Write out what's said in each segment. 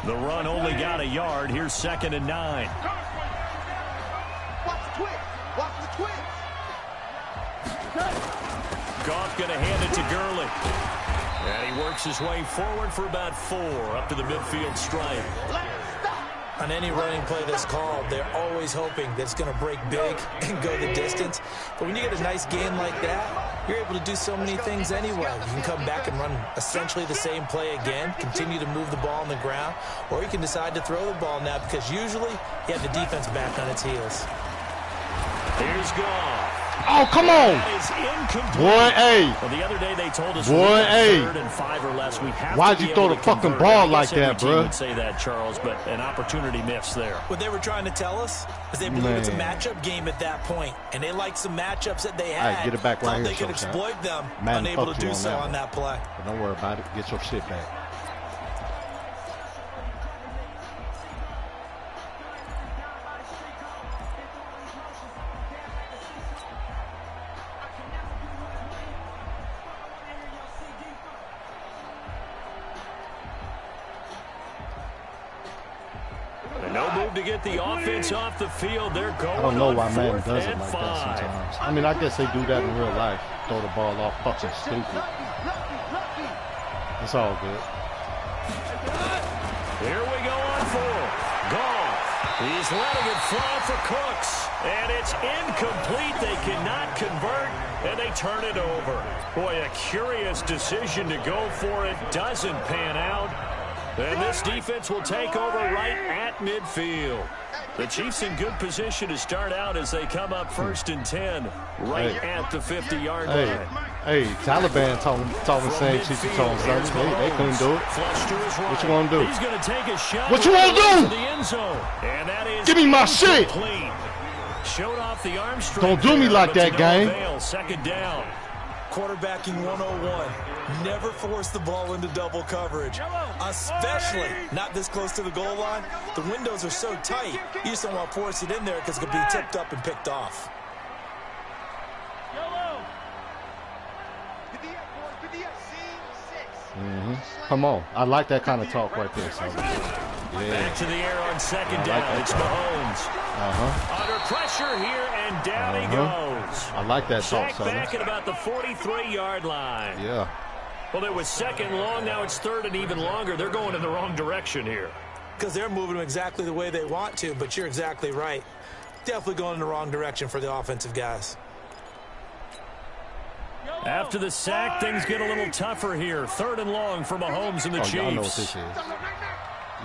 The run only got a yard. Here's 2nd and 9. Watch the twist. Watch the twist. Goff going to hand it to Gurley. And he works his way forward for about 4 up to the midfield stripe. On any running play that's called, they're always hoping that it's going to break big and go the distance. But when you get a nice game like that, you're able to do so many things anyway. You can come back and run essentially the same play again, continue to move the ball on the ground, or you can decide to throw the ball now because usually you have the defense back on its heels. Here's Goff. Oh, come on. Boy, hey. Well, the other day they told us boy, hey. 3rd and 5 or less. We have Why'd you throw the fucking ball like that, bro? I would say that, Charles, but an opportunity missed there. What they were trying to tell us is they believe it's a matchup game at that point, and they liked some matchups that they had. Right, get it back right here, they could exploit them, unable to do so on that play. But don't worry about it. Get your shit back. No move to get the offense off the field. They're going. I don't know why man does it like 5. that sometimes. I mean, I guess they do that in real life. Throw the ball off fucking stupid. It's all good. Here we go on 4. Goff. He's letting it fly for Cooks. And it's incomplete. They cannot convert, and they turn it over. Boy, a curious decision to go for it. Doesn't pan out. And this defense will take over right at midfield. The Chiefs in good position to start out as they come up 1st and 10 right at the 50-yard line. Hey, Taliban told me the same shit you told them. They couldn't do it. What you want to do? He's going to take a shot. What you want to do? The end zone. And that is give me my shit. Showed off the arm strength. Don't do me like that, gang. 2nd down. Quarterbacking 101. Never force the ball into double coverage, especially not this close to the goal line. The windows are so tight, you just don't want to force it in there because it could be tipped up and picked off. Come on. I like that kind of talk right there, son. Yeah. Back to the air on 2nd down. It's Mahomes. Under pressure here, and down he goes. I like that talk, son. Back at about the 43-yard line. Yeah. Well, it was 2nd long. Now it's 3rd and even longer. They're going in the wrong direction here. Because they're moving them exactly the way they want to, but you're exactly right. Definitely going in the wrong direction for the offensive guys. After the sack, things get a little tougher here. 3rd and long for Mahomes and the Chiefs. Y'all know what this is.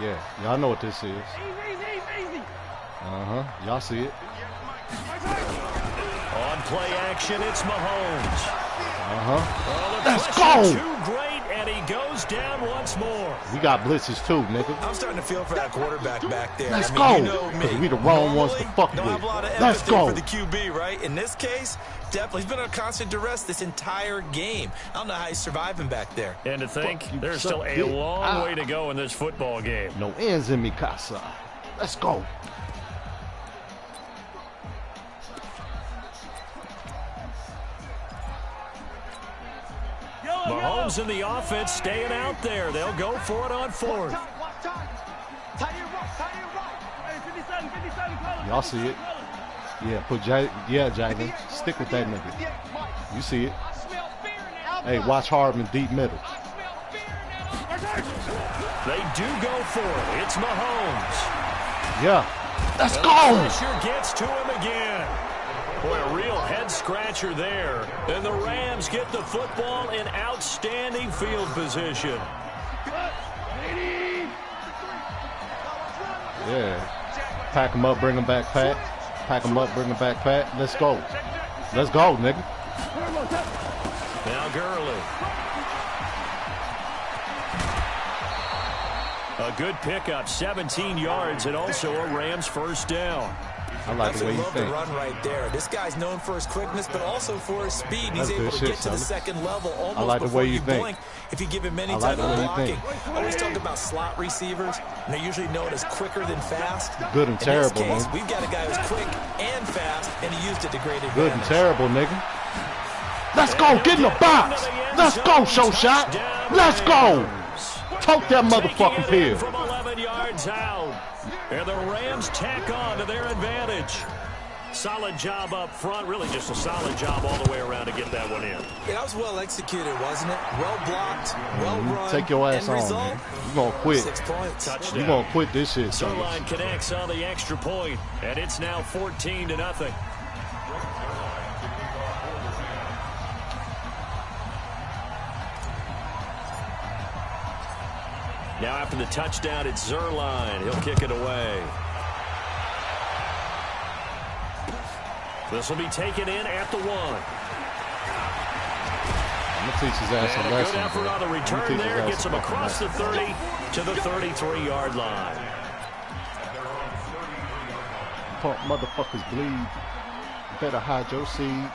Yeah, y'all know what this is. Y'all see it. On play action, it's Mahomes. Well, let's go. Too great, and he goes down once more. We got blitzes too, nigga. I'm starting to feel for that quarterback back there. Let's go. You know we the wrong ones to fuck with. Let's go. For the QB, right? In this case, definitely, he's been on constant duress this entire game. I don't know how he's surviving back there. And to think, there's still a long way to go in this football game. No ends in mi casa. Let's go. Mahomes in the offense staying out there. They'll go for it on 4th. Y'all see it. Yeah, Jalen. Stick with that nigga. You see it. Hey, watch Hardman deep middle. They do go for it. It's Mahomes. Yeah. Let's go. Pressure gets to him again. Boy, a real head-scratcher there. And the Rams get the football in outstanding field position. Yeah. Pack him up, bring him back, Pat. Pack him up, bring him back, Pat. Let's go. Let's go, nigga. Now Gurley. A good pickup, 17 yards, and also a Rams 1st down. I like the way you think. The run right there. This guy's known for his quickness, but also for his speed. He's able to get to the 2nd level almost before you blink. If you give him any type of blocking. I always talk about slot receivers, and they're usually known as quicker than fast. Good and terrible, man. In this case, man. we've got a guy who's quick and fast, and he used it to great advantage. Good and terrible, nigga. Let's go. Get in the box. Let's go, Shoshot. Let's go. Toke that motherfucking pill. yards out. And the Rams tack on to their advantage. Solid job up front. Really just a solid job all the way around to get that one in. Yeah, that was well executed, wasn't it? Well blocked, well run. Take your ass on. Result, You're going to quit. 6 points. Touchdown. You're going to quit this shit. Zerline connects on the extra point, and it's now 14-0. Now after the touchdown, it's Zerline. He'll kick it away. This will be taken in at the 1. I'm going to teach his ass a lesson. Good effort on the return there. Gets him across the 30 to the 33-yard line. Pump motherfuckers bleed. You better hide your seed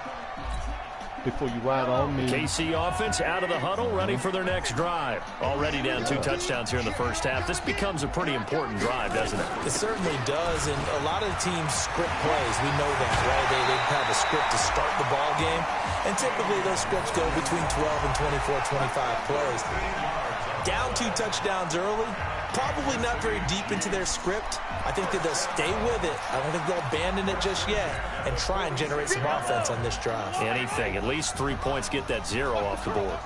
before you ride on me. KC offense out of the huddle, ready for their next drive. Already down 2 touchdowns here in the first half. This becomes a pretty important drive, doesn't it? It certainly does, and a lot of teams script plays. We know that, right? They have a script to start the ball game, and typically those scripts go between 12 and 24, 25 plays. Down 2 touchdowns early, probably not very deep into their script. I think that they'll stay with it. I don't think they'll abandon it just yet and try and generate some offense on this drive. Anything. At least 3 points, get that 0 off the board.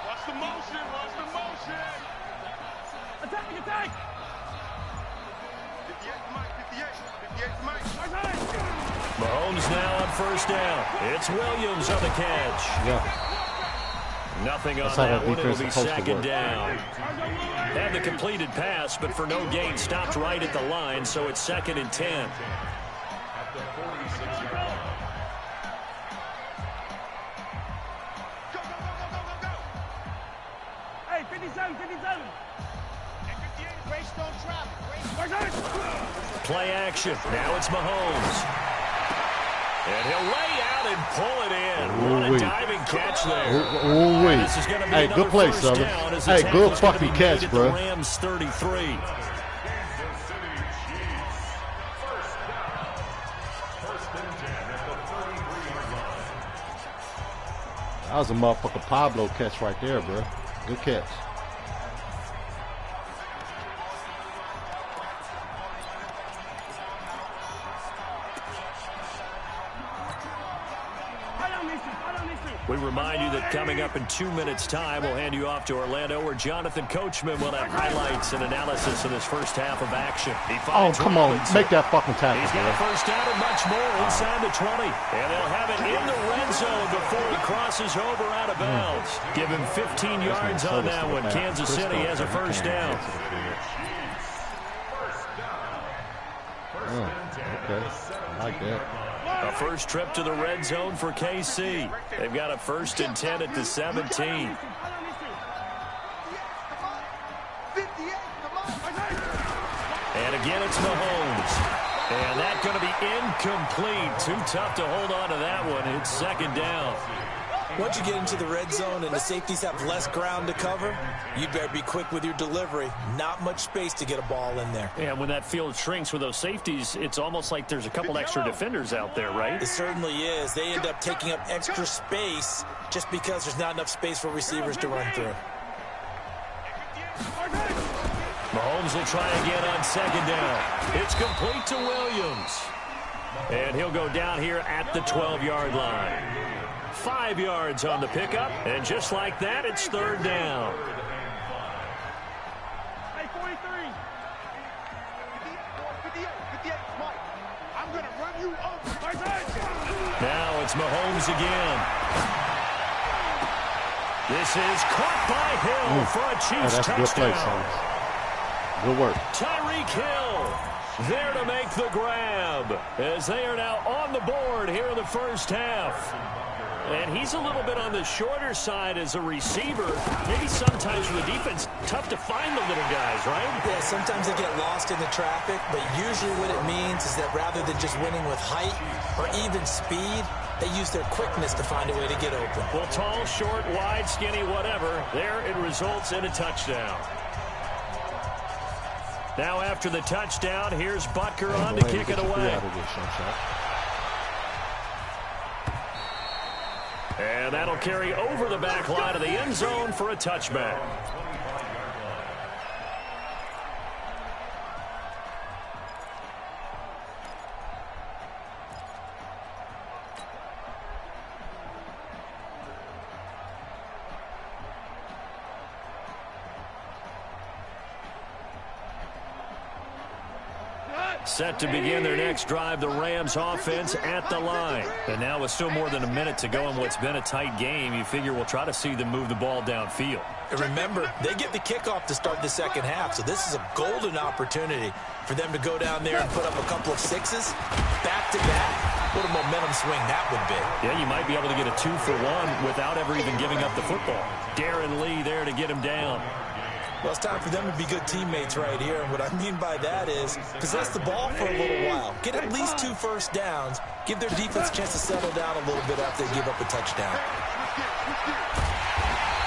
Watch the motion. Watch the motion. Attack. 58 to Mike. Mahomes now on first down. It's Williams on the catch. Yeah. Nothing on That's how that that one. It'll be defense is supposed to second work. down. Had the completed pass, but for no gain, stopped right at the line, so it's 2nd and 10. Hey, 57. And 58 is raced on traffic. Play action. Now it's Mahomes. And he'll lay out and pull it in. What a diving catch there. This is going to be hey, good play, son. Hey, good fucking catch, bro. Rams 33. That was a motherfucking Pablo catch right there, bro. Good catch. We remind you that coming up in 2 minutes' time, we'll hand you off to Orlando, where Jonathan Coachman will have highlights and analysis of this first half of action. Oh, come on. Make that fucking tackle, He's got a first down and much more inside the 20. And they'll have it in the red zone before he crosses over out of bounds. Give him 15 yards on that one. Kansas City has a first down. Okay. I like that. A first trip to the red zone for KC. They've got a 1st and 10 at the 17. And again, it's Mahomes. And that's going to be incomplete. Too tough to hold on to that one. It's 2nd down. Once you get into the red zone and the safeties have less ground to cover, you better be quick with your delivery. Not much space to get a ball in there. And when that field shrinks with those safeties, it's almost like there's a couple extra defenders out there, right? It certainly is. They end up taking up extra space just because there's not enough space for receivers to run through. Mahomes will try again on 2nd down. It's complete to Williams. And he'll go down here at the 12-yard line. 5 yards on the pickup, and just like that, it's 3rd down. Hey, 43. 58, Mike. I'm going to run you over. Now it's Mahomes again. This is caught by Hill for a Chiefs that's touchdown. Good play, son. Good work. Tyreek Hill there to make the grab as they are now on the board here in the first half. And he's a little bit on the shorter side as a receiver. Maybe sometimes for the defense, tough to find the little guys, right? Yeah, sometimes they get lost in the traffic, but usually what it means is that rather than just winning with height or even speed, they use their quickness to find a way to get open. Well, tall, short, wide, skinny, whatever, there it results in a touchdown. Now after the touchdown, here's Butker on to kick it away. And that'll carry over the back line of the end zone for a touchback. Set to begin their next drive, the Rams offense at the line. And now with still more than a minute to go in what's been a tight game, you figure we'll try to see them move the ball downfield. And remember, they get the kickoff to start the second half, so this is a golden opportunity for them to go down there and put up a couple of sixes back-to-back. What a momentum swing that would be. Yeah, you might be able to get a 2-for-1 without ever even giving up the football. Darren Lee there to get him down. Well, it's time for them to be good teammates right here. And what I mean by that is possess the ball for a little while. Get at least 2 first downs. Give their defense a chance to settle down a little bit after they give up a touchdown.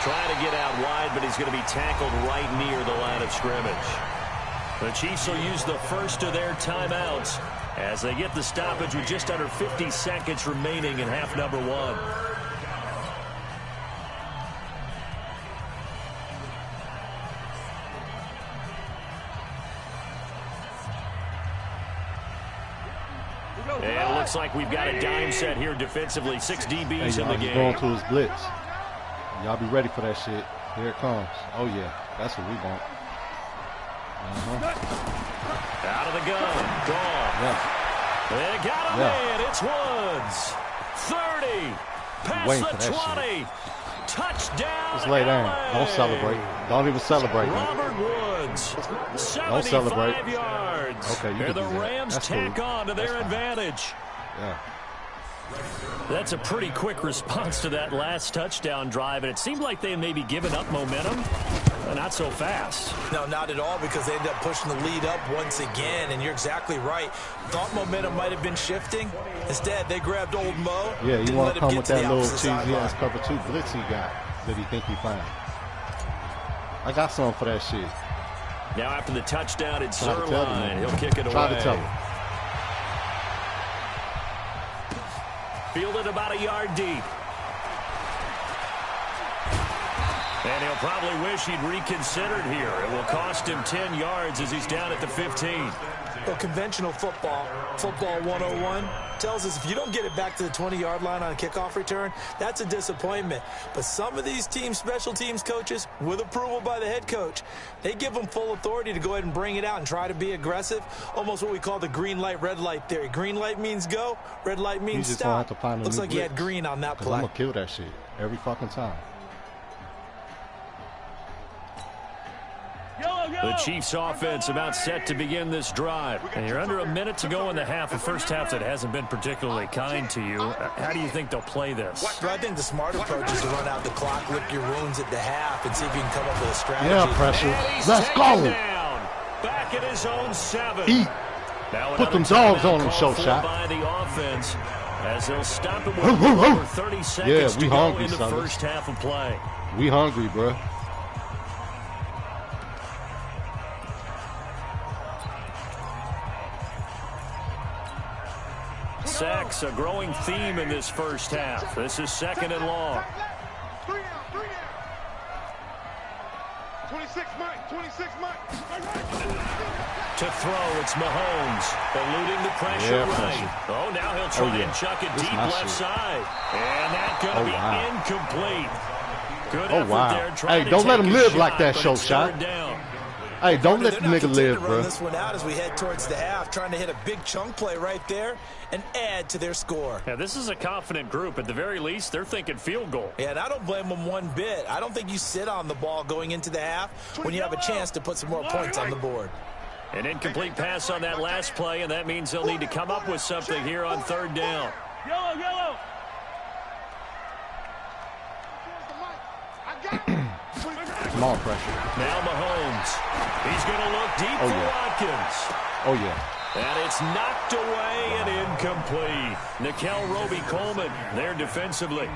Trying to get out wide, but he's going to be tackled right near the line of scrimmage. The Chiefs will use the first of their timeouts as they get the stoppage with just under 50 seconds remaining in half number 1. And it looks like we've got a dime set here defensively. 6 DBs in the game. Going to his blitz. Y'all be ready for that shit. Here it comes. Oh, yeah. That's what we want. Out of the gun. Gone. Yeah. They got him in. It's Woods. 30. Past the 20. Touchdown. Just lay down. Don't celebrate. Don't even celebrate. Robert Woods. Don't celebrate. 75 yards. Okay, you and the can do that. Rams That's tack cool. on to their advantage. Yeah. That's a pretty quick response to that last touchdown drive, and it seemed like they had maybe given up momentum. Not so fast. No, not at all, because they ended up pushing the lead up once again, and you're exactly right. Thought momentum might have been shifting. Instead, they grabbed old Mo. Yeah, you want to come with that little cheesy sideline. ass cover 2 blitz he got that he think he found. I got something for that shit. Now after the touchdown, it's Try to tell Zerline. him. He'll kick it away. Try to tell him. Fielded about a yard deep. And he'll probably wish he'd reconsidered here. It will cost him 10 yards as he's down at the 15. Well, conventional football 101, tells us if you don't get it back to the 20-yard line on a kickoff return, that's a disappointment. But some of these teams, special teams coaches, with approval by the head coach, they give them full authority to go ahead and bring it out and try to be aggressive. Almost what we call the green light, red light theory. Green light means go, red light means just stop. gonna have to find a Looks new like he had blitz. green on that play. I'm going to kill that shit every fucking time. The Chiefs offense about set to begin this drive. And you're under a minute to go in the half, a first half that hasn't been particularly kind to you. How do you think they'll play this? Well, I think the smart approach is to run out the clock, lick your wounds at the half, and see if you can come up with a strategy. Yeah, pressure. And he's Let's taken go. down. Back at his own 7. Eat. Now Put them another dogs on timeout him, called for Shot. by the offense as they'll stop it with over 30 seconds we to go hungry, in the fellas. first half of play. We hungry, bro. Sacks, a growing theme in this first half. This is second and long. 26 Mike, 26 Mike. To throw, it's Mahomes, eluding the pressure Yeah, right. pressure. Oh, now he'll try and chuck it This deep my left shit. side. And that's going to be wow. incomplete. Good Oh, effort wow. there. trying Hey, to don't let take him a live like shot, that, but it's Shot. third down. Hey, don't let They're the not nigga content live, to run bro. this one out as we head towards the half, trying to hit a big chunk play right there and add to their score. Yeah, this is a confident group. At the very least, they're thinking field goal. Yeah, and I don't blame them one bit. I don't think you sit on the ball going into the half when you have a chance to put some more points on the board. An incomplete pass on that last play, and that means they'll need to come up with something here on third down. Yellow, yellow. Come on, pressure. Now Mahomes. He's going to look deep for Watkins. Oh, yeah. And it's knocked away and incomplete. Nickel Roby-Coleman there defensively.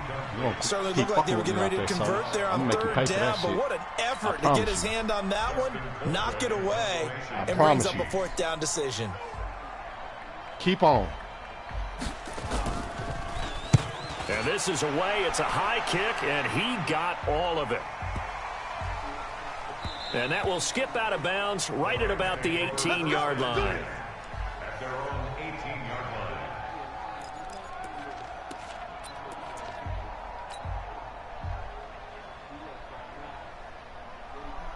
Certainly looked like they were getting ready to convert there on third down, but what an effort to get his hand on that one, knock it away, and brings up a fourth down decision. Keep on. And this is away. It's a high kick, and he got all of it. And that will skip out of bounds right at about the 18-yard line. At their own 18-yard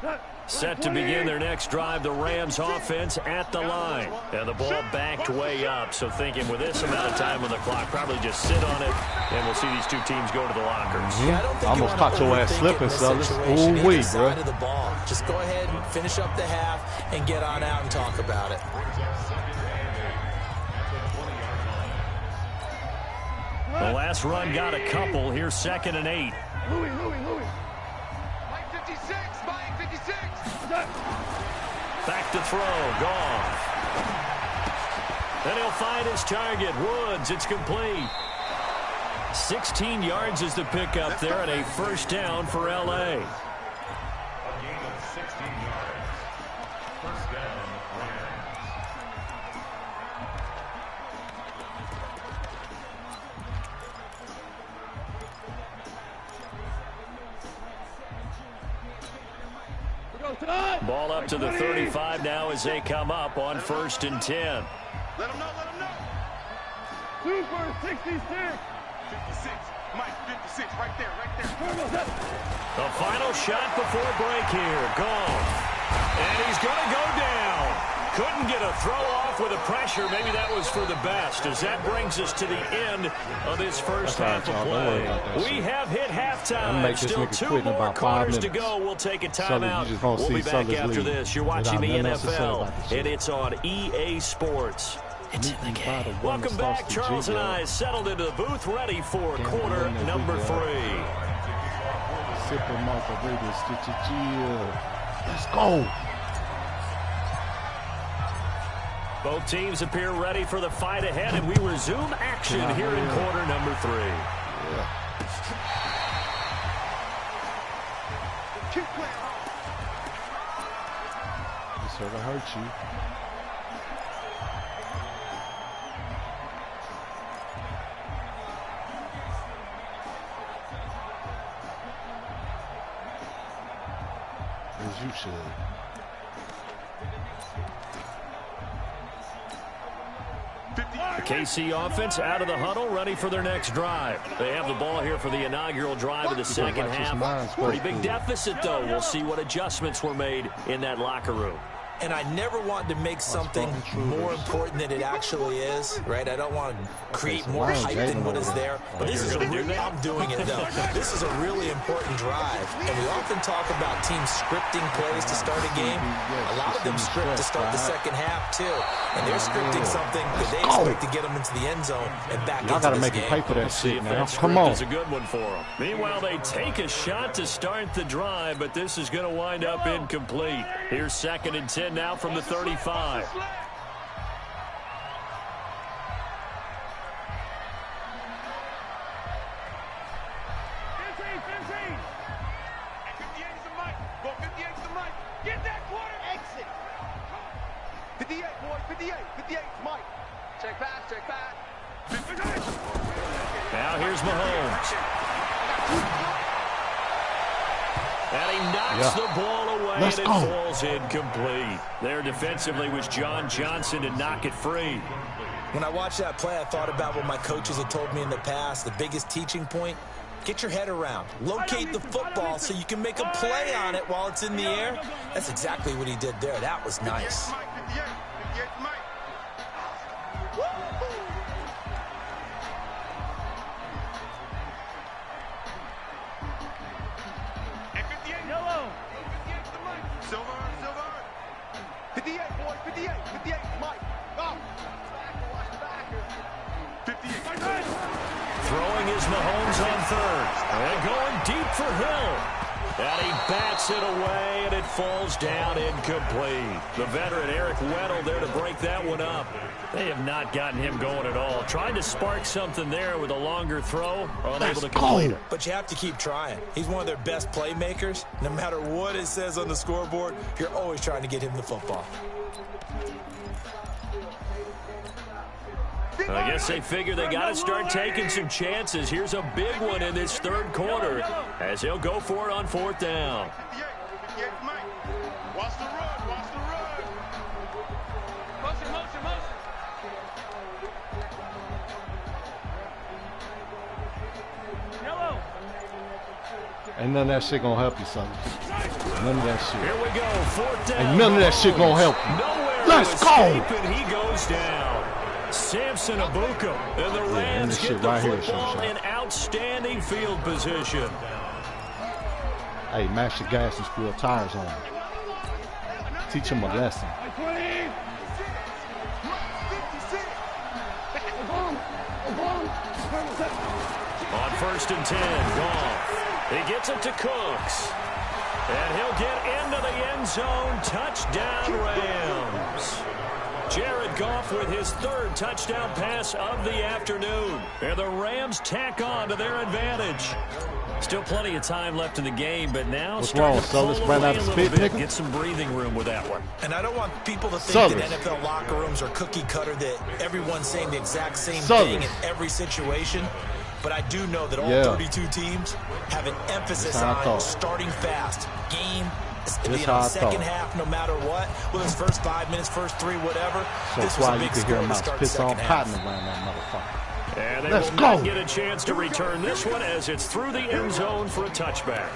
line. Set to begin their next drive, the Rams offense at the line. And the ball backed way up, so thinking with this amount of time on the clock, probably just sit on it, and we'll see these two teams go to the lockers. Yeah, I don't think almost caught your ass slipping, fellas. Ooh-wee, bro. Of the ball. Just go ahead and finish up the half and get on out and talk about it. The last run got a couple. Here's 2nd and 8. Louis. Mike 56, Mike 56. Back to throw. Gone. Then he'll find his target. Woods. It's complete. 16 yards is the pickup there, and a first down for L.A. A gain of 16 yards. First down, Rams. Ball up to the 35 now as they come up on 1st and 10. Let him know. Super 66. 56. Mike 56, right there. The final shot before break here. Gone. And he's going to go down. Couldn't get a throw off with the pressure. Maybe that was for the best, as that brings us to the end of this first half of play. We have hit halftime. Still 2 more quarters to go. We'll take a timeout. We'll be back after this. You're watching the NFL, and it's on EA Sports. It's in the game. Welcome back. Charles and I settled into the booth, ready for quarter number 3. Let's go. Both teams appear ready for the fight ahead, and we resume action here in quarter number 3. This sort of hurt you. As you should. The KC offense out of the huddle, ready for their next drive. They have the ball here for the inaugural drive of the second half. Pretty big deficit, though. We'll see what adjustments were made in that locker room. And I never wanted to make something more important than it actually is, right? I don't want to create more hype than what is there. But this is a really, I'm doing it, though. This is a really important drive. And we often talk about teams scripting plays to start a game. A lot of them script to start the second half, too. And they're scripting something that they expect to get them into the end zone and back into this game. Y'all got to make it pay for that shit now. Come on. It's a good one for them. Meanwhile, they take a shot to start the drive, but this is going to wind up incomplete. Here's 2nd and 10 now from the 35. Get that quarter exit. 58, boy, 58, 58, Mike. Check back. Now here's Mahomes. And he knocks the ball away, and it falls incomplete. There defensively was John Johnson to knock it free. When I watched that play, I thought about what my coaches had told me in the past. The biggest teaching point, get your head around. Locate the football so you can make a play on it while it's in the air. That's exactly what he did there. That was nice. Silver. 58, boy, 58, Mike. Go. 58. Throwing is Mahomes on 3rd. And going deep for Hill. And he bats it away, and it falls down incomplete. The veteran Eric Weddle there to break that one up. They have not gotten him going at all. Trying to spark something there with a longer throw, unable to complete it. But you have to keep trying. He's one of their best playmakers. No matter what it says on the scoreboard, you're always trying to get him the football. I guess they figure they got to start taking some chances. Here's a big one in this third quarter as he'll go for it on fourth down. Watch the run, watch the run. Motion, motion, motion. Yellow. Ain't none of that shit gonna help you, son. None of that shit. Here we go, fourth down. Ain't none of that shit gonna help you. Nowhere Let's to go. escape, and he goes down. Samson Abuka, and the Rams this get shit the right here, football Shosha. in outstanding field position. Hey, mash your gas and spill tires on him. Teach him a lesson. On first and 10, Goff. He gets it to Cooks. And he'll get into the end zone. Touchdown, Rams. Jared Goff with his third touchdown pass of the afternoon. And the Rams tack on to their advantage. Still plenty of time left in the game, but now What's wrong, Sullers? Ran out of spit, nigga? Get some breathing room with that one. And I don't want people to think Sullers. that NFL locker rooms are cookie cutter, that everyone's saying the exact same Sullers. thing in every situation. But I do know that all Yeah. 32 teams have an emphasis That's how I on thought. starting fast. Game, That's how I second thought. half, no matter what. Whether it's first 5 minutes, first 3, whatever. So This that's was a why you big could score hear to him start piss on second half. cotton around that motherfucker. And they Let's will not go. get a chance to return this one as it's through the end zone for a touchback.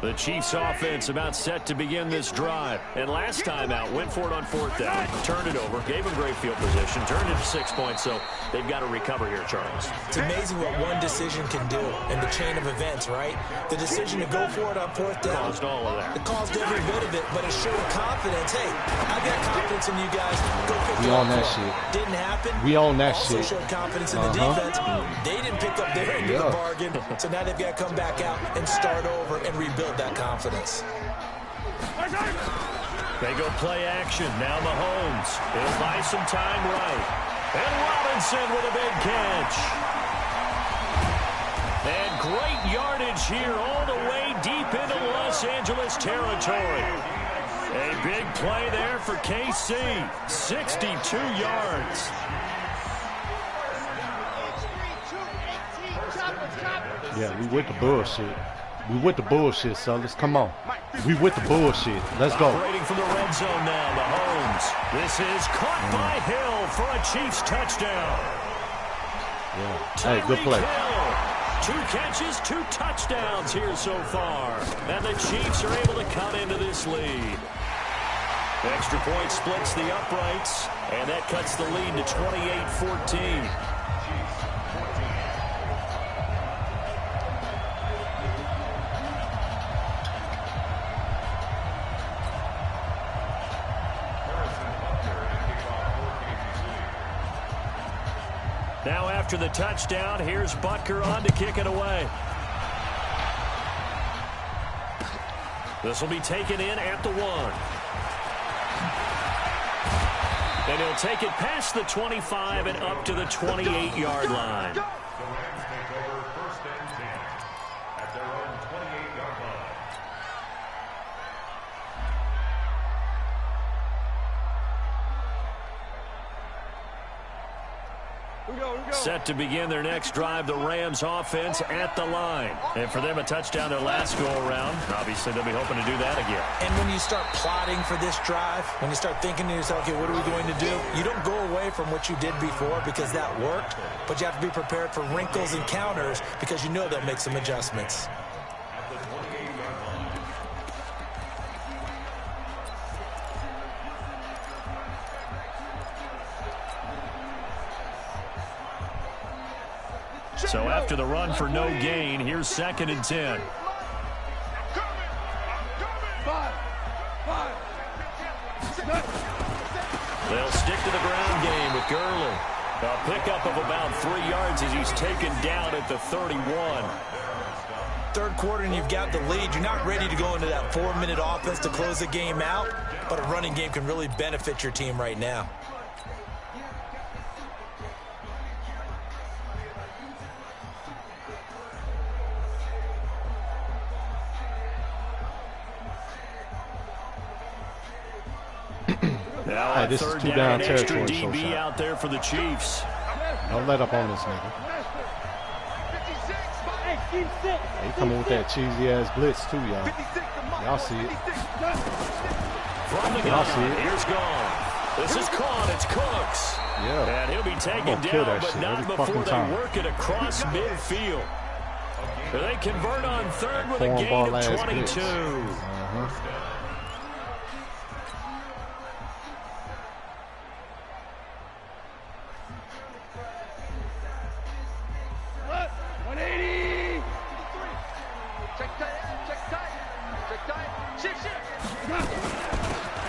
The Chiefs offense about set to begin this drive. And last time out, went for it on fourth down, turned it over, gave them great field position, turned it to 6 points, so they've got to recover here, Charles. It's amazing what one decision can do in the chain of events, right? The decision to go for it on fourth down. Caused all of that. It caused every bit of it, but it showed confidence. Hey, I've got confidence in you guys. Go pick We it up. on that for 'em. shit. Didn't happen. We on that also shit. showed confidence in the defense. They didn't pick up their end of the bargain, so now they've got to come back out and start over and rebuild that confidence. They go play action. Now Mahomes. He'll buy some time right. And Robinson with a big catch. And great yardage here all the way deep into Los Angeles territory. A big play there for KC. 62 yards. Yeah, we with the bullshit. We with the bullshit, Sullers. Come on. We with the bullshit. Let's go. Operating from the red zone now, Mahomes. This is caught by Hill for a Chiefs touchdown. Yeah. Hey, good Tyreek play. Hill. 2 catches, 2 touchdowns here so far. And the Chiefs are able to cut into this lead. Extra point splits the uprights, and that cuts the lead to 28-14. Now after the touchdown, here's Butker on to kick it away. This will be taken in at the 1. And he'll take it past the 25 and up to the 28-yard line. The Rams take over first and 10 at their own 28-yard line. Set to begin their next drive, the Rams offense at the line. And for them, a touchdown their last go-around. Obviously, they'll be hoping to do that again. And when you start plotting for this drive, when you start thinking to yourself, okay, what are we going to do? You don't go away from what you did before because that worked, but you have to be prepared for wrinkles and counters because you know they'll make some adjustments. At the 28-yard line. So after the run for no gain, here's 2nd and 10. They'll stick to the ground game with Gurley. A pickup of about 3 yards as he's taken down at the 31. Third quarter and you've got the lead. You're not ready to go into that 4-minute offense to close the game out, but a running game can really benefit your team right now. Now Hey, on this is third two down, down extra territory, DB Shoshat. out there for the Chiefs. Don't let up on this nigga. He coming with that cheesy ass blitz too, y'all. Y'all see it. From the Y'all see gun, it. here's gone. This is caught. It's Cooks. Yeah. And he'll be taken gonna kill down, that but shit not every before fucking they time. work it across midfield. They convert on third with a gain Cornball of ass 22. blitz.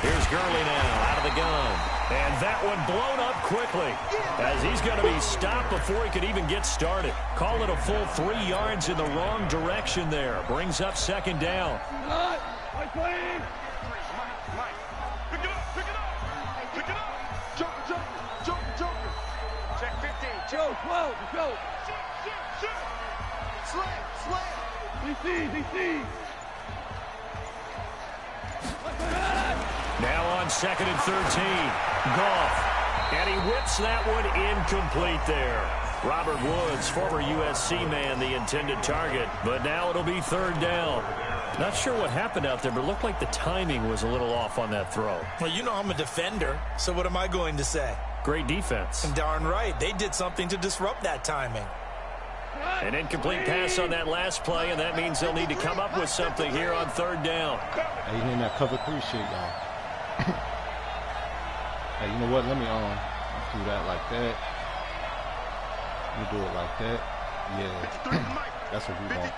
Here's Gurley now out of the gun. And that one blown up quickly as he's going to be stopped before he could even get started. Call it a full 3 yards in the wrong direction there. Brings up second down. Check 15. Joe, 12. Go. Slam. DC. Now on second and 13. Goff. And he whips that one incomplete there. Robert Woods, former USC man, the intended target. But now it'll be third down. Not sure what happened out there, but it looked like the timing was a little off on that throw. Well, you know I'm a defender, so what am I going to say? Great defense. Darn right. They did something to disrupt that timing. An incomplete pass on that last play, and that means they'll need to come up with something here on third down. Hey, you in that cover 3 shit, y'all. Hey, you know what? Let me do that like that. Let me do it like that. Yeah. That's what we want.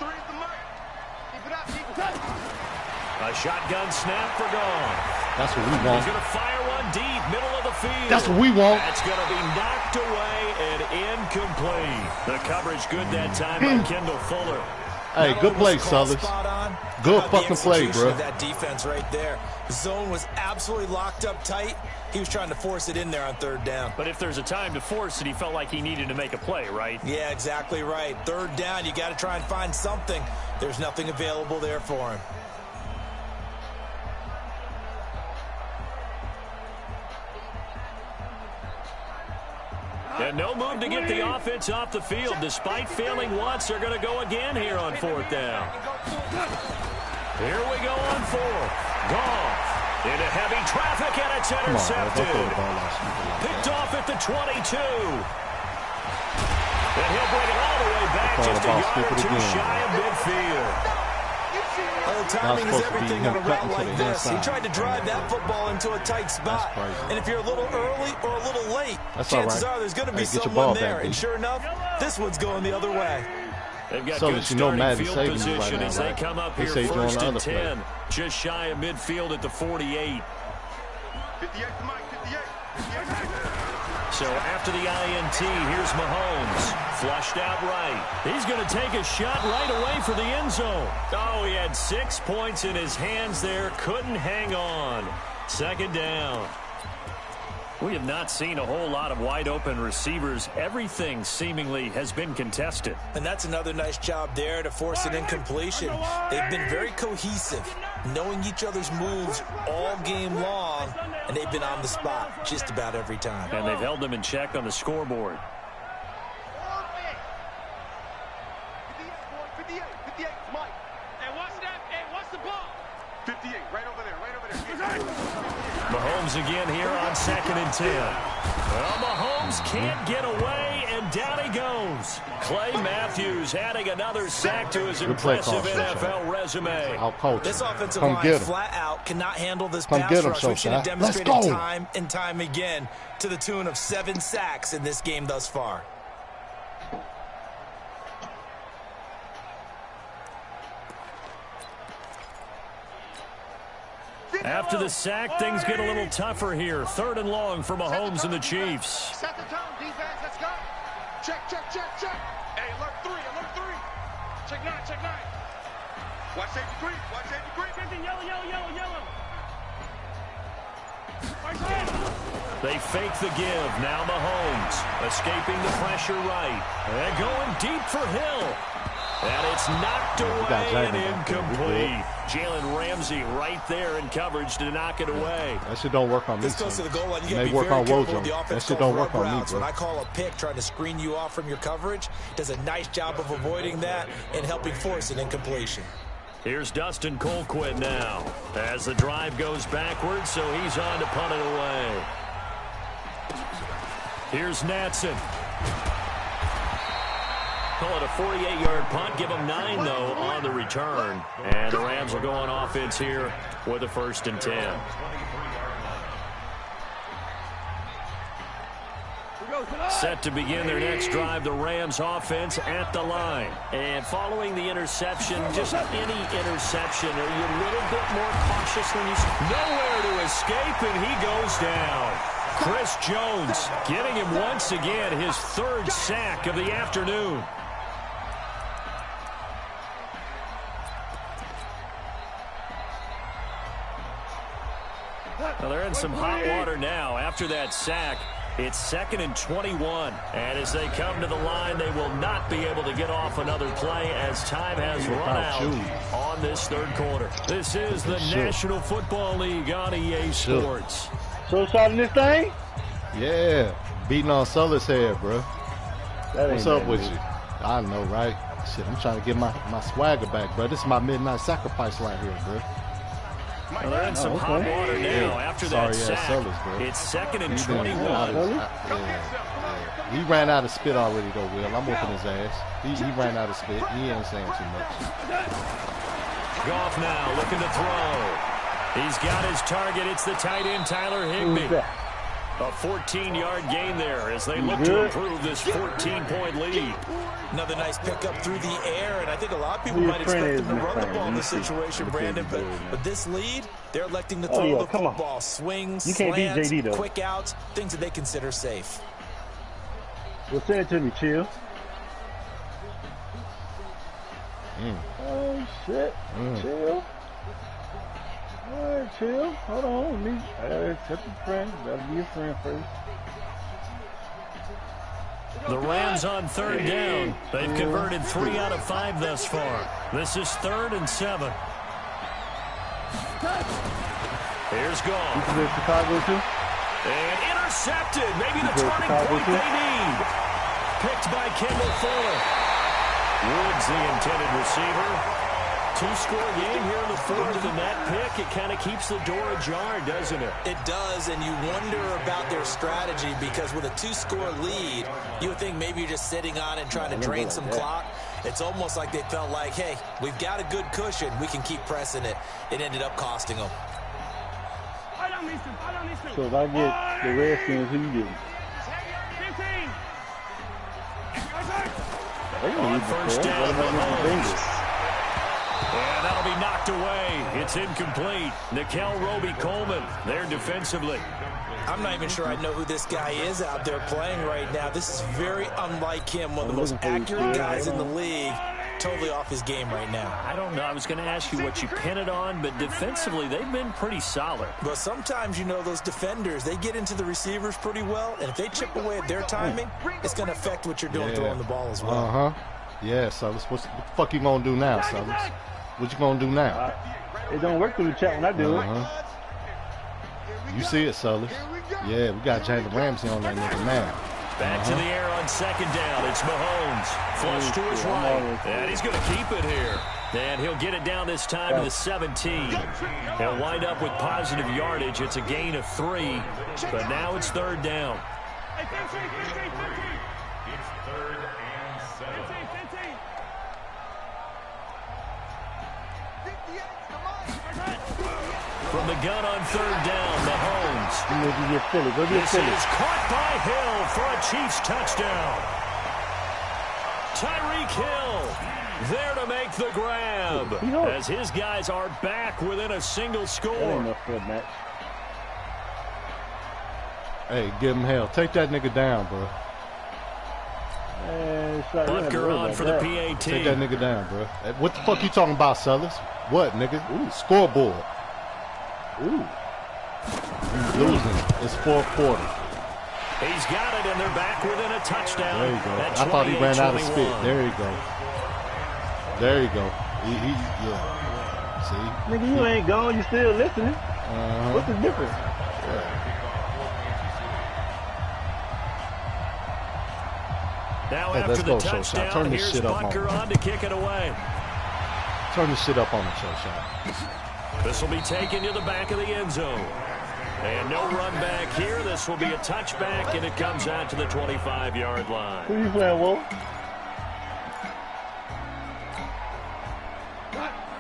A shotgun snap for gone. That's what we want. He's going to fire one deep, middle of the field. That's what we want. That's going to be knocked away and incomplete. The coverage good that time by Kendall Fuller. Hey, good play, Sullers. Good fucking play, bro. That defense right there. The zone was absolutely locked up tight. He was trying to force it in there on third down. But if there's a time to force it, he felt like he needed to make a play, right? Yeah, exactly right. Third down, you got to try and find something. There's nothing available there for him. And no move to get the offense off the field. Despite failing once, they're going to go again here on fourth down. Here we go on fourth. Goff into heavy traffic, and it's intercepted. Picked off at the 22. And he'll bring it all the way back just a yard or two shy of midfield. Oh, timing is everything on a route like this. He tried to drive that football into a tight spot. And if you're a little early or a little late, chances are there's going to be someone there. And sure enough, this one's going the other way. They've got good starting field position as they come up here first and 10. Just shy of midfield at the 48. 58 to Mike, 58. So after the INT, here's Mahomes. Flushed out right. He's going to take a shot right away for the end zone. Oh, he had 6 points in his hands there. Couldn't hang on. Second down. We have not seen a whole lot of wide-open receivers. Everything seemingly has been contested. And that's another nice job there to force an incompletion. They've been very cohesive, knowing each other's moves all game long, and they've been on the spot just about every time. And they've held them in check on the scoreboard. 58, 58, Mike. Hey, what's that? Hey, what's the ball? 58, right over there, right over there. Mahomes again here on second and 10. Well, Mahomes can't get away, and down he goes. Clay Matthews adding another sack to his impressive NFL resume. This offensive line flat out cannot handle this pass rush, which should have demonstrated time and time again to the tune of 7 sacks in this game thus far. After the sack, things get a little tougher here. Third and long for Mahomes and the Chiefs. Set the tone, defense, let's go. Check, check, check, check. Hey, alert 3, alert 3. Check 9, check 9. Watch safety green, watch safety green. 15, yellow, yellow, yellow, yellow. They fake the give. Now Mahomes escaping the pressure right. And going deep for Hill. And it's knocked away and incomplete. Jalen Ramsey right there in coverage to knock it away. That shit don't work on me. This goes to the goal line. You it got to may be work very on careful with Wojo. the offense. That shit don't work on me, routes. bro. When I call a pick trying to screen you off from your coverage, does a nice job of avoiding that and helping force an incompletion. Here's Dustin Colquitt now as the drive goes backwards, so he's on to punt it away. Here's Natson. Call it a 48-yard punt. Give them 9, though, on the return. And the Rams will go on offense here with a 1st and 10. Set to begin their next drive, the Rams offense at the line. And following the interception, just any interception, are you a little bit more cautious when you... Nowhere to escape, and he goes down. Chris Jones getting him once again, his 3rd sack of the afternoon. Well, they're in some hot water now after that sack. It's 2nd and 21. And as they come to the line, they will not be able to get off another play as time has run out on this 3rd quarter. This is the National Football League on EA Sports. So starting this thing? Yeah. Beating on Sully's head, bro. What's up with you? I know, right? Shit, I'm trying to get my swagger back, bro. This is my midnight sacrifice right here, bro. Well, they're in some hot water now after that sack. It's 2nd and 21. He ran out of spit already, though, Will. I'm whooping his ass. He ran out of spit. He ain't saying too much. Goff now looking to throw. He's got his target. It's the tight end, Tyler Higbee. A 14-yard gain there as they look to improve this 14-point lead. Another nice pickup through the air, and I think a lot of people might expect them to run the ball in this situation, Brandon. But this lead, they're electing to throw the football. Swings, slants, quick outs, things that they consider safe. Well, send it to me, chill. Oh, shit. Chill. All right, chill. Hold on. I gotta accept a friend. Gotta be a friend first. The Rams on 3rd down. They've converted 3 out of 5 thus far. This is 3rd and 7. Here's Goff. You can go to Chicago too? And intercepted. Maybe the turning point they need. Picked by Kendall Fuller. Woods, the intended receiver. 2-score game here in the 4th, and that pick, it kind of keeps the door ajar, doesn't it? It does, and you wonder about their strategy because with a 2-score lead, you would think maybe you're just sitting on it and trying to drain some clock. It's almost like they felt like, hey, we've got a good cushion. We can keep pressing it. It ended up costing them. So if I get the Redskins, who you getting? On 1st down, Mahomes. And that'll be knocked away. It's incomplete. Nickel Roby-Coleman there defensively. I'm not even sure I know who this guy is out there playing right now. This is very unlike him. One of the most accurate guys in the league. Totally off his game right now. I don't know. I was going to ask you what you pin it on, but defensively, they've been pretty solid. But sometimes, you know, those defenders, they get into the receivers pretty well, and if they chip away at their timing, it's going to affect what you're doing throwing the ball as well. Yeah, Sullers. What the fuck you going to do now, Sullers? What you going to do now? It don't work through the chat when I do it. You see it, Sullers. Yeah, we got Jalen Ramsey on that nigga now. Back to the air on 2nd down. It's Mahomes. Flush to his right. And he's going to keep it here. And he'll get it down this time to the 17. He'll wind up with positive yardage. It's a gain of 3. But now it's 3rd down. It's 3rd and 7. From the gun on 3rd down, Mahomes. This is caught by Hill for a Chiefs touchdown. Tyreek Hill there to make the grab as his guys are back within a single score. Hey, give him hell. Take that nigga down, bro. Butker on for the PAT. Take that nigga down, bro. What the fuck you talking about, Sullers? What, nigga? Ooh, scoreboard. Ooh. He's losing. It's 4th quarter. He's got it, and they're back within a touchdown. There you go. I thought he ran out of spit. There you go. There you go. Yeah. See? Nigga, you ain't gone. You still listening. What's the difference? Now Hey, after the let's go, touchdown, Shot. Turn this here's shit up Butker on to kick it away. Turn this shit up on the show, Shot. This will be taken to the back of the end zone. And no run back here. This will be a touchback, and it comes out to the 25-yard line. Who you playing, Wolf?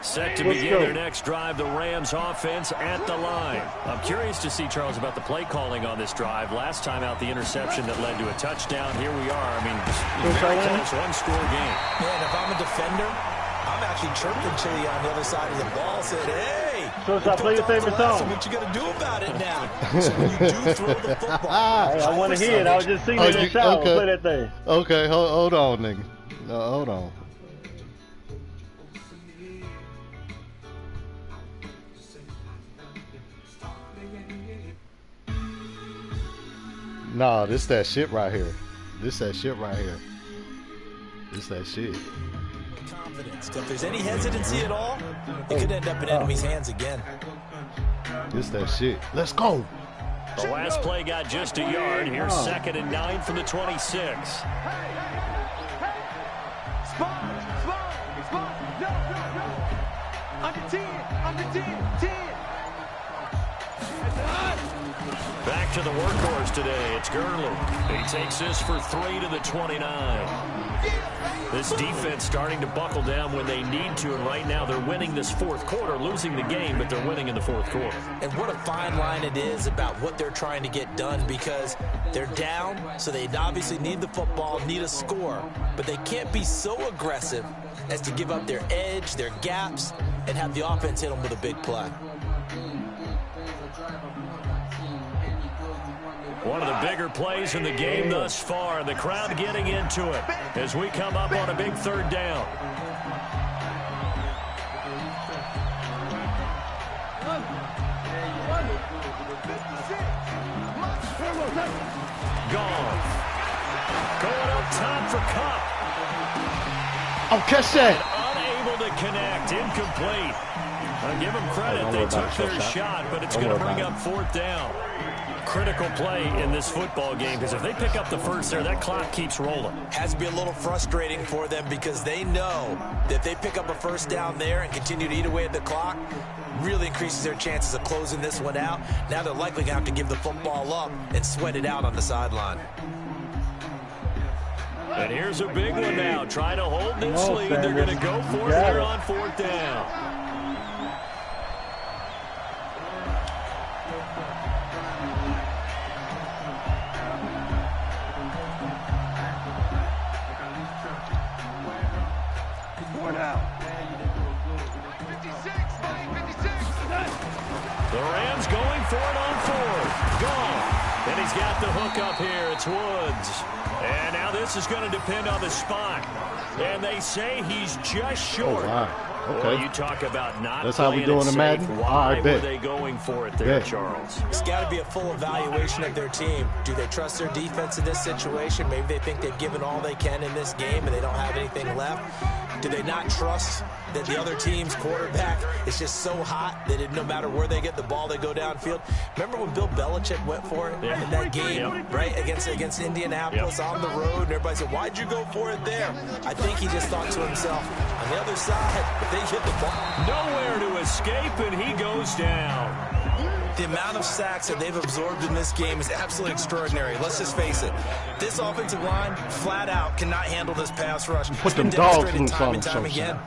Set to begin their next drive, the Rams offense at the line. I'm curious to see, Charles, about the play calling on this drive. Last time out, the interception that led to a touchdown. Here we are. I mean, very close, one-score game. Man, if I'm a defender, I'm actually chirping to you on the other side of the ball, saying, hey, So I play your favorite song. what you got to do about it now? So when you do throw the football. Hey, I want to hear it. I was just singing in the shower. Play that thing. Okay, hold on, nigga. No, hold on. Nah, this that shit right here. This that shit right here. This that shit. Confidence. If there's any hesitancy at all, it could end up in enemy's hands again. This that shit. Let's go. The last play got just a yard. Here's 2nd and 9 from the 26. Back to the workhorse today. It's Gurley. He takes this for 3 to the 29. This defense starting to buckle down when they need to, and right now they're winning this fourth quarter, losing the game, but they're winning in the fourth quarter. And what a fine line it is about what they're trying to get done, because they're down, so they obviously need the football, need a score, but they can't be so aggressive as to give up their edge, their gaps, and have the offense hit them with a big play. One of the bigger plays in the game thus far. The crowd getting into it as we come up on a big 3rd down. Gone. Going up top for Cup. Oh, catch that. Unable to connect. Incomplete. I'll give them credit. They took their shot, but it's going to bring up 4th down. Critical play in this football game, because if they pick up the first there, that clock keeps rolling. Has to be a little frustrating for them, because they know that if they pick up a first down there and continue to eat away at the clock, really increases their chances of closing this one out. Now they're likely going to have to give the football up and sweat it out on the sideline. And here's a big one now. Trying to hold this lead. They're going to go for it here on 4th down. The Rams going for it on 4th. Gone. And he's got the hook up here. It's Woods. And now this is going to depend on the spot. And they say he's just short. Oh, wow. Okay. Well, you talk about not That's how we playing doing it in Madden? safe. All Why right, were bet. they going for it there, Bet. Charles? It's got to be a full evaluation of their team. Do they trust their defense in this situation? Maybe they think they've given all they can in this game and they don't have anything left. Do they not trust that the other team's quarterback is just so hot that no matter where they get the ball, they go downfield? Remember when Bill Belichick went for it in that game, right, against Indianapolis on the road, and everybody said, why'd you go for it there? I think he just thought to himself, on the other side, if they hit the ball. Nowhere to escape, and he goes down. The amount of sacks that they've absorbed in this game is absolutely extraordinary. Let's just face it. This offensive line, flat out, cannot handle this pass rush. Put them dogs loose on them, time again.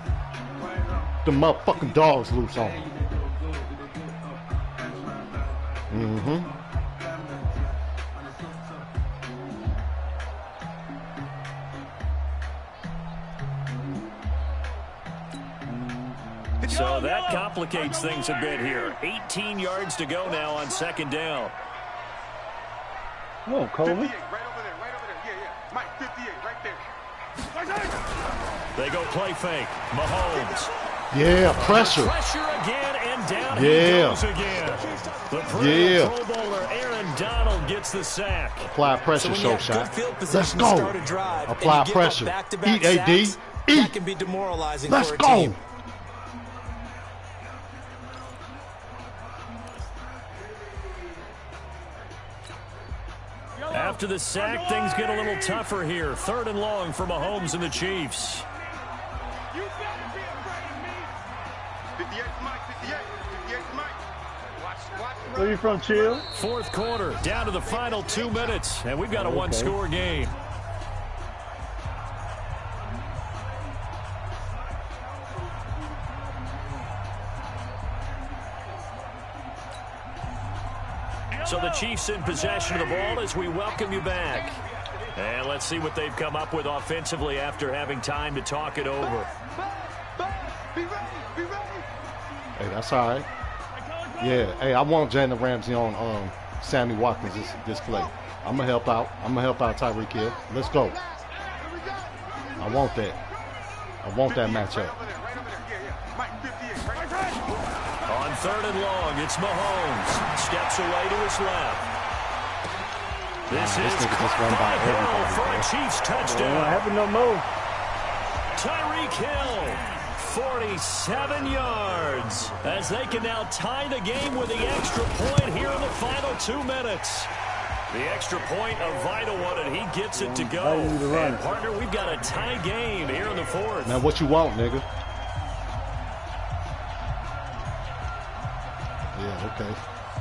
The motherfucking dogs loose on them. Mm-hmm. So that complicates things a bit here. 18 yards to go now on 2nd down. Oh, Coleman. 58, right over there, right over there. Yeah. Mike, 58, right there. They go play fake. Mahomes. Yeah, pressure. Pressure again, and down he goes again. The Pro Bowler Aaron Donald gets the sack. Apply pressure, So Shot. Let's Let's go. Apply pressure. Eat AD. That can be demoralizing Let's for a go. team. After the sack, things get a little tougher here. 3rd and long for Mahomes and the Chiefs. You better be afraid of me. 58 Mike, 58 Mike. Watch. Where you from, Chill? 4th quarter, down to the final 2 minutes, and we've got a one-score game. So the Chiefs in possession of the ball as we welcome you back. And let's see what they've come up with offensively after having time to talk it over. Be ready. Hey, that's all right. Yeah, hey, I want Jalen Ramsey on Sammy Watkins this play. I'm going to help out. Tyreek Hill. Let's go. I want that. I want that matchup. On 3rd and long, it's Mahomes. Steps away to his left. This is nigga just run by Hill everybody, for a bro. Chiefs Don't touchdown. happen no more. Tyreek Hill, 47 yards, as they can now tie the game with the extra point here in the final 2 minutes. The extra point, a vital one, and he gets it to go. And, partner, we've got a tie game here in the 4th. Now, what you want, nigga? Yeah, okay.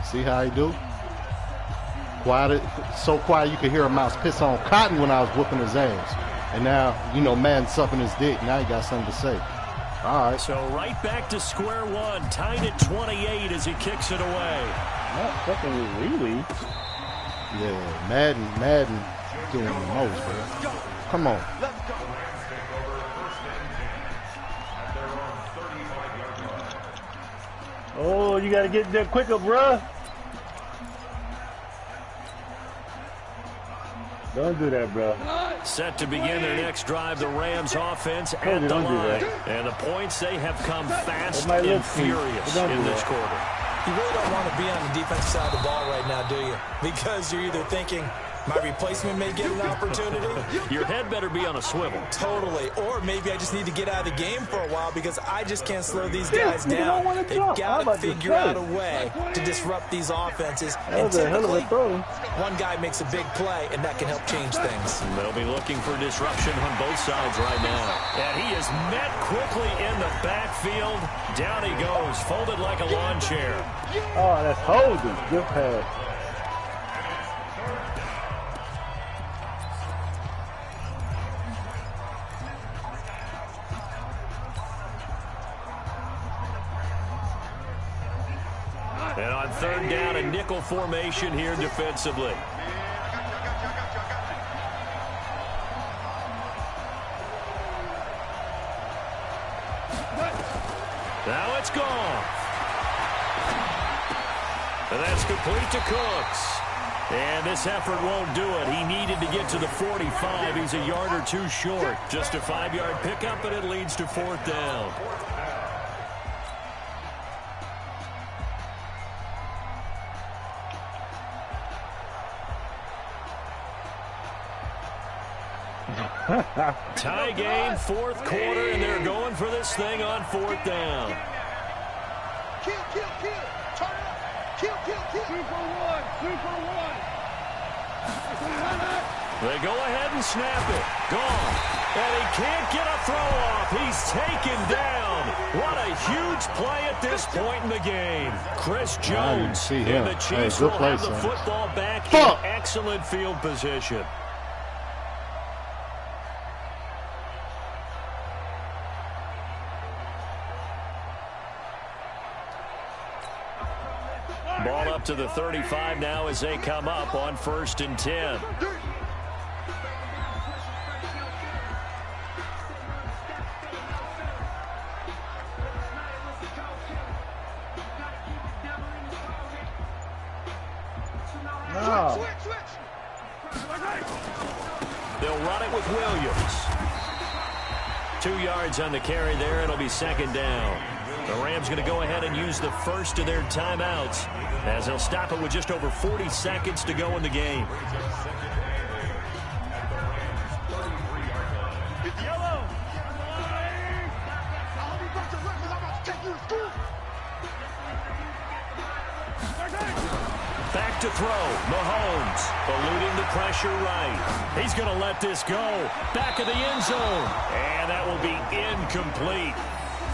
See how he do? Quiet, so quiet you could hear a mouse piss on cotton when I was whooping his ass. And now, you know, man sucking his dick. Now he got something to say. All right. So right back to square one, tied at 28 as he kicks it away. Not fucking with Wee-Wee. Yeah, Madden doing the most, bro. Come on. Oh, you gotta get there quicker, bruh. Don't do that, bro. Set to begin their next drive, the Rams offense at Cody, the don't do line. that. And the points, they have come fast It might and look sweet, furious but don't in do this that. quarter. You really don't want to be on the defensive side of the ball right now, do you? Because you're either thinking, my replacement may get an opportunity. Your head better be on a swivel. Totally. Or maybe I just need to get out of the game for a while because I just can't slow these guys you don't down. wanna They've jump. got I'm to about to figure say. out a way to disrupt these offenses. That And was a hell of a typically, throw. one guy makes a big play, and that can help change things. They'll be looking for disruption on both sides right now. And he is met quickly in the backfield. Down he goes, folded like a lawn chair. Oh, that's holding. Good pass. And on 3rd down, a nickel formation here defensively. Now it's gone. And that's complete to Cooks. And this effort won't do it. He needed to get to the 45. He's a yard or two short. Just a 5-yard pickup, and it leads to 4th down. Tie game, 4th quarter, and they're going for this thing on 4th down. Kill. Turn it up. Kill. 2 for 1. They go ahead and snap it. Gone. And he can't get a throw off. He's taken down. What a huge play at this point in the game. Chris Jones see and him. the Chiefs Hey, will good play, have the son. football back Fuck. in excellent field position. Ball up to the 35 now as they come up on 1st and 10. No. Switch. They'll run it with Williams. 2 yards on the carry there. It'll be 2nd down. The Rams going to go ahead and use the first of their timeouts as they'll stop it with just over 40 seconds to go in the game. Back to throw. Mahomes eluding the pressure right. He's going to let this go. Back of the end zone. And that will be incomplete.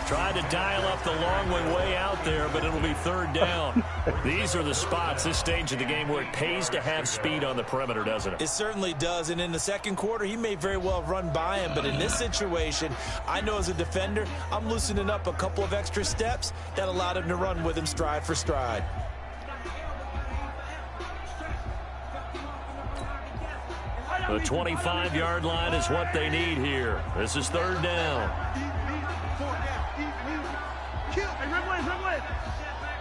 Tried to dial up the long way out there, but it'll be third down. These are the spots, this stage of the game, where it pays to have speed on the perimeter, doesn't it? It certainly does, and in the second quarter, he may very well run by him, but in this situation, I know as a defender, I'm loosening up a couple of extra steps that allowed him to run with him stride for stride. The 25-yard line is what they need here. This is third down.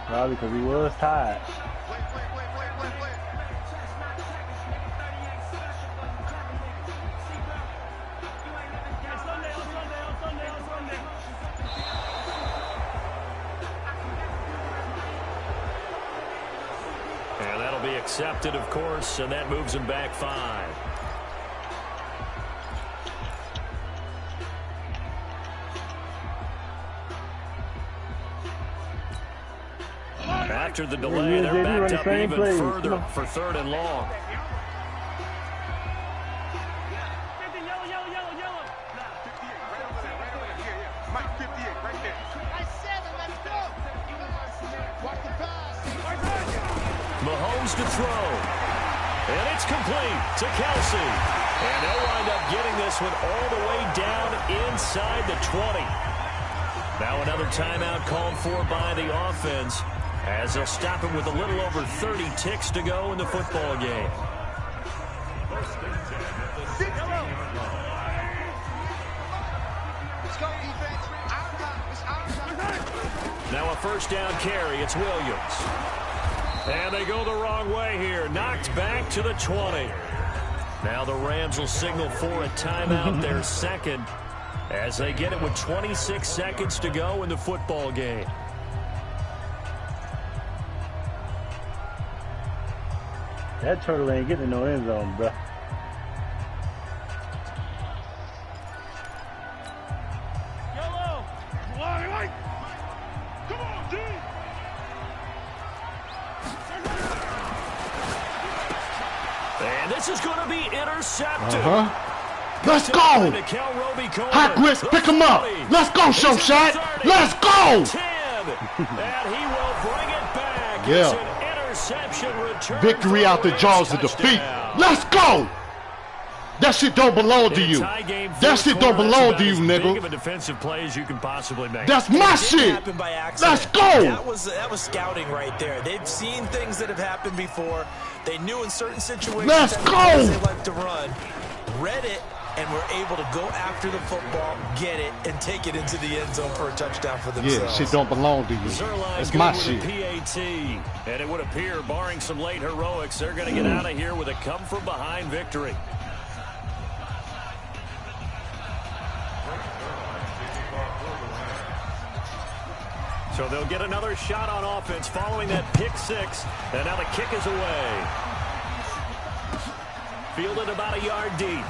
Probably because he was tired. And that'll be accepted, of course, and that moves him back 5. After the delay, they're backed up even further for third and long. Mahomes to throw. And it's complete to Kelsey. And they'll wind up getting this one all the way down inside the 20. Now another timeout called for by the offense, as they'll stop him with a little over 30 ticks to go in the football game. Now a first down carry. It's Williams. And they go the wrong way here. Knocked back to the 20. Now the Rams will signal for a timeout, their second, as they get it with 26 seconds to go in the football game. That turtle ain't getting no end zone, bro. Yellow! Line! Come on, D! And this is going to be intercepted. Let's go! Hot grits, pick him up. Let's go, Shot. Let's go! 10. And he will bring it back. Yeah. It's an interception return. Victory out the jaws of defeat. Let's go! That shit don't belong to you. That shit don't belong to you, nigga. Of a defensive play as you can possibly make. That's my shit. Let's go. That was scouting right there. They've seen things that have happened before. They knew in certain situations Let's go. They like to run, read it, and were able to go after the football, get it, and take it into the end zone for a touchdown for themselves. Yeah, shit don't belong to you. It's my shit. PAT, and it would appear, barring some late heroics, they're going to get out of here with a come-from-behind victory. So they'll get another shot on offense following that pick six. And now the kick is away. Fielded about a yard deep.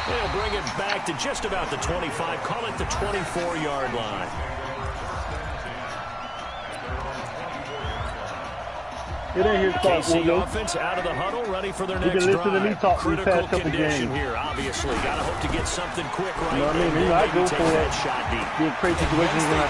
They'll bring it back to just about the 25. Call it the 24-yard line. It ain't his fault, KC Woodley. offense out of the huddle, ready for their You next can listen to me drive. talk these Critical past couple condition games. here, obviously. Got to hope to get something quick right. You know what I mean? Maybe You know, I go take for that it. shot deep. Being crazy situations when I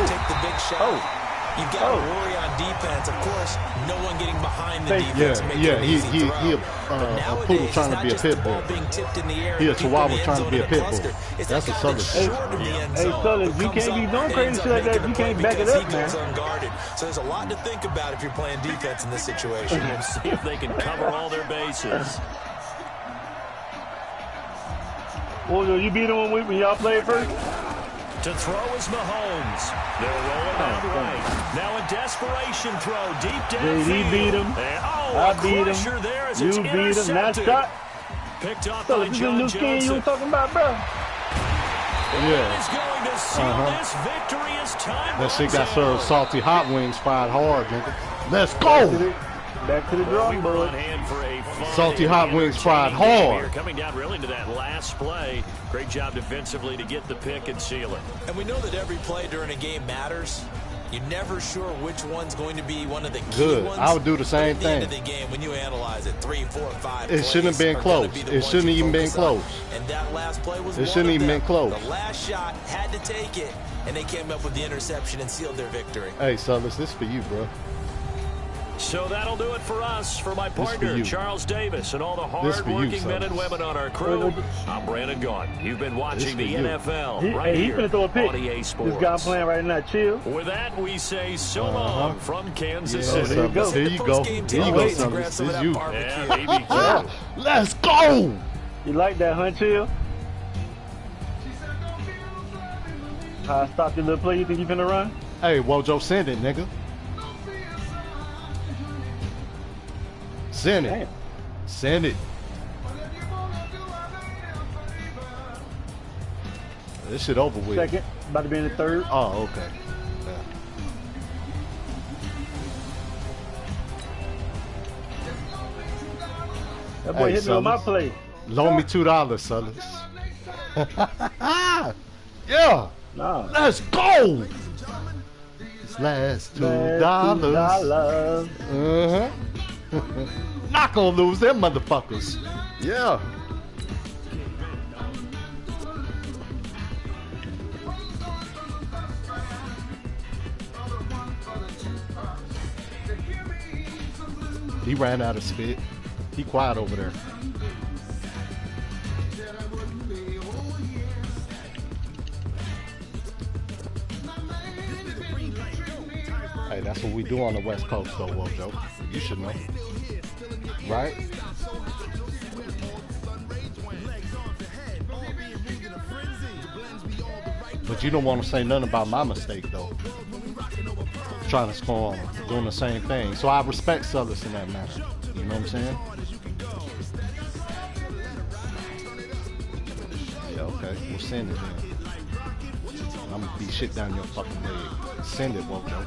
Take the big shot. You've got to Oh. worry on defense. Of course, no one getting behind the Thank defense. you. Making Yeah, an easy he throw. a But poodle nowadays, trying to it's be a not pit just the ball bull. being tipped in the air. He a and people chihuahua in the trying to end be a zone pit in bull. cluster. It's That's that a guy that's southern short in the end Hey, zone fellas, who you comes can't be up doing and crazy ends shit up like that making if the you play can't back it because up, he goes man. unguarded. So there's a lot to think about if you're playing defense in this situation. We'll see if they can cover all their bases. Woodley, you beat him when y'all played first? To throw is Mahomes. They'll roll it out right. Now a desperation throw deep downfield. JD beat him. And, I a beat crusher him. there as You it's beat him. Nice intercepted. shot. Picked off So by this is the John new skin you Johnson. was talking about, bro. And is going to seal this victory as time That shit runs got out. served salty hot wings fried hard, nigga. Let's go. Back to the We drawing were board. on hand for a fun Salty and hot wings fried entertaining game hard. here. Coming down really to that last play. Great job defensively to get the pick and seal it. And we know that every play during a game matters. You're never sure which one's going to be one of the key Good. ones. I would do the same But at the thing. end of the game, when you analyze it, 3, 4, 5 It shouldn't have been plays are gonna close. be the It ones shouldn't you even been focus on. close. And that last play was It one shouldn't of even them. been close. The last shot had to take it, and they came up with the interception and sealed their victory. Hey, Sullers, this for you, bro. So that'll do it for us. For my This for partner, you. Charles Davis, and all the This for you, hard-working men and fellas. women on our crew, I'm Brandon Gaughan. You've been watching for the you. NFL He right finna here throw a pick. on EA Sports. This guy playing right now, chill. With that, we say so long from Kansas Yeah, City. there you go. Here you go. Post-game Here you go, tailgates and Sullers. grab This some of is that you. barbecue. Yeah, BB2. Let's go. You like that, huh, chill? How I stopped your little play, you think you finna run? Hey, Wojo, send it, nigga. Send it. Damn. Send it. This shit over with. Second, about to be in the third. Oh, okay. Yeah. That boy Hey, hit me on my Sullers. play. Loan me $2, Sullers. Yeah. Nah. Let's go. This last $2. $2. Uh-huh. Not gonna lose them motherfuckers. Yeah. He ran out of spit. He quiet over there. Hey, that's what we do on the West Coast, though, Wojo. You should know. Right? But you don't want to say nothing about my mistake, though. Trying to score on him, doing the same thing. So I respect Sullers in that matter. You know what I'm saying? Yeah, okay. We'll send it then. I'm gonna beat shit down your fucking leg. Send it, Wojo.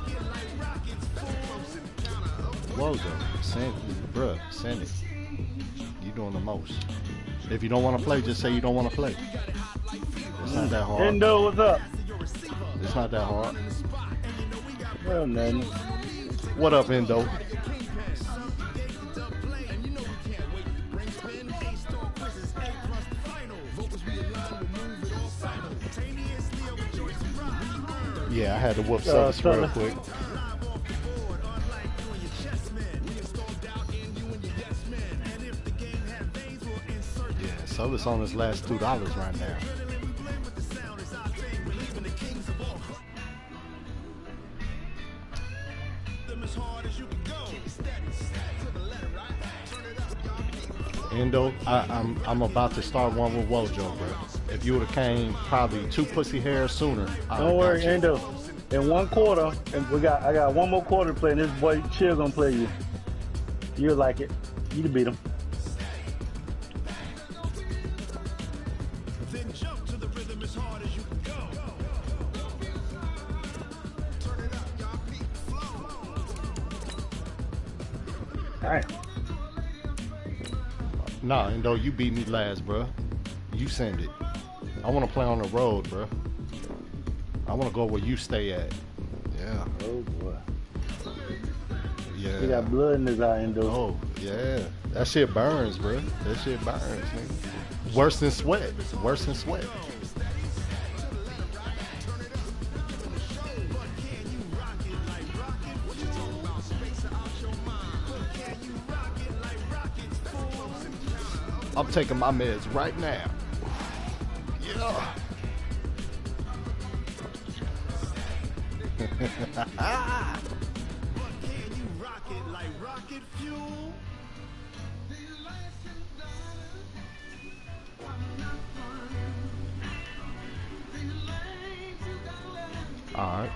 Wojo, send it. Bruh, send it. You doing the most. If you don't want to play, just say you don't want to play. It's not that hard. Endo, what's up? It's not that hard. Well, nothing. What up, Endo? Yeah, I had to whoop Sullers real Sullers. quick. Yeah, Sullers on his last $2 right now. Endo, I'm about to start one with Wojo, bro. If you would have came probably 2 pussy hairs sooner, Don't worry, Endo. In 1 quarter, and I got 1 more quarter to play, and this boy Chill gonna play you. You'll like it. You can beat him. Alright. Nah, Endo, you beat me last, bro. You send it. I want to play on the road, bro. I want to go where you stay at. Yeah. Oh boy. Yeah. He got blood in his eye, Endo. Oh, yeah. That shit burns, bro. That shit burns, nigga. Worse than sweat. Worse than sweat. I'm taking my meds right now. Yeah. All right.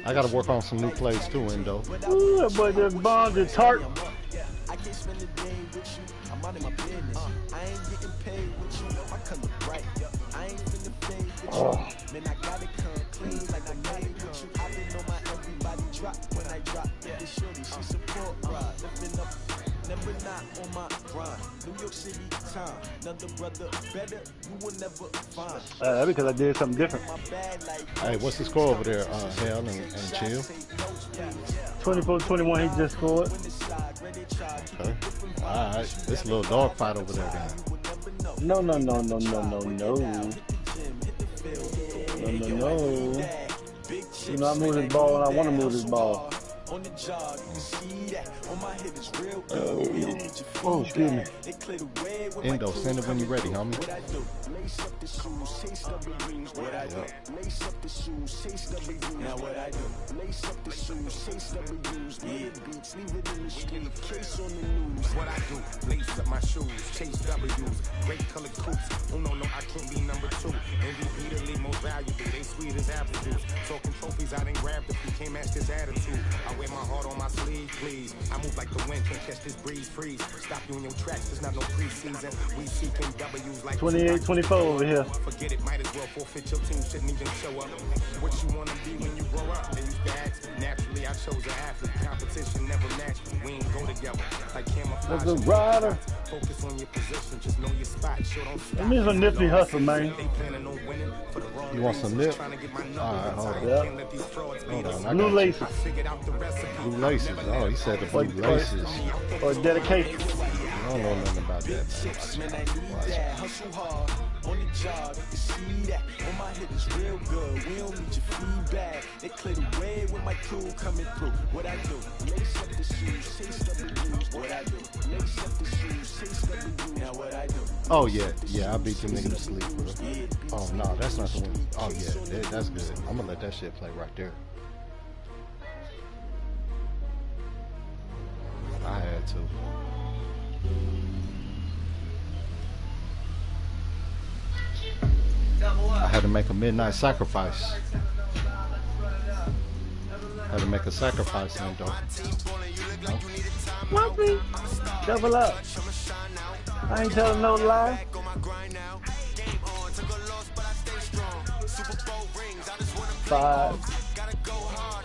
I gotta work on some new plays too, Endo. Ooh, that boy just bombed the tart. can't spend the day with you. I'm out of my business. I ain't getting paid with you. My color bright. I ain't finna fade with you. Man, I gotta come clean like I made with you. I didn't know my everybody drop when I drop. This shorty, she support ride. Living up, never not on my grind. New York City time. Another brother better, you will never find. Because I did something different. Hey, what's the score over there, Hell and Chill? 24-21, he just scored. Okay. All right. This little dog fight over there, then. No. No. You know, I move this ball and I want to move this ball. On the job, you can see that. On my hip is real good. Oh, excuse me. Endo, send it when you're ready, homie. What I do? Lace up the shoes, chase double rings. What I do? Lace up the shoes, chase double rings. Now what I do? Lace up the shoes, chase double rings. Yeah, beats, leave it in the street. Case on the news. What I do? Lace up my shoes, chase W's. Great colored coops. Oh no, I can't be number 2. MVP the league most valuable. They sweet as apple juice. Talking trophies, I didn't grab if you can't match this attitude. I wear my heart on my sleeve, please. I move like the wind, can't catch this breeze, freeze. Stop you in your tracks, there's not no preseason. We seeking W's like 28-24 over here. Forget it, might as well forfeit your team, shouldn't even show up. What you wanna be when you grow up? They used to ask. Naturally, I chose an athlete. Competition never matched. We ain't go together. Like camouflage. That's a rider. Focus on your position, just know your spot. Sure don't stop. That means a nifty hustle, man. You want some nip? Alright, hold on. Yeah. Hold on. Blue laces. Blue laces. Oh, he said the blue laces. Or dedication. I don't know nothing about that, man. Hustle hard on the job, you can see that. On my hip is real good. We don't need your feedback. They clear the way with my crew coming through. What I do? Lace up the shoes, chase up the blues. What I do? Lace up the shoes, chase up the blues. Now what I do? Oh yeah, I beat them niggas to sleep, bro. Oh no, that's not the one. Oh yeah, that's good. I'm gonna let that shit play right there. I had to. I had to make a midnight sacrifice. Had to make a sacrifice, though. No? What me? Double up. I ain't telling no lie. 5,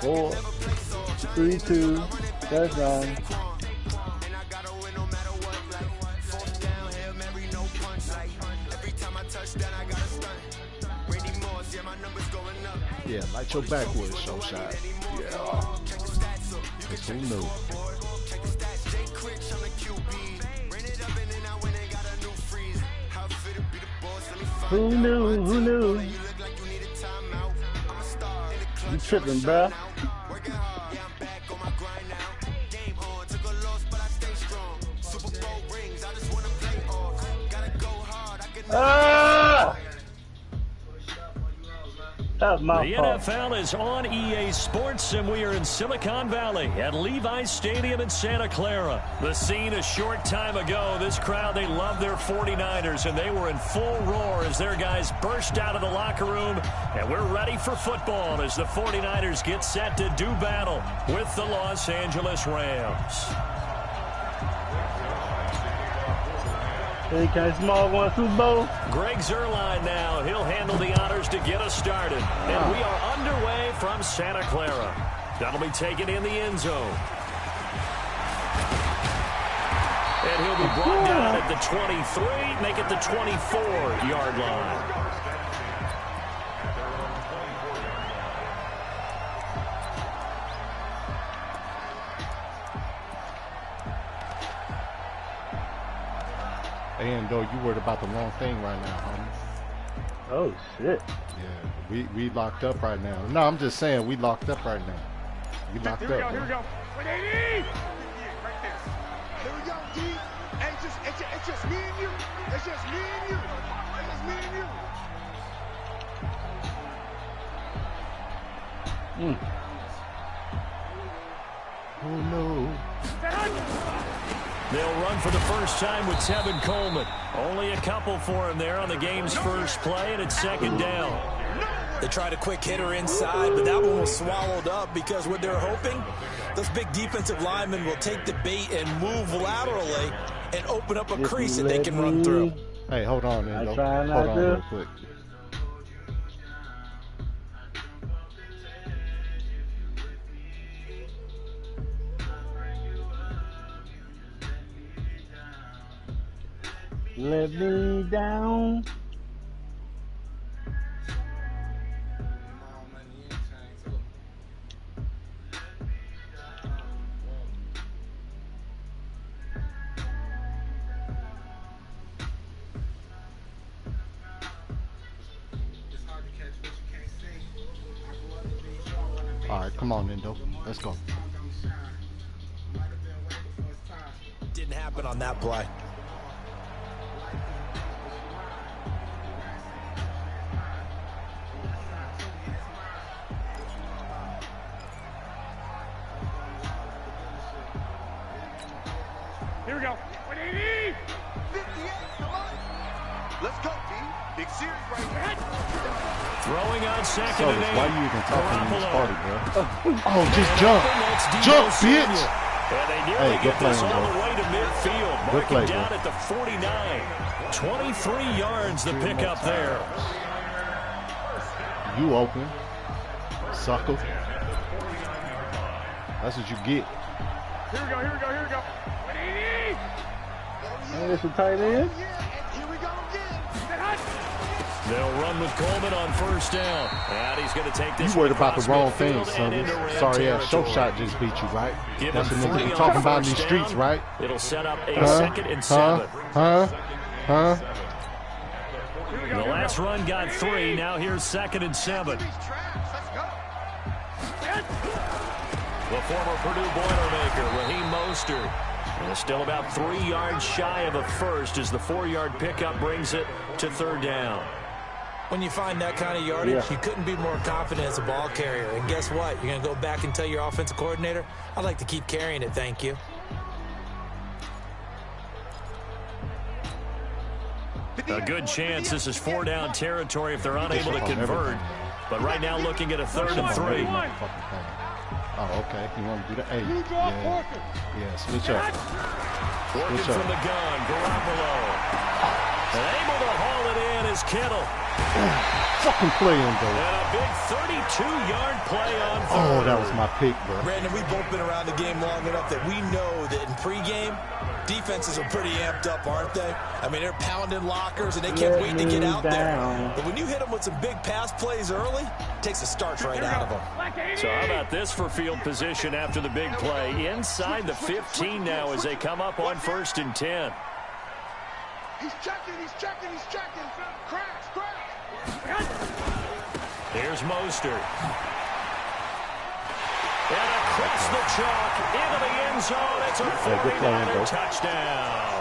4, 3, 2. That's right. Yeah, light your backwoods, Shoshot. Yeah. Who knew? Who knew? You tripping, bruh. Ah! That was my The fault. NFL is on EA Sports, and we are in Silicon Valley at Levi's Stadium in Santa Clara. The scene a short time ago. This crowd, they love their 49ers, and they were in full roar as their guys burst out of the locker room. And we're ready for football as the 49ers get set to do battle with the Los Angeles Rams. Hey, can Small won Super Bowl? Greg Zuerlein now. He'll handle the honors to get us started. And we are underway from Santa Clara. That'll be taken in the end zone. And he'll be brought down at the 23, make it the 24-yard line. And though you worried about the wrong thing right now, homie. Oh, shit. Yeah, we locked up right now. No, I'm just saying we locked up right now. We locked up. Here we go. Right there. Here we go, D. Hey, it's just me and you. It's just me and you. It's me and you. Oh no. They'll run for the first time with Tevin Coleman. Only a couple for him there on the game's first play, and it's second down. They tried a quick hitter inside, but that one was swallowed up because what they're hoping Those big defensive linemen will take the bait and move laterally and open up a crease that they can run through. Hey, hold on, Endo. trying Hold not on to. real quick. Let me down. All right, come on, Endo. Let's go. Didn't happen on that play. Here we go. 180. 58, come on. Let's go, B. Big series right here. Throwing on second So, and 8. why you even talking in this Garoppolo. party, bro? Oh, just jump. Jump, bitch. And they nearly Hey, good get this playing, all bro. the way to midfield. Good Marking play, down bro. at the 49. 23 yards to pick up there. You open. Sucker. That's what you get. Here we go. Here we go. Here we go. 180. Hey, it's a tight end. Here we go again. They'll run with Coleman on first down. And he's going to take this You worried one about the across wrong midfield thing, and into son. Ram Sorry ass territory. Shoshot just beat you, right? Give That's him what 3 niggas be on talking about in first these streets, down. right? It'll set up a Huh? second and Huh? 7. Huh? Huh? The last run got 3. Now here's second and 7. These tracks. Let's go. The former Purdue Boilermaker, Raheem Mostert. And still about 3 yards shy of a first as the 4-yard pickup brings it to third down. When you find that kind of yardage, you couldn't be more confident as a ball carrier. And guess what? You're going to go back and tell your offensive coordinator, I'd like to keep carrying it, thank you. A good chance this is 4-down territory if they're unable to convert. But right now looking at a 3rd and 3. Oh, okay. You want to do that? Hey, yeah. Yeah, switch up. Working Switch up. from the gun, Garoppolo. And able to haul it in is Kittle. Fucking play him, though. And a big 32-yard play on third. Oh, that was my pick, bro. Brandon, we've both been around the game long enough that we know that in pregame, defenses are pretty amped up, aren't they? I mean, they're pounding lockers, and they can't wait to get out there. But when you hit them with some big pass plays early, it takes the starch right out of them. So how about this for field position after the big play? Inside the 15 now as they come up on 1st and 10. He's checking. He's checking. He's checking. Crash. Crash. Here's Mostert. And across the chalk into the end zone. It's a 49er touchdown.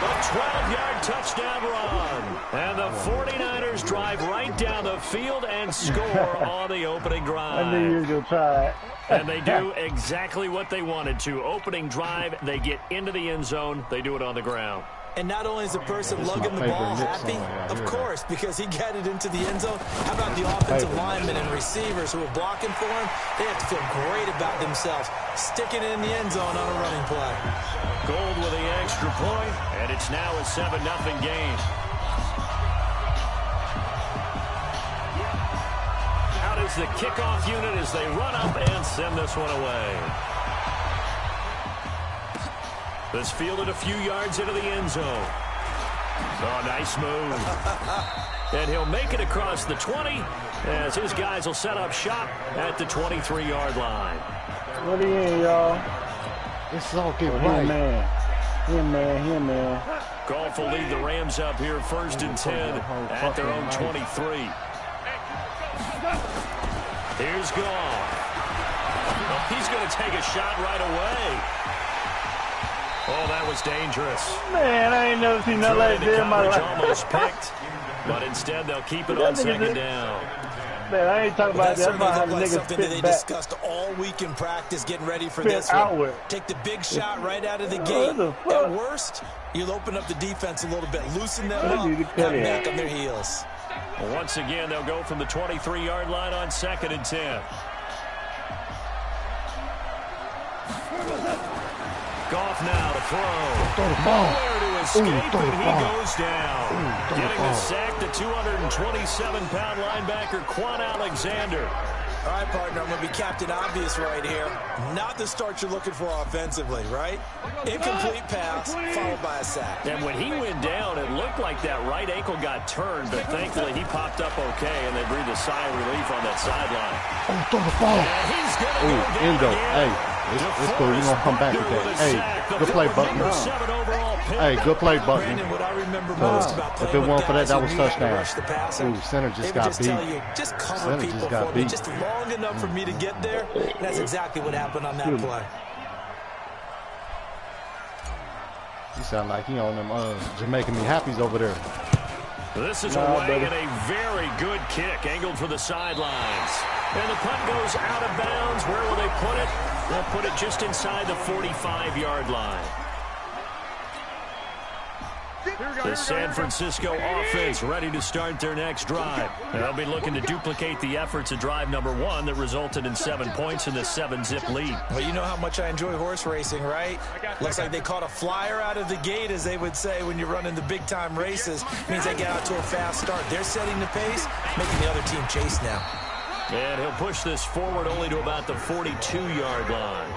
The 12-yard touchdown run. And the 49ers drive right down the field and score on the opening drive. I knew you was going to try it. And they do exactly what they wanted to. Opening drive, they get into the end zone. They do it on the ground. And not only is the person This is lugging my the ball favorite Knicks happy, song right of here. course, because he got it into the end zone. How about the offensive Favorite. linemen and receivers who are blocking for him? They have to feel great about themselves, sticking it in the end zone on a running play. Gold with the extra point, and it's now a 7-0 game. Out is the kickoff unit as they run up and send this one away. This fielded a few yards into the end zone. Oh, nice move. And he'll make it across the 20 as his guys will set up shop at the 23-yard line. What are you in, y'all? It's all get Him, right. man. Him, man. Him, man. Goff will lead the Rams up here 1st and 10 at their own 23. Here's Goff. Oh, he's going to take a shot right away. Oh, that was dangerous. Man, I ain't never seen nothing like that in my life. Almost picked, but instead they'll keep it on 2nd down. Man, I ain't talking Well, about that that. That's certainly how looked the like niggas something that spit they back. discussed all week in practice, getting ready for Spit this one. outward. Take the big shot right out of the What gate. the fuck? At worst, you'll open up the defense a little bit, loosen them I up, need to come cut it. back on their heels. Well, once again, they'll go from the 23-yard line on 2nd and 10. Goff now to throw. Throw the ball. Nowhere to escape, throw the and he ball. goes down. Throw the Getting ball. the sack, the 227-pound linebacker, Quan Alexander. All right, partner, I'm going to be Captain Obvious right here. Not the start you're looking for offensively, right? Incomplete pass, followed by a sack. And when he went down, it looked like that right ankle got turned, but thankfully he popped up okay, and they breathed a sigh of relief on that sideline. Oh, throw the ball. And he's going to go down Endo. again. Hey, it's cool. You're going to come back with that. Hey, good play, Button. Hey, good play, Button. Brandon, what I remember most about If playing it weren't with for that, guys that who was knew how to touchdown. rush the passer, Ooh, center they just would got just tell beat. you, just cover Center people just got for me, beat. just long enough for me to get there. And that's exactly what happened on that play. You sound like he on them Jamaican Me Happies over there. This is away and a very good kick, angled for the sidelines. And the punt goes out of bounds. Where will they put it? They'll put it just inside the 45-yard line. The San Francisco offense ready to start their next drive. They'll be looking to duplicate the efforts of drive number 1 that resulted in 7 points in the 7-zip lead. Well, you know how much I enjoy horse racing, right? Looks like they caught a flyer out of the gate, as they would say when you're running the big-time races. Means they get out to a fast start. They're setting the pace, making the other team chase now. And he'll push this forward only to about the 42-yard line.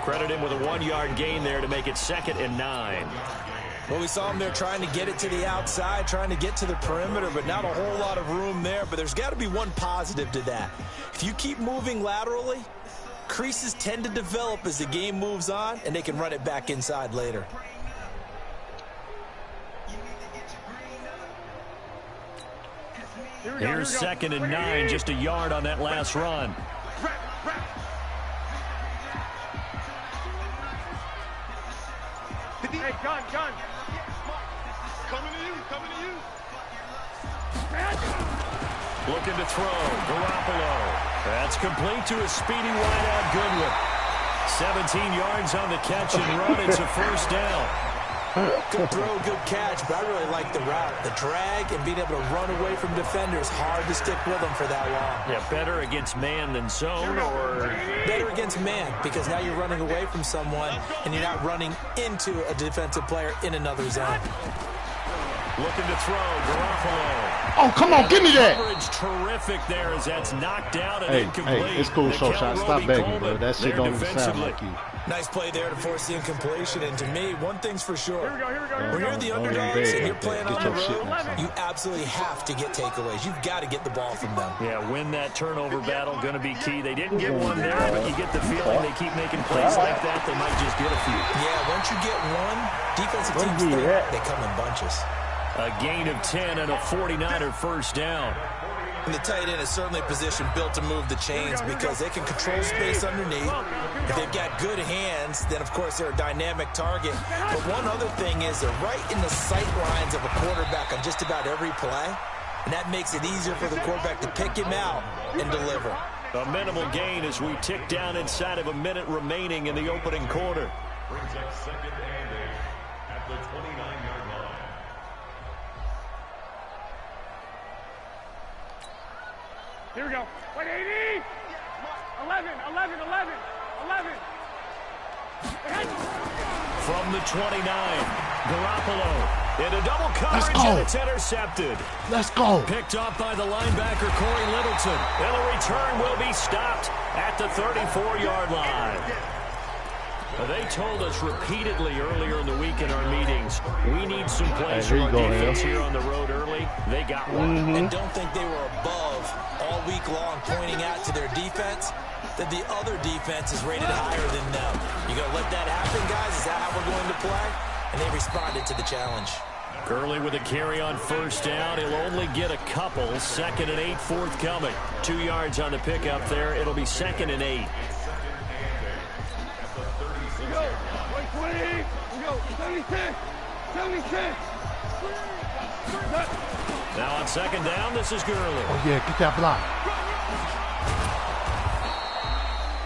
Credit him with a 1-yard gain there to make it 2nd and 9. Well, we saw him there trying to get it to the outside, trying to get to the perimeter, but not a whole lot of room there. But there's got to be one positive to that. If you keep moving laterally, creases tend to develop as the game moves on, and they can run it back inside later. Here's 2nd and 9, just a yard on that last run. Hey, gun. Coming to you. Looking to throw. Garoppolo. That's complete to a speedy wideout Goodwin. 17 yards on the catch and run. It's a first down. Good throw, good catch, but I really like the route. The drag and being able to run away from defenders, hard to stick with them for that long. Yeah, better against man than zone, or better against man, because now you're running away from someone and you're not running into a defensive player in another zone. Looking to throw. Garoppolo. Oh, come on, give me that. Coverage terrific there as that's knocked out and Hey, incomplete. it's cool, Showshot. Stop begging, bro. Coleman That shit there don't even sound defensively. like you. Nice play there to force the incompletion. And to me, one thing's for sure. When you're the Don't even underdogs beg and you're like playing that. on Get the your shit road, next time. you absolutely have to get takeaways. You've got to get the ball from them. Yeah, win that turnover battle, going to be key. They didn't get one there, but you get the feeling they keep making plays like that, they might just get a few. Yeah, once you get one, defensive teams think they come in bunches. A gain of 10 and a 49er first down. And the tight end is certainly a position built to move the chains because they can control space underneath. If they've got good hands, then, of course, they're a dynamic target. But one other thing is they're right in the sight lines of a quarterback on just about every play, and that makes it easier for the quarterback to pick him out and deliver. A minimal gain as we tick down inside of a minute remaining in the opening quarter. Brings up 2nd and 8 at the 29-yard line. Here we go. 180. 11. From the 29, Garoppolo in a double Let's coverage, go. and it's intercepted. Let's go. Picked off by the linebacker, Corey Littleton. And the return will be stopped at the 34-yard line. They told us repeatedly earlier in the week in our meetings, we need some plays Hey, from here our you go, defense Hale. here on the road early. They got one. And don't think they were above all week long pointing out to their defense that the other defense is rated higher than them. You going to let that happen, guys? Is that how we're going to play? And they responded to the challenge. Gurley with a carry on first down. He'll only get a couple. 2nd and 8 forthcoming. 2 yards on the pickup there. It'll be 2nd and 8. We go. 120. We go. 76. Now on 2nd down, this is Gurley. Oh, yeah, get that block.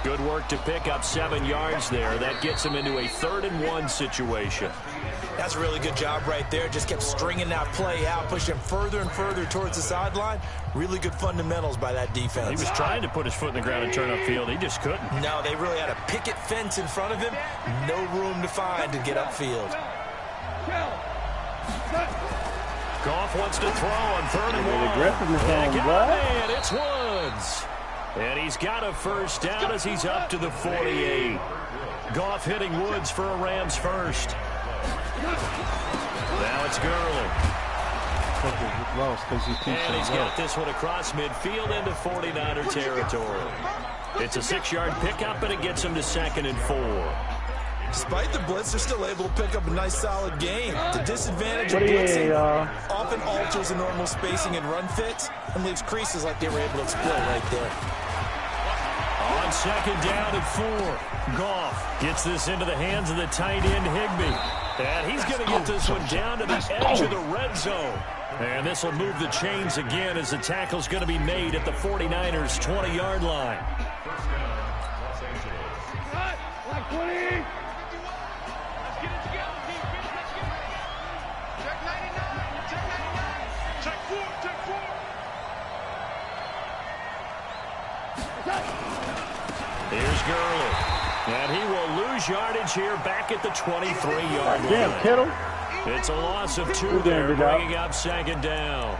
Good work to pick up 7 yards there. That gets him into a 3rd and 1 situation. That's a really good job right there. Just kept stringing that play out, pushing him further and further towards the sideline. Really good fundamentals by that defense. He was trying to put his foot in the ground and turn upfield. He just couldn't. No, they really had a picket fence in front of him. No room to find to get upfield. Goff wants to throw on 3rd and 1. Aggressiveness on And it's Woods. And he's got a first down as he's up to the 48. Goff hitting Woods for a Rams first. Now it's Gurley. And he's got this one across midfield into 49er territory. It's a 6-yard pickup, and it gets him to 2nd and 4. Despite the blitz, they're still able to pick up a nice, solid gain. The disadvantage of blitzing often alters the normal spacing and run fits and leaves creases like they were able to exploit right there. On 2nd down and 4, Goff gets this into the hands of the tight end Higbee. And he's going to get this one down to the edge of the red zone. And this will move the chains again as the tackle's going to be made at the 49ers' 20-yard line. Like 20. Let's get it together, team. Let's get it. Check 99. Check 99. Check 4. Check 4. Here's Gurley. And he will lose yardage here back at the 23-yard line. Damn, Kittle. It's a loss of 2 there, bringing up 2nd down.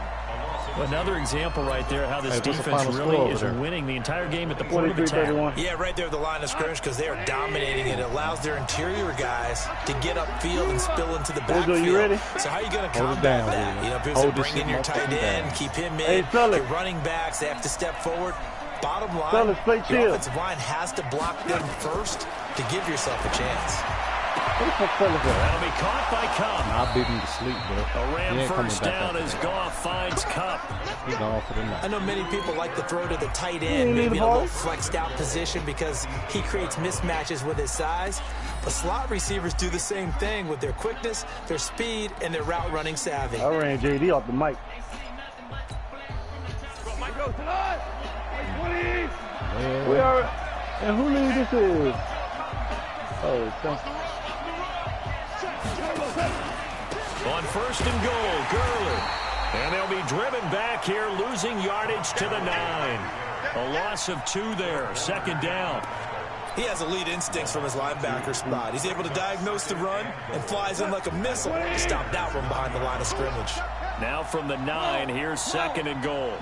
Another example right there how this defense really is winning the entire game at the point of attack. Yeah, right there at the line of scrimmage because they are dominating it. It allows their interior guys to get upfield and spill into the backfield. You ready? So how are you going to combat that? You know, if you bring in your tight end, keep him in, your running backs, they have to step forward. Bottom line, the offensive line has to block them first to give yourself a chance. That'll be caught by Cup. I beat him to sleep, bro. A Ram first down as Goff finds Cup. He's gone for the night. I know many people like to throw to the tight end, maybe in a little flexed out position because he creates mismatches with his size. But slot receivers do the same thing with their quickness, their speed, and their route running savvy. I ran JD off the mic. We are, and who knew this is? Oh, thanks. On 1st and goal, Gurley. And they'll be driven back here, losing yardage to the 9. A loss of 2 there, 2nd down. He has elite instincts from his linebacker spot. He's able to diagnose the run and flies in like a missile to stop that one behind the line of scrimmage. Now from the 9, here's 2nd and goal.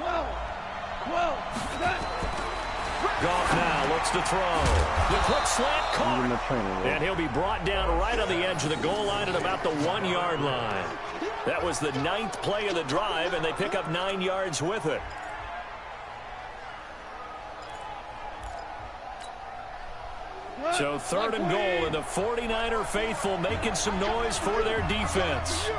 Goff now looks to throw. The quick slant caught. And he'll be brought down right on the edge of the goal line at about the 1-yard line. That was the 9th play of the drive, and they pick up 9 yards with it. So 3rd and goal, and the 49er faithful making some noise for their defense.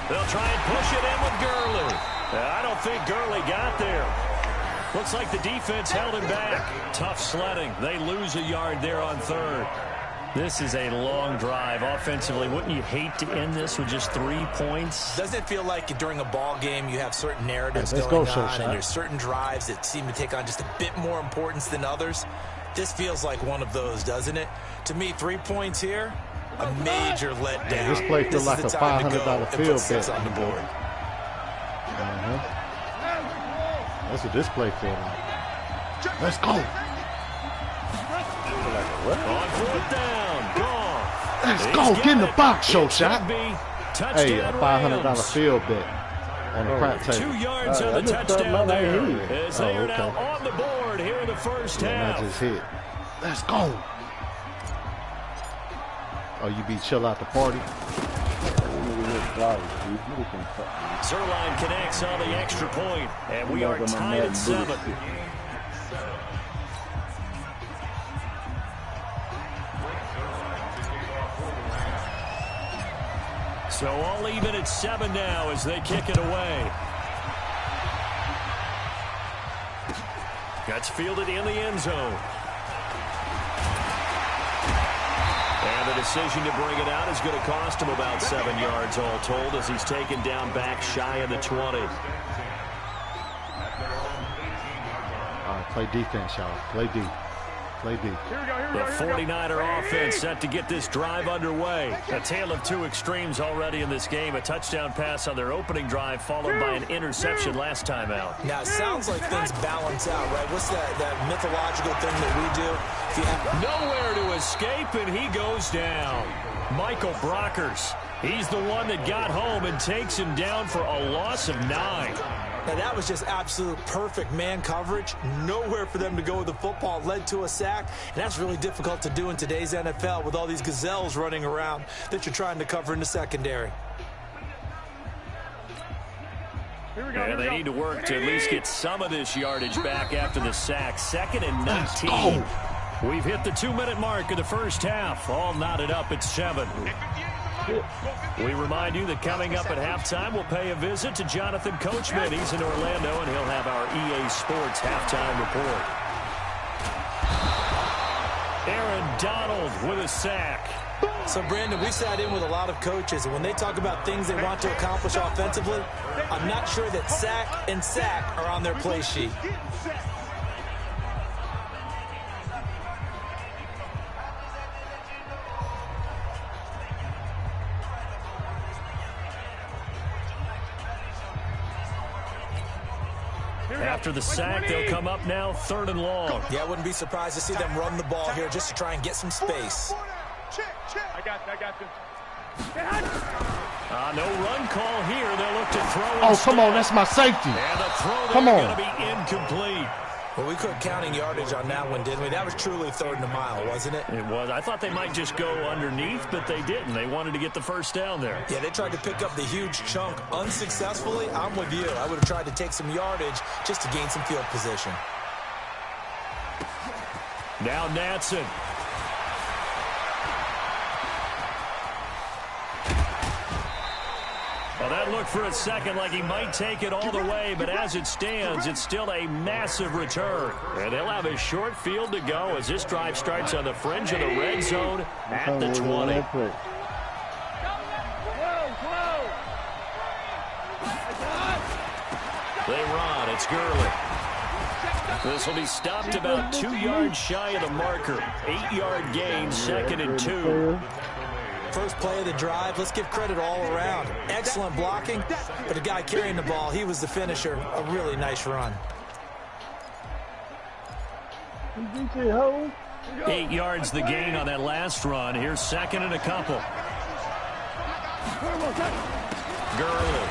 They'll try and push it in with Gurley. I don't think Gurley got there. Looks like the defense held him back. Tough sledding. They lose a yard there on 3rd. This is a long drive offensively. Wouldn't you hate to end this with just 3 points? Doesn't it feel like during a ball game you have certain narratives going on and there's certain drives that seem to take on just a bit more importance than others? This feels like one of those, doesn't it? To me, 3 points here, a major letdown. Yeah, this play feels like a $500 field bet on the board. That's what this play feels like. Let's go. On 4th down, Goff. Let's go. Get in the box, Shot. Hey, a $500 field bet on the crap table. 2 yards on the touchdown there. As they are now on the board here in the first half. That just hit. Let's go. Oh, you be chill out the party? Zerline connects on the extra point, and we are tied at 7. So all even at 7 now as they kick it away. Gets fielded in the end zone. And the decision to bring it out is going to cost him about 7 yards all told as he's taken down back shy of the 20. Play defense, y'all. Play D. Play D. The 49er offense set to get this drive underway. A tale of two extremes already in this game. A touchdown pass on their opening drive followed by an interception last time out. Now, it sounds like things balance out, right? What's that mythological thing that we do? If you have nowhere to escape, and he goes down. Michael Brockers. He's the one that got home and takes him down for a loss of 9. Now, that was just absolute perfect man coverage. Nowhere for them to go with the football. Led to a sack, and that's really difficult to do in today's NFL with all these gazelles running around that you're trying to cover in the secondary. And they need to work to at least get some of this yardage back after the sack. 2nd and 19. We've hit the 2-minute mark of the first half. All knotted up at 7. We remind you that coming up at halftime, we'll pay a visit to Jonathan Coachman. He's in Orlando, and he'll have our EA Sports halftime report. Aaron Donald with a sack. So, Brandon, we sat in with a lot of coaches, and when they talk about things they want to accomplish offensively, I'm not sure that sack and sack are on their play sheet. After the sack, they'll come up now 3rd and long. Yeah, I wouldn't be surprised to see them run the ball here just to try and get some space. I got you. No run call here. They'll look to throw. Oh, come on. That's my safety. And the throw Come on. going to be incomplete. Well, we quit counting yardage on that one, didn't we? That was truly 3rd and a mile, wasn't it? It was. I thought they might just go underneath, but they didn't. They wanted to get the first down there. Yeah, they tried to pick up the huge chunk unsuccessfully. I'm with you. I would have tried to take some yardage just to gain some field position. Now Natson. Well, that looked for a second like he might take it all the way, but as it stands, it's still a massive return. And they'll have a short field to go as this drive starts on the fringe of the red zone at the 20. They run. It's Gurley. This will be stopped about 2 yards shy of the marker. 8-yard gain, 2nd and 2. First play of the drive. Let's give credit all around. Excellent blocking, but the guy carrying the ball, he was the finisher. A really nice run. 8 yards the gain on that last run. Here's 2nd and a couple. Gurley.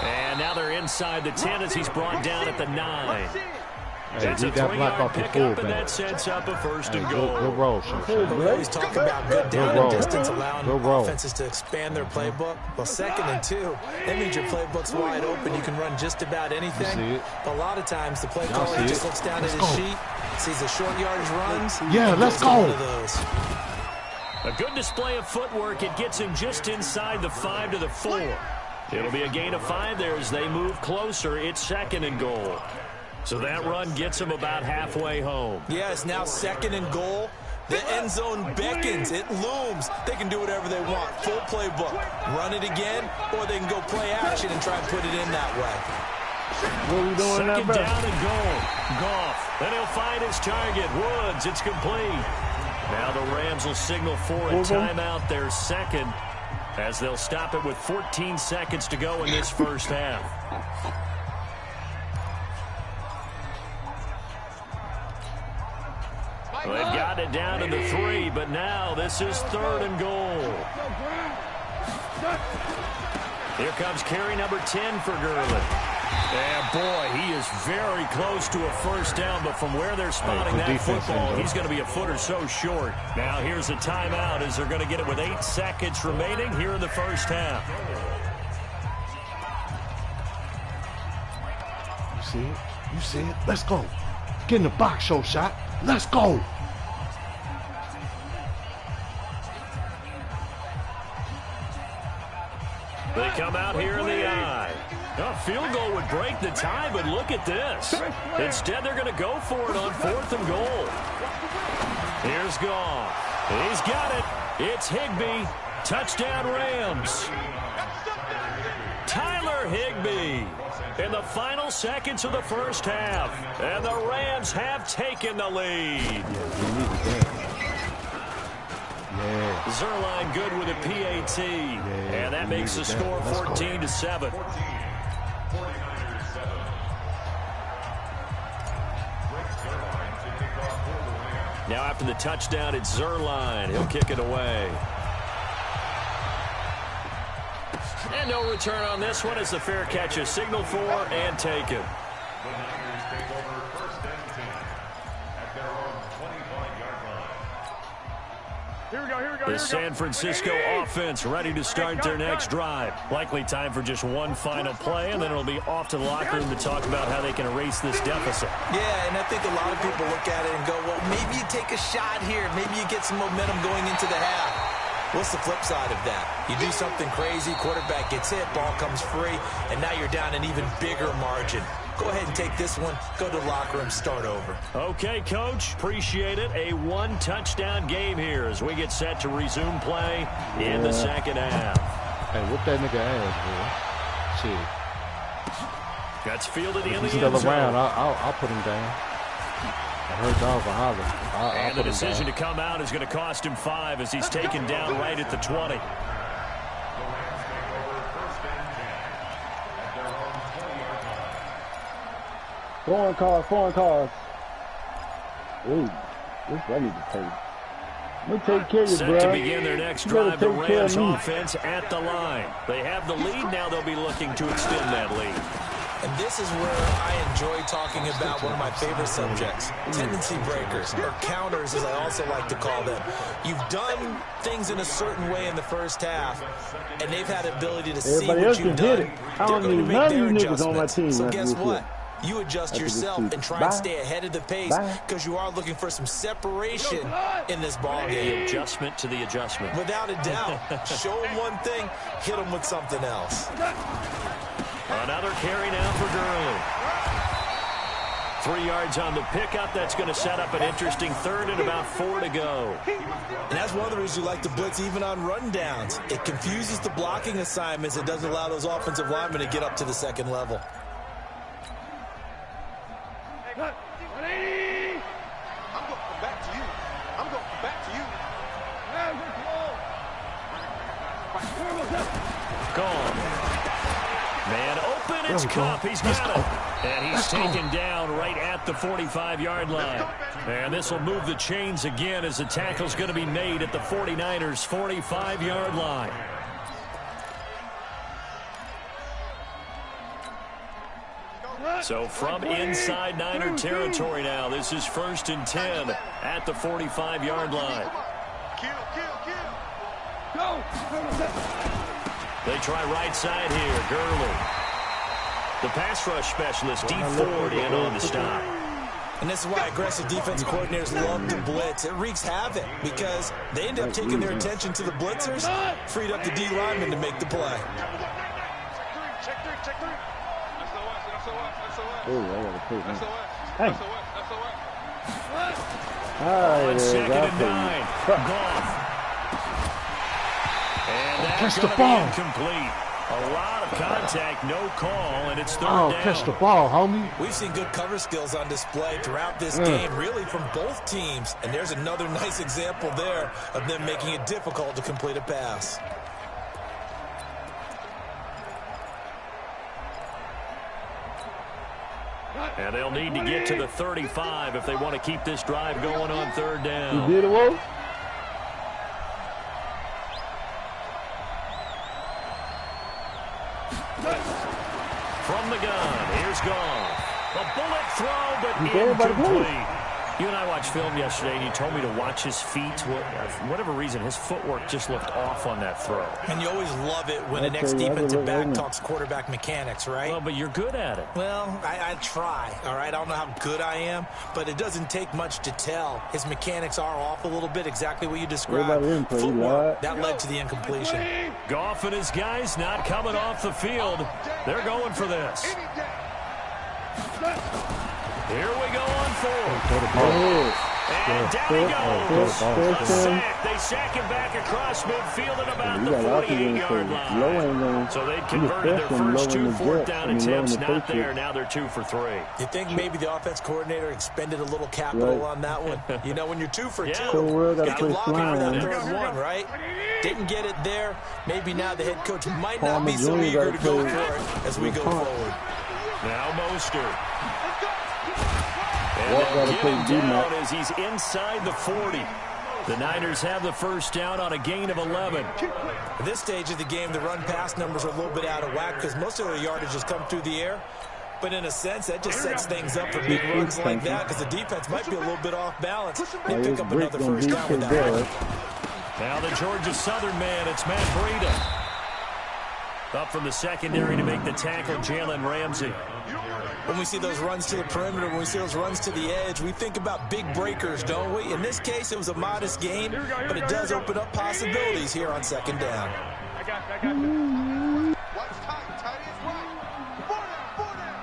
And now they're inside the 10 as he's brought down at the 9. That's a 3-yard pickup, and that sets up a 1st and goal. Good roll, We always talk about good down and distance, allowing offenses to expand their playbook. Well, 2nd and 2, that means your playbook's wide open. You can run just about anything. But a lot of times, the play caller just looks down at his sheet, sees the short yardage runs. Yeah, let's go. One of those. A good display of footwork. It gets him just inside the 5 to the 4. It'll be a gain of 5 there as they move closer. It's 2nd and goal. So that run gets them about halfway home. Yeah, it's now 2nd and goal. The end zone beckons. It looms. They can do whatever they want. Full playbook. Run it again, or they can go play action and try and put it in that way. What are we doing now, 2nd down and goal. Goff. Then he'll find his target. Woods. It's complete. Now the Rams will signal for a timeout, their 2nd, as they'll stop it with 14 seconds to go in this first half. Well, they've got it down to the 3, but now this is 3rd and goal. Here comes carry number 10 for Gurley. And, boy, he is very close to a first down, but from where they're spotting that football, he's going to be a foot or so short. Now here's a timeout as they're going to get it with 8 seconds remaining here in the first half. You see it? You see it? Let's go. Get in the box, Shot. Let's go. They come out here in the eye. A field goal would break the tie, but look at this. Instead, they're going to go for it on 4th and goal. Here's Goff. He's got it. It's Higbee. Touchdown Rams. Tyler for Higbee in the final seconds of the first half. And the Rams have taken the lead. Yeah. Zerline good with a PAT. And that makes the score 14-7. Now after the touchdown, it's Zerline. He'll kick it away. And no return on this one as the fair catch is signaled for and taken. The Niners take over first and 10 at their own 25-yard line. Here we go, here we go, The San Francisco offense ready to start their next drive. Likely time for just one final play, and then it'll be off to the locker room to talk about how they can erase this deficit. Yeah, and I think a lot of people look at it and go, well, maybe you take a shot here. Maybe you get some momentum going into the half. What's the flip side of that? You do something crazy, quarterback gets hit, ball comes free, and now you're down an even bigger margin. Go ahead and take this one, go to the locker room, start over. Okay, Coach, appreciate it. A one-touchdown game here as we get set to resume play in the second half. Hey, whoop that nigga ass, boy. Shit. That's fielded in If the he's end still around, zone. I'll put him down. I heard dogs are hollering. And the decision to come out is going to cost him 5 as he's taken down right at the 20. Foreign cars, foreign cars. Ooh, this I need to take. Let me take care of you, Set bro. to begin their next You better drive, the take care Rams of me. offense at the line. They have the lead, now they'll be looking to extend that lead. And this is where I enjoy talking about one of my favorite subjects, tendency breakers, or counters as I also like to call them. You've done things in a certain way in the first half, and they've had the ability to see Everybody what else you've can hit done. it. I They're don't going to need make none their of you niggas on my adjustments. team So after guess this what? year. You adjust After this yourself season. and try Bye. and stay ahead of the pace Bye. because you are looking for some separation in this ball The game. adjustment to the adjustment. Without a doubt. Show them one thing, hit them with something else. Another carry now for Gurley. 3 yards on the pickup. That's going to set up an interesting third and about 4 to go. And that's one of the reasons you like to blitz even on rundowns. It confuses the blocking assignments. It doesn't allow those offensive linemen to get up to the second level. I'm going to come back to you. I'm going to come back to you. Gone. Man open, it's Cup. He's got it. And he's taken down right at the 45-yard line. And this will move the chains again as the tackle's going to be made at the 49ers' 45-yard line. So from inside Niner territory now, this is 1st and 10 at the 45-yard line. They try right side here. Gurley. The pass rush specialist, D Ford, in on the stop. And this is why aggressive defensive coordinators love to blitz. It wreaks havoc because they end up taking their attention to the blitzers, freed up the D lineman to make the play. Check three. Oh, I gotta put him. Hey. On 2nd and 9. Goff. And that's catch the going to ball. be incomplete. A lot of contact, no call, and it's 3rd Oh, down. catch the ball, homie. We've seen good cover skills on display throughout this game, really from both teams. And there's another nice example there of them making it difficult to complete a pass. And they'll need to get to the 35 if they want to keep this drive going on 3rd down. You did it, Wolf? From the gun, here's Goff. A bullet throw, but everybody incomplete. You and I watched film yesterday, and you told me to watch his feet. For whatever reason, his footwork just looked off on that throw. And you always love it when an ex-defensive back talks quarterback mechanics, right? Well, but you're good at it. Well, I try, all right? I don't know how good I am, but it doesn't take much to tell. His mechanics are off a little bit, exactly what you described. Everybody in, play, Footwork, that led to the incompletion. Goff and his guys not coming off the field. They're going for this. Here we go on 4th. And down he goes. A sack. They sack him back across midfield at about the 48-yard line. So they converted their first 2 fourth-down attempts. Not there. Now they're 2 for 3. You think maybe the offense coordinator expended a little capital on that one? You know, when you're 2 for 2, you can lock it for that third one, right? Didn't get it there. Maybe now the head coach might not be so eager to go for it as we go forward. Now Mostert. And they'll get him down as he's inside the 40. The Niners have the first down on a gain of 11. At this stage of the game, the run-pass numbers are a little bit out of whack because most of the yardage has come through the air. But in a sense, that just sets things up for big runs like that because the defense might be a little bit off balance. They pick up another first down with that run. Now the Georgia Southern man, it's Matt Breida. Up from the secondary to make the tackle, Jalen Ramsey. When we see those runs to the perimeter, when we see those runs to the edge, we think about big breakers, don't we? In this case, it was a modest gain, but it does open up possibilities here on second down. I got you. Watch tight. Tight is right. 4 down.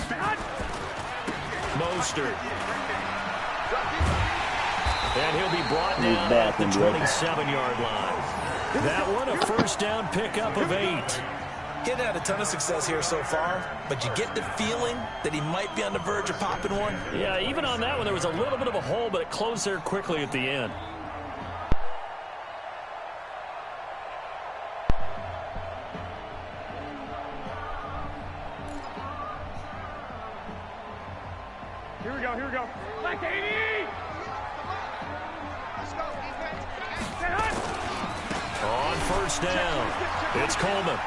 Alert. Mostert. And he'll be brought down at the 27-yard line. That one, a first down pickup of 8. Getting had a ton of success here so far, but you get the feeling that he might be on the verge of popping one. Yeah, even on that one, there was a little bit of a hole, but it closed there quickly at the end. Here we go. Like 80! Let's go, defense. On first down, it's Coleman.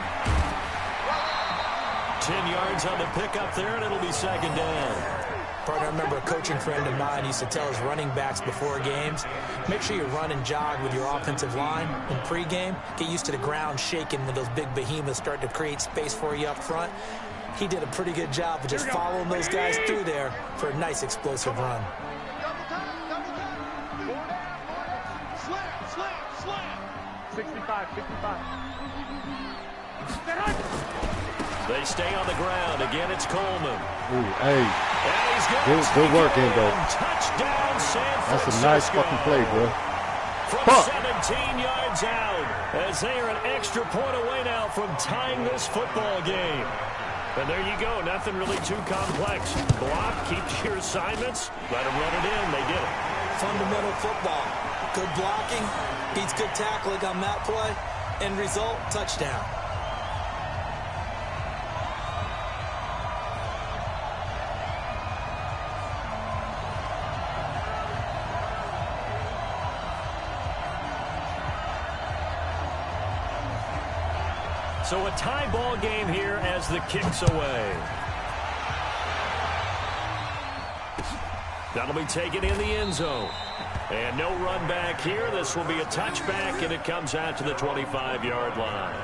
10 yards on the pickup there, and it'll be second down. Partner, I remember a coaching friend of mine used to tell his running backs before games, make sure you run and jog with your offensive line in pregame. Get used to the ground shaking when those big behemoths start to create space for you up front. He did a pretty good job of just following those guys through there for a nice explosive run. Slam. 65. They stay on the ground. Again, it's Coleman. Ooh, hey. And he's good work, Endo. Touchdown, San Francisco. That's a nice fucking play, bro. From 17 yards out, as they are an extra point away now from tying this football game. And there you go. Nothing really too complex. Block, keep your assignments, let them run it in. They did it. Fundamental football. Good blocking, beats good tackling on that play. End result, touchdown. So a tie ball game here as the kick's away. That'll be taken in the end zone. And no run back here. This will be a touchback, and it comes out to the 25-yard line.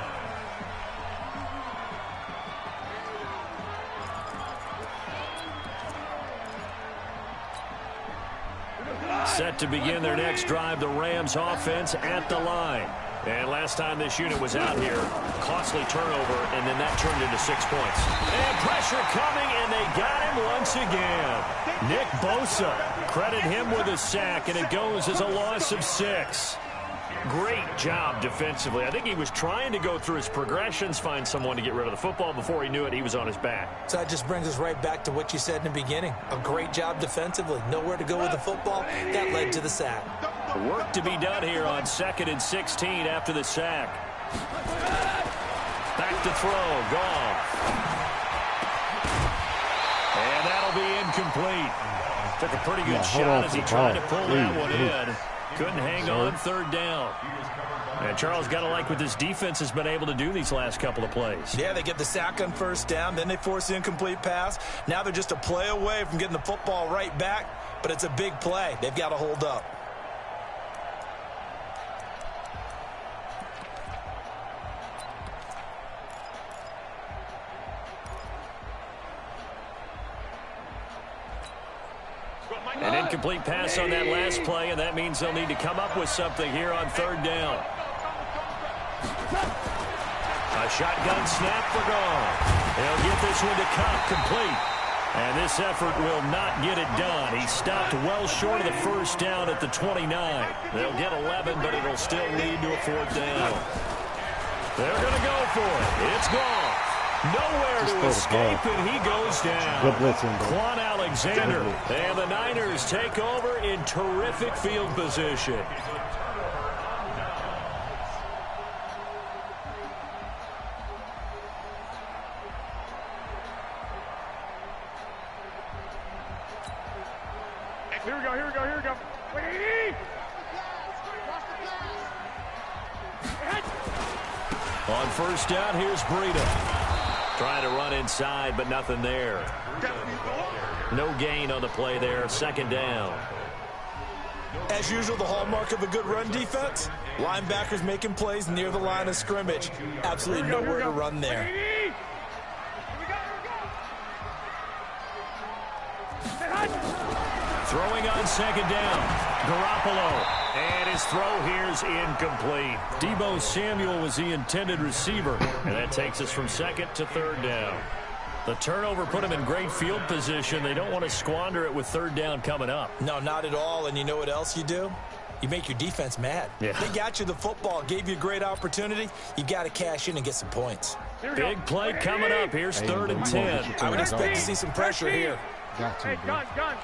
Set to begin their next drive, the Rams offense at the line. And last time this unit was out here, costly turnover, and then that turned into 6 points. And pressure coming, and they got him once again. Nick Bosa, credit him with a sack, and it goes as a loss of 6. Great job defensively. I think he was trying to go through his progressions, find someone to get rid of the football. Before he knew it, he was on his back. So that just brings us right back to what you said in the beginning. A great job defensively. Nowhere to go with the football. That led to the sack. Work to be done here on 2nd and 16 after the sack. Back to throw. Goff. And that'll be incomplete. Took a pretty good shot as he tried to pull that one in. Couldn't hang on, third down. And Charles, got to like what this defense has been able to do these last couple of plays. Yeah, they get the sack on first down, then they force the incomplete pass. Now they're just a play away from getting the football right back, but it's a big play. They've got to hold up. An incomplete pass on that last play, and that means they'll need to come up with something here on third down. A shotgun snap for Goff. They'll get this one to Cup complete. And this effort will not get it done. He stopped well short of the first down at the 29. They'll get 11, but it'll still lead to a 4th down. They're going to go for it. It's gone. Nowhere to escape, and he goes down. Good blitzing, bro. Quan Alexander. And the Niners take over in terrific field position. Here we go, here we go, here we go. Wait! On first down, here's Breida. Trying to run inside, but nothing there. No gain on the play there. 2nd down. As usual, the hallmark of a good run defense, linebackers making plays near the line of scrimmage. Absolutely nowhere to run there. Throwing on 2nd down. Garoppolo. And his throw here's incomplete. Deebo Samuel was the intended receiver. And that takes us from 2nd to 3rd down. The turnover put him in great field position. They don't want to squander it with 3rd down coming up. No, not at all. And you know what else you do? You make your defense mad. Yeah. They got you the football, gave you a great opportunity. You got to cash in and get some points. Big play coming up. Here's 3rd and 10. I would expect to see some pressure here. Got to, bro. Gun.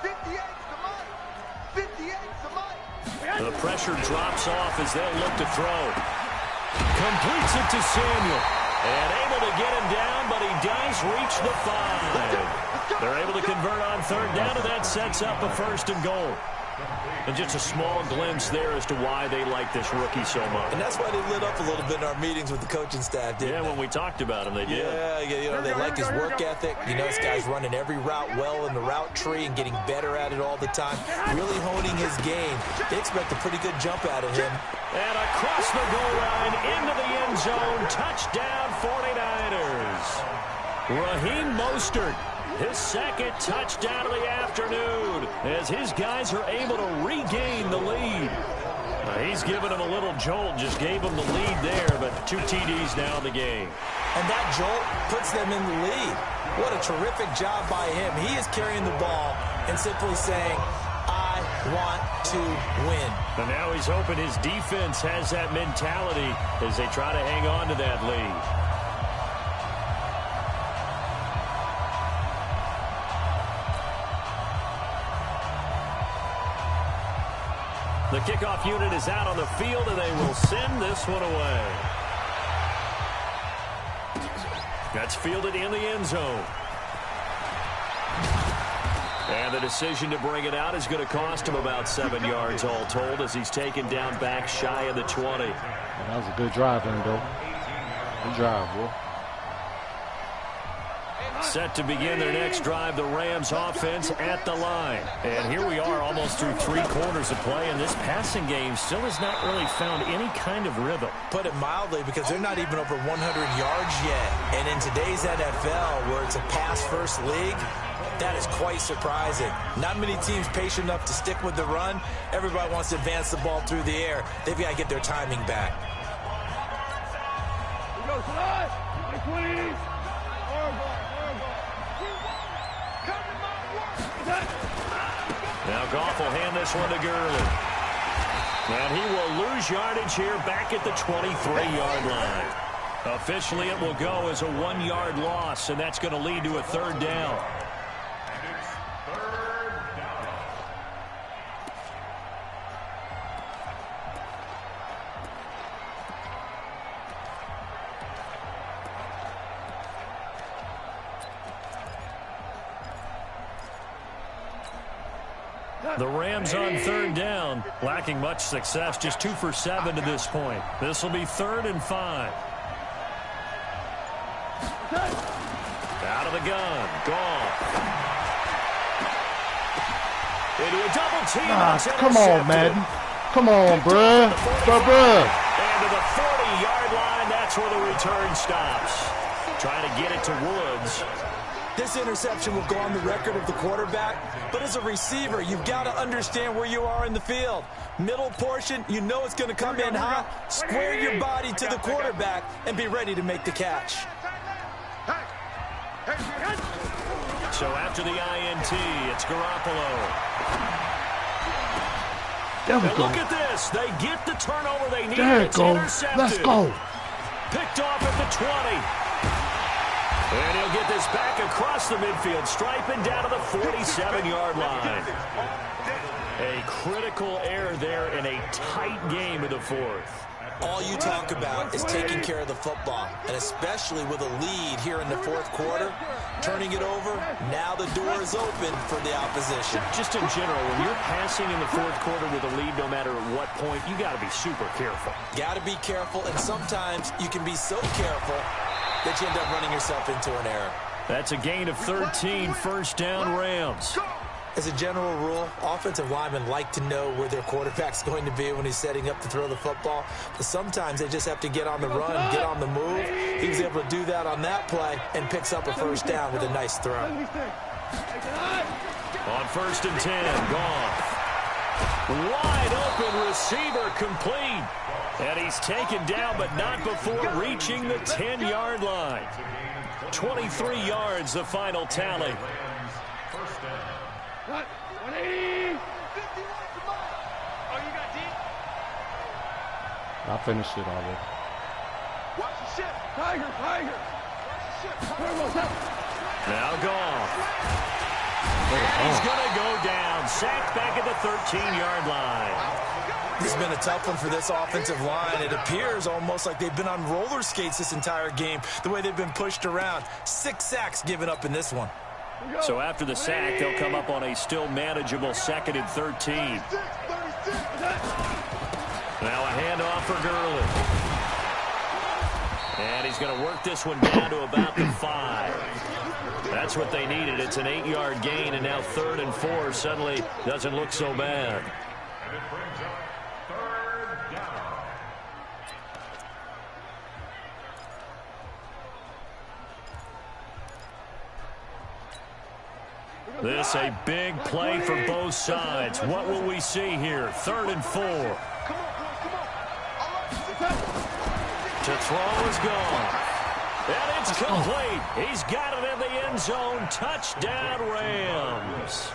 58's the money. 58's the money. The pressure drops off as they'll look to throw. Completes it to Samuel. And able to get him down, but he does reach the 5. They're able to convert on 3rd down, and that sets up a 1st and goal. And just a small glimpse there as to why they like this rookie so much. And that's why they lit up a little bit in our meetings with the coaching staff, didn't they? When we talked about him, they did. Yeah, you know, they like his work ethic. You know, this guy's running every route well in the route tree and getting better at it all the time, really honing his game. They expect a pretty good jump out of him. And across the goal line, into the end zone, touchdown 49ers. Raheem Mostert. His 2nd touchdown of the afternoon as his guys are able to regain the lead. He's given them a little jolt, just gave them the lead there, but 2 TDs now in the game. And that jolt puts them in the lead. What a terrific job by him. He is carrying the ball and simply saying, I want to win. And now he's hoping his defense has that mentality as they try to hang on to that lead. The kickoff unit is out on the field, and they will send this one away. That's fielded in the end zone. And the decision to bring it out is going to cost him about 7 yards all told as he's taken down back shy of the 20. That was a good drive, Endo. Good drive, boy. Set to begin their next drive, the Rams offense at the line. And here we are almost through 3 quarters of play, and this passing game still has not really found any kind of rhythm. Put it mildly, because they're not even over 100 yards yet. And in today's NFL, where it's a pass-first league, that is quite surprising. Not many teams patient enough to stick with the run. Everybody wants to advance the ball through the air. They've got to get their timing back. Now Goff will hand this one to Gurley. And he will lose yardage here back at the 23-yard line. Officially, it will go as a 1-yard loss, and that's going to lead to a 3rd down. The Rams on 3rd down, lacking much success, just 2 for 7 to this point. This will be 3rd and 5. Out of the gun, Goff. Into a double team. Come on, Madden. Come on, bruh. And to the 40-yard line, that's where the return stops. Trying to get it to Woods. This interception will go on the record of the quarterback, but as a receiver, you've got to understand where you are in the field. Middle portion, you know it's going to come in hot. Square your body to the quarterback and be ready to make the catch. So after the INT, it's Garoppolo. There we And go. look at this. They get the turnover they need. There we It's go. intercepted. Let's go. Picked off at the 20. And he'll get this back across the midfield stripe and down to the 47-yard line. A critical error there in a tight game in the fourth. All you talk about is taking care of the football, and especially with a lead here in the fourth quarter, turning it over, now the door is open for the opposition. Just in general, when you're passing in the fourth quarter with a lead, no matter at what point, you got to be super careful. Got to be careful, and sometimes you can be so careful that you end up running yourself into an error. That's a gain of 13, first down Rams. As a general rule, offensive linemen like to know where their quarterback's going to be when he's setting up to throw the football. But sometimes they just have to get on the run, get on the move. He was able to do that on that play and picks up a first down with a nice throw. On first and 10, Goff. Wide open receiver complete. And he's taken down, but not before reaching the 10-yard line. 23 yards, the final tally. What? 180. 51. Oh, you got deep? I finished it already. Watch the ship. Tiger. Watch the ship. Now Goff. He's going to go down. Sacked back at the 13-yard line. This has been a tough one for this offensive line. It appears almost like they've been on roller skates this entire game, the way they've been pushed around. 6 sacks given up in this one. So after the sack, they'll come up on a still manageable second and 13. Now a handoff for Gurley. And he's going to work this one down to about the 5. That's what they needed. It's an 8-yard gain, and now 3rd and 4 suddenly doesn't look so bad. And it brings up third down. This a big play for both sides. What will we see here? 3rd and 4. To throw is gone. And it's complete. He's got it in the end zone. Touchdown, Rams.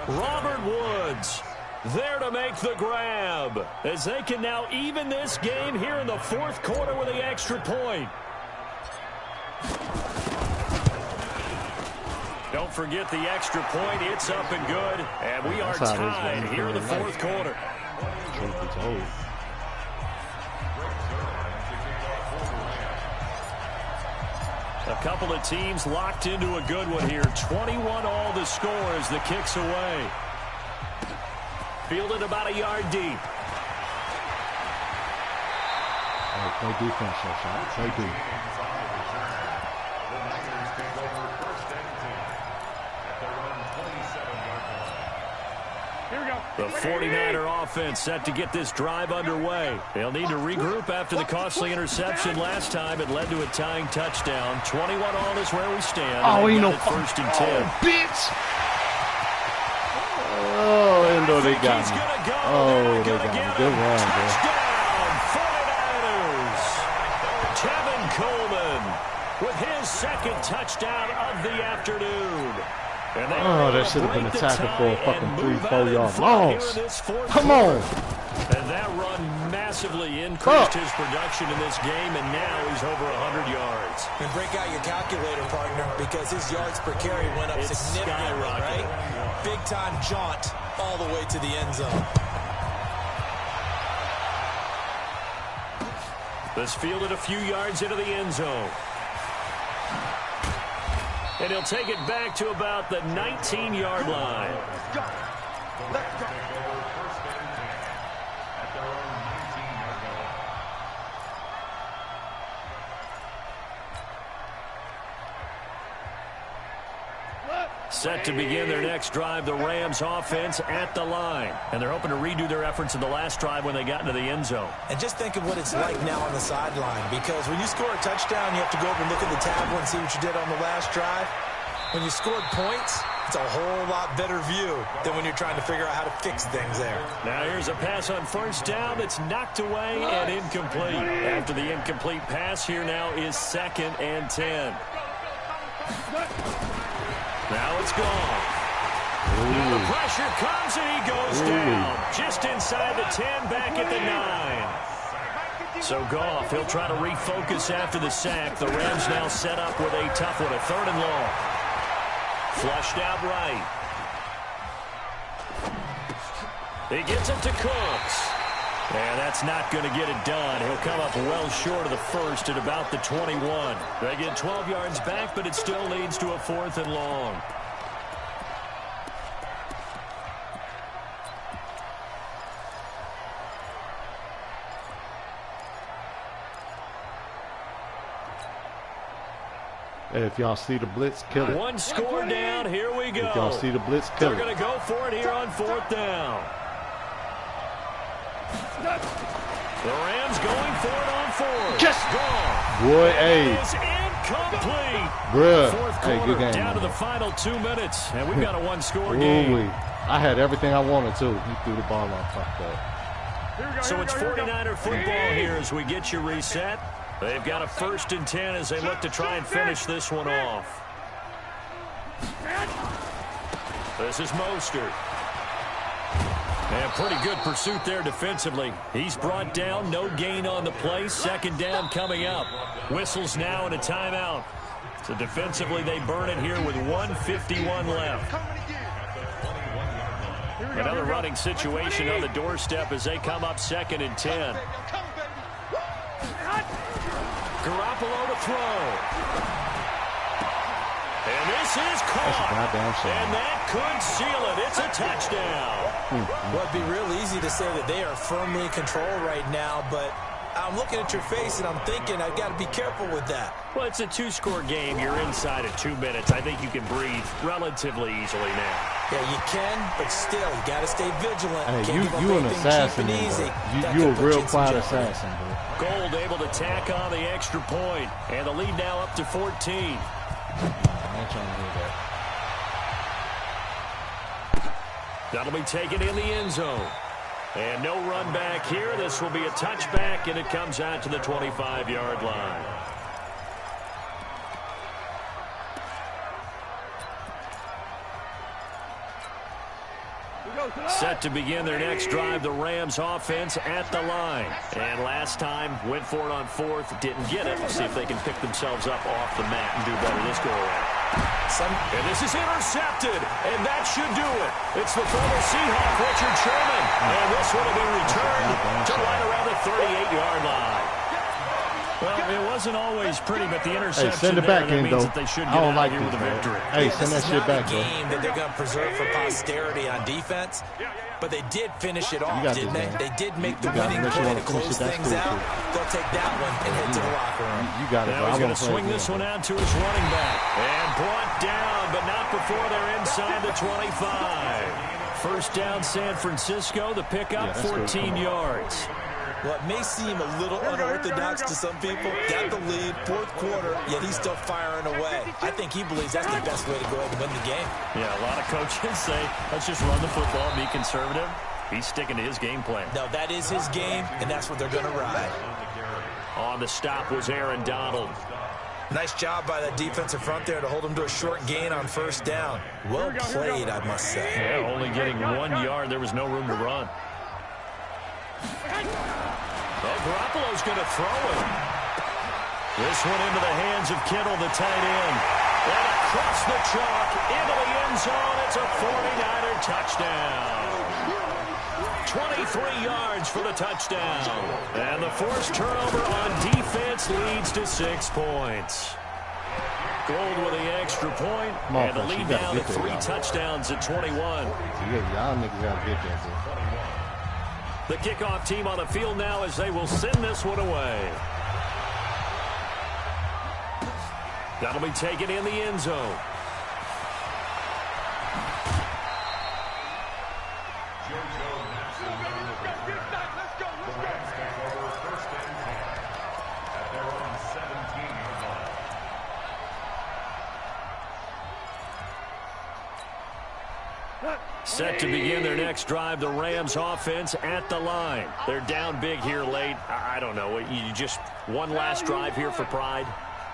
Robert Woods there to make the grab, as they can now even this game here in the fourth quarter with the extra point. Don't forget the extra point. It's up and good. And we are tied here in the fourth quarter. A couple of teams locked into a good one here. 21 all the score as the kick's away. Fielded about a yard deep. Hey, play defense, Shoshot. Play deep. The 49er offense set to get this drive underway. They'll need to regroup after the costly interception last time. It led to a tying touchdown. 21 all is where we stand. Oh, he no first and 10. Bitch! Oh, I know they got me. Oh, they got me. Good run, bro. Touchdown, 49ers. Kevin Coleman with his second touchdown of the afternoon. Oh, that should have been a tackle for a fucking 3-4 yard loss. Come on. And that run massively increased his production in this game, and now he's over 100 yards. And break out your calculator, partner, because his yards per carry went up significantly, right? Big-time jaunt all the way to the end zone. This fielded a few yards into the end zone. And he'll take it back to about the 19-yard line. Set to begin their next drive, the Rams offense at the line. And they're hoping to redo their efforts in the last drive when they got into the end zone. And just think of what it's like now on the sideline, because when you score a touchdown, you have to go over and look at the tablet and see what you did on the last drive. When you scored points, it's a whole lot better view than when you're trying to figure out how to fix things there. Now here's a pass on first down that's knocked away and incomplete. After the incomplete pass, here now is 2nd and 10. Now it's gone. Now the pressure comes and he goes down. Just inside the 10, back at the 9. So Goff, he'll try to refocus after the sack. The Rams now set up with a tough one, a 3rd and long. Flushed out right. He gets it to Cooks. And that's not going to get it done. He'll come up well short of the first at about the 21. They get 12 yards back, but it still leads to a 4th and long. Hey, if y'all see the blitz, kill it. One score down. Here we go. If y'all see the blitz, kill it. They're going to go for it here on 4th down. The Rams going for it on 4th. Just gone. Boy, hey. It is incomplete. Bruh. 4th Hey, quarter, good game. down to the final 2 minutes, and we've got a 1-score game. I had everything I wanted to. He threw the ball on top of that. So it's 49er football here as we get you reset. They've got a 1st and 10 as they look to try and finish this one off. This is Mostert. And pretty good pursuit there defensively. He's brought down, no gain on the play. 2nd down coming up. Whistles now and a timeout. So defensively they burn it here with 1:51 left. Another running situation on the doorstep as they come up 2nd and 10. Garoppolo to throw. And this is caught. And that could seal it. It's a touchdown. Well, it'd be real easy to say that they are firmly in control right now, but I'm looking at your face and I'm thinking I've got to be careful with that. Well, it's a 2-score game. You're inside of 2 minutes. I think you can breathe relatively easily now. Yeah, you can, but still, you got to stay vigilant. Hey, you an assassin, you a real quiet assassin, bro. Gold able to tack on the extra point, and the lead now up to 14. I'm not trying to do that. That'll be taken in the end zone. And no run back here. This will be a touchback, and it comes out to the 25-yard line. Set to begin their next drive, the Rams offense at the line. And last time, went for it on 4th, didn't get it. Let's see if they can pick themselves up off the mat and do better this go-around. And this is intercepted, and that should do it. It's the former Seahawk, Richard Sherman. And this one will be returned to right around the 38-yard line. Well, it wasn't always pretty, but the interception send it back in, means though. that they should I get don't out like here with a this, victory. Hey, send that shit back, though. This is not a bro. game that they're going to preserve for posterity on defense, but they did finish it off, didn't they? They did make the winning play to close things out. They'll take that one and head to the locker room. You got it, Now bro. he's going to swing this one out to his running back. And brought down, but not before they're inside the 25. 1st down, San Francisco. The pickup, 14 yards. Well, it may seem a little unorthodox to some people. Got the lead, 4th quarter, yet he's still firing away. I think he believes that's the best way to go ahead and win the game. Yeah, a lot of coaches say, let's just run the football, be conservative. He's sticking to his game plan. No, that is his game, and that's what they're going to ride. On the stop was Aaron Donald. Nice job by that defensive front there to hold him to a short gain on 1st down. Well played, I must say. Yeah, only getting 1 yard. There was no room to run. Well, Garoppolo's going to throw it. This one into the hands of Kittle, the tight end. And across the chalk, into the end zone. It's a 49er touchdown. 23 yards for the touchdown. And the forced turnover on defense leads to 6 points. Gold with the extra point, and the lead now to 3 touchdowns at 21. Y'all niggas got to get there, bro. The kickoff team on the field now as they will send this one away. That'll be taken in the end zone. Set to begin their next drive, the Rams offense at the line. They're down big here late. I don't know. You just one last drive here for pride?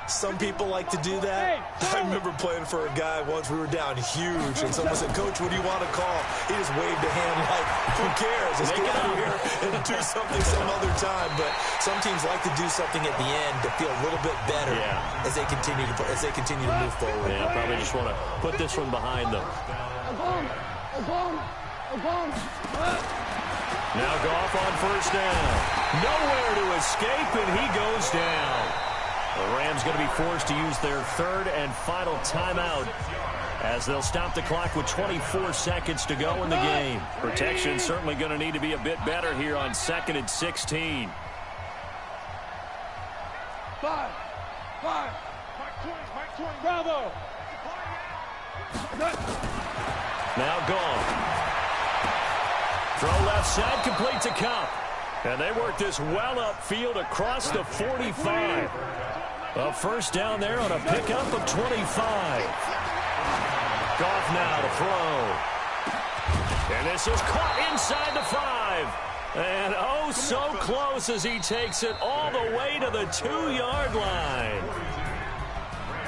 Some people like to do that. I remember playing for a guy once. We were down huge, and someone said, "Coach, what do you want to call?" He just waved a hand like, "Who cares? Let's get out of here and do something some other time." But some teams like to do something at the end to feel a little bit better as they continue to move forward. Yeah, probably just want to put this one behind them. Now Goff on first down. Nowhere to escape, and he goes down. The Rams going to be forced to use their third and final timeout as they'll stop the clock with 24 seconds to go in the game. Protection certainly going to need to be a bit better here on 2nd and 16. Five. Mike 20. Bravo. Now Goff. Throw left side, complete to Cup. And they work this well upfield across the 45. A first down there on a pickup of 25. Goff now to throw. And this is caught inside the 5. And oh, so close as he takes it all the way to the 2-yard line.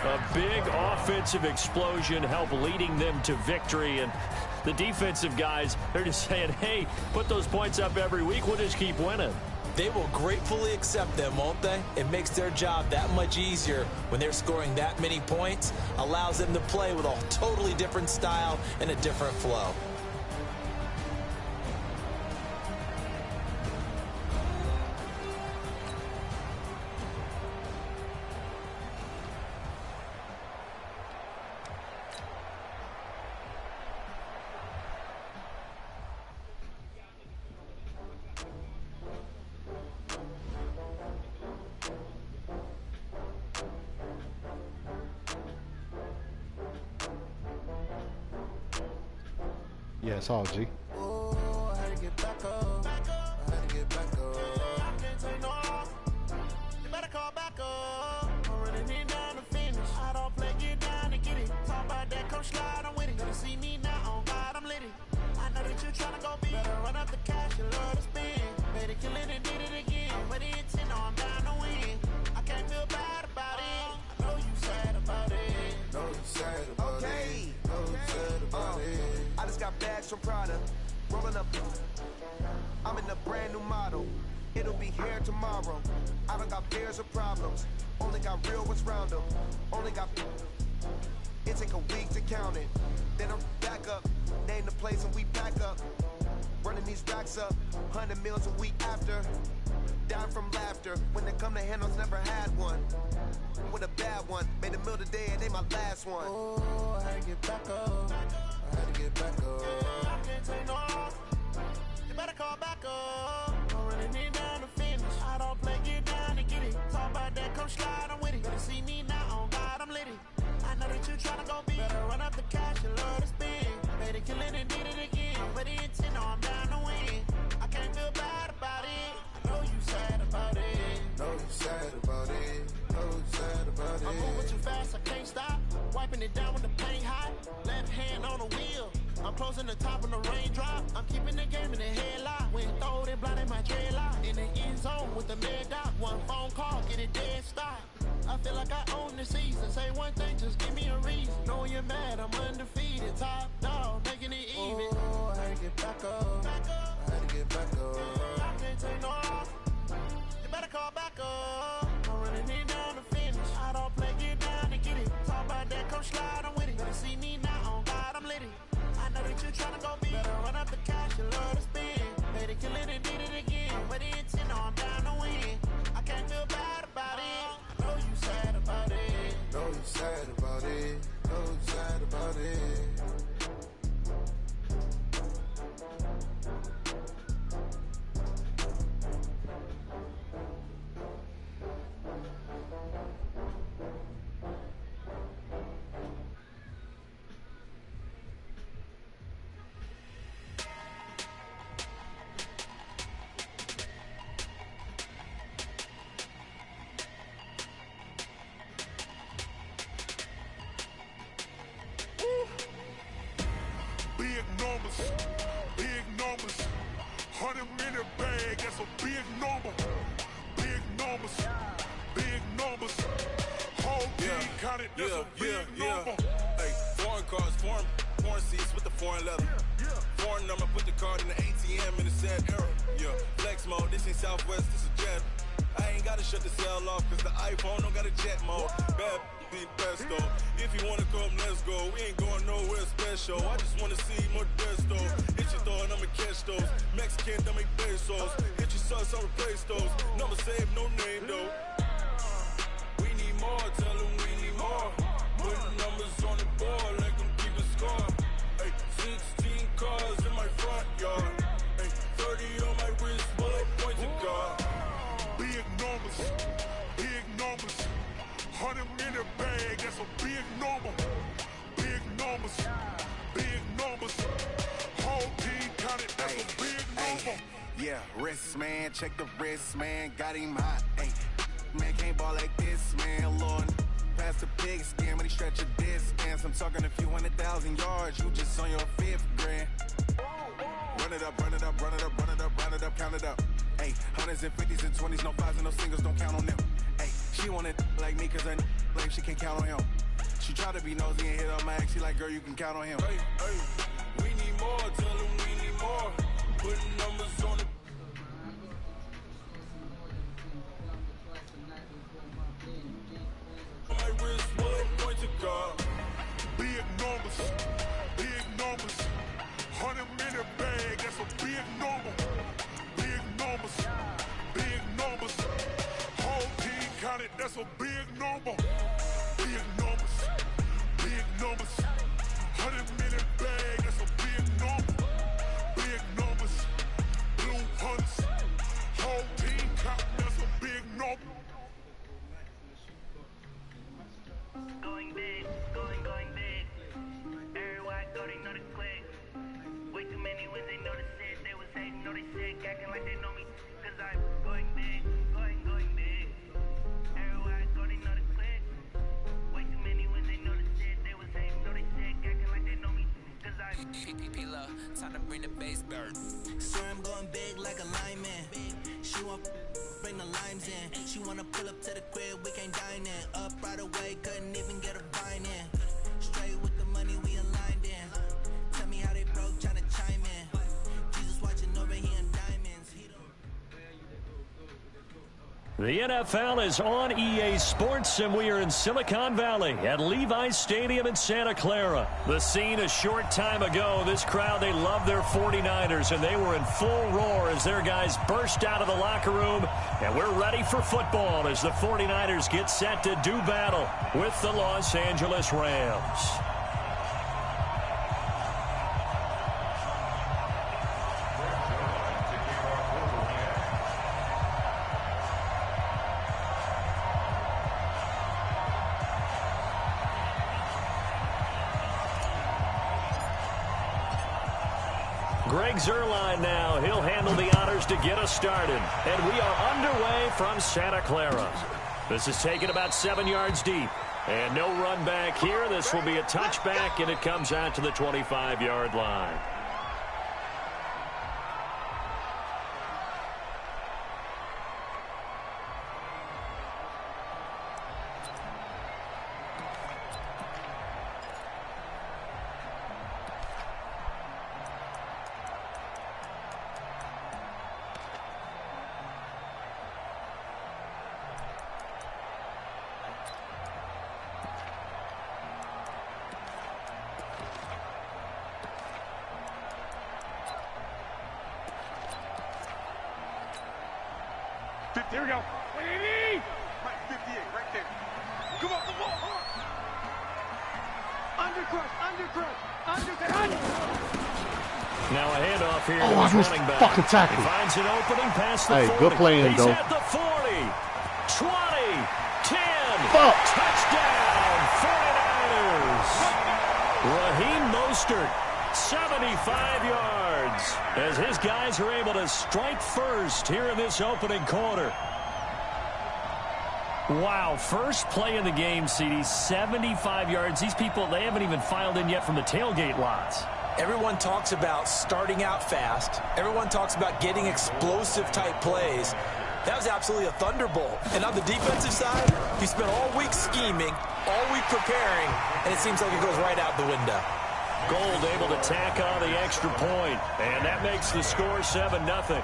A big offensive explosion helped leading them to victory. And the defensive guys, they're just saying, hey, put those points up every week. We'll just keep winning. They will gratefully accept them, won't they? It makes their job that much easier when they're scoring that many points. Allows them to play with a totally different style and a different flow. Yeah, it's all G. Oh, I had to get back up. I had to get back up. I can't take no off. You better call back up. I'm running it down to finish. I don't play, get down to get it. Talk about that, come slide, I'm with it. Gonna see me now, on God, I'm lit it. I know that you're trying to go big. Better run up the cash, you love to spend. Made it, kill it, and did it again. But the intent, no, I'm down to win. I can't feel bad about it. I know you sad about it. Know you sad about it. Know you sad about it. I just got bags from Prada, rolling up. I'm in a brand new model. It'll be here tomorrow. I don't got fears or problems. Only got real ones round them. Only got. It take a week to count it. Then I'm back up. Name the place and we back up. Running these racks up. 100 meals a week after. Down from laughter. When they come to handles, never had one. With a bad one. Made a meal today and they my last one. Oh, I had to get back up. I had to get back up. I can't take no off. You better call back up. I'm running it down to finish. I don't play, get down to get it. Talk about that, come slide, I'm with it. Better see me now, on God, I'm lit it. I know that you tryna go big. Better run up the cash, you love to spend. Made it, kill it, and did it again. But the intent, no, I'm down to win. I can't feel bad about it. I know you sad about it. Know you sad about it. Know you sad about it. I'm moving too fast, I can't stop. Wiping it down when the paint hot. Left hand on the wheel. I'm closing the top on the raindrop. I'm keeping the game in the headlock. When throw it, blinding my dreadlock. In the end zone with the mad dot. One phone call, get it dead stop. I feel like I own the season. Say one thing, just give me a reason. Knowing you're mad, I'm undefeated. Top dog, making it even. Oh, I had to get back up. I had to get back up. I can't take no off. You better call back up. I'm running it down to finish. I don't play, get down to get it. Talk about that, come slide, I'm with it. Better see me now, on God, I'm lit it. I know that you're tryna go big. Better run up the cash, you love to spend. Made it, kill it, and did it again. But the intent, no, I'm down to win. I can't feel bad about it. I know you sad about it. Know you sad about it. Know you sad about it. Big numbers. 100-minute bag, that's a big number. Big numbers. Hard Hey, foreign cars, foreign seats with the foreign leather. Foreign number, put the card in the ATM in the sad era. Yeah, flex mode, this ain't Southwest, this is jet. I ain't gotta shut the cell off, cause the iPhone don't got a jet mode. Bad be best though. If you wanna come, let's go. We ain't going nowhere special. I just wanna see more desto. Hit your throw and I'ma catch those. Mexican, don't make pesos. Hit your sauce, I'll replace those. Number save, no name though. We need more, tell them we need more. Putting numbers on the board, let them keep a score. Hey, 16 cars in my front yard. Hey, 30 on my wrist, bullet points of God. Big numbers, big numbers. 100 in a bag, that's a big number. Big numbers, big numbers. Whole team counted, that's a big number. Yeah, wrist man, check the wrist man, got him hot. Hey, man can't ball like this, man. Lord, past the pig skin when he stretch a distance. I'm talking a few 100,000 yards, you just on your 5th grand. Run it up, run it up, run it up, run it up, run it up, count it up. Hey, 100s and 50s and 20s, no 5s and no singles, don't count on them. Hey, she want it like me cause her like she can't count on him. She try to be nosy and hit up my ex, she like, girl, you can count on him. Hey, hey, we need more, tell them we need more. Putting numbers on the my wrist, bullet points of God. Big numbers, big numbers. 100 in a bag, that's a big number. Big numbers, big numbers. Whole team counted, that's a big number. Big numbers, big numbers. 100 in a bag, that's a big number. Big numbers, blue hunts. Whole team counting, that's a big number. Going big, going big. Everywhere I go, they know the click. Way too many wins, they know the shit. They was hating, know they sick, acting like they know me. Cause I'm going big, going big. Everywhere I go, they know the click. Way too many wins, they know the shit. They was hating, know they sick, acting like they know me. Cause I'm PPP love, time to bring the bass bird. So I'm going big like a lineman. She want bring the limes in. She wanna pull up to the crib, we can't dine in. Up right away, couldn't even get a vine in. Straight with the money we aligned in. Tell me how they broke, tryna chime in. Jesus watching over here in diamonds. The NFL is on EA Sports, and we are in Silicon Valley at Levi's Stadium in Santa Clara. The scene a short time ago, this crowd, they love their 49ers, and they were in full roar as their guys burst out of the locker room. And we're ready for football as the 49ers get set to do battle with the Los Angeles Rams. Greg Zuerlein now. He'll handle the honors to get us started. And we are underway from Santa Clara. This is taken about 7 yards deep. And no run back here. This will be a touchback, and it comes out to the 25-yard line. Here we go. Mike, 58, right there. Come on, come on. Undercrush. Now a handoff here. Oh, I missed running back. fucking tackle. He finds an opening past the 40. Hey, good playing, He's though. at the 40, 20, 10. Fuck. Touchdown, 49ers. Raheem Mostert, 75 yards, as his guys are able to strike first here in this opening quarter. Wow, first play in the game, CD, 75 yards. These people, they haven't even filed in yet from the tailgate lots. Everyone talks about starting out fast. Everyone talks about getting explosive type plays. That was absolutely a thunderbolt. And on the defensive side, you spent all week scheming, all week preparing, and it seems like it goes right out the window. Gold able to tack on the extra point, and that makes the score 7-0.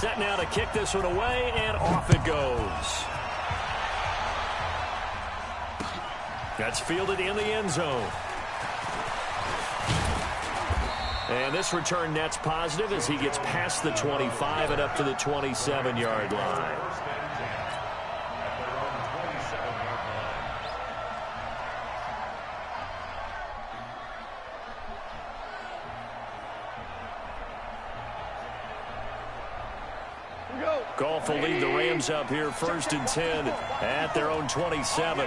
Set now to kick this one away, and off it goes. That's fielded in the end zone. And this return net's positive as he gets past the 25 and up to the 27-yard line. Goff will lead the Rams up here 1st and 10 at their own 27.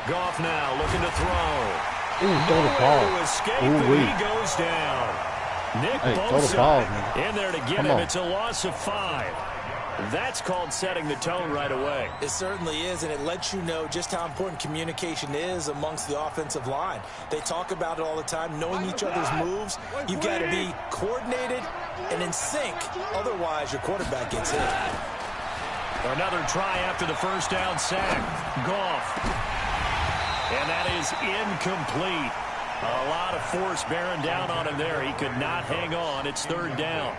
Goff now looking to throw. Ooh, throw the ball. To escape, Ooh, and he goes down. Nick throw the ball, Bosa man. in there to get Come him. on. It's a loss of 5. That's called setting the tone right away. It certainly is, and it lets you know just how important communication is amongst the offensive line. They talk about it all the time, knowing each other's moves. You've got to be coordinated and in sync. Otherwise, your quarterback gets hit. Another try after the first down sack. Goff. And that is incomplete. A lot of force bearing down on him there. He could not hang on. It's 3rd down.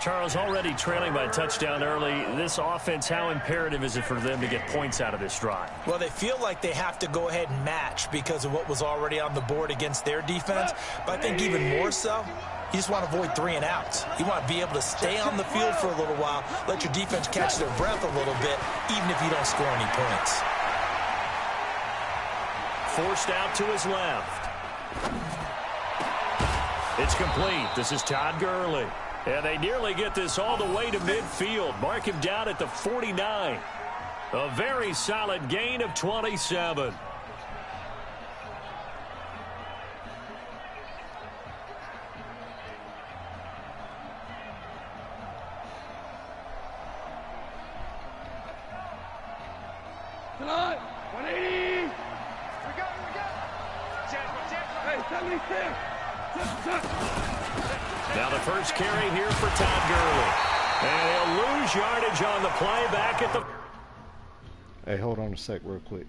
Charles, already trailing by a touchdown early. This offense, how imperative is it for them to get points out of this drive? Well, they feel like they have to go ahead and match because of what was already on the board against their defense. But I think even more so, you just want to avoid 3 and outs. You want to be able to stay on the field for a little while, let your defense catch their breath a little bit, even if you don't score any points. Forced out to his left. It's complete. This is Todd Gurley. And they nearly get this all the way to midfield. Mark him down at the 49. A very solid gain of 27. Tonight, 180. We go. Hey, 76. Now the first carry here for Todd Gurley. And he'll lose yardage on the play back at the... Hey, hold on a sec real quick.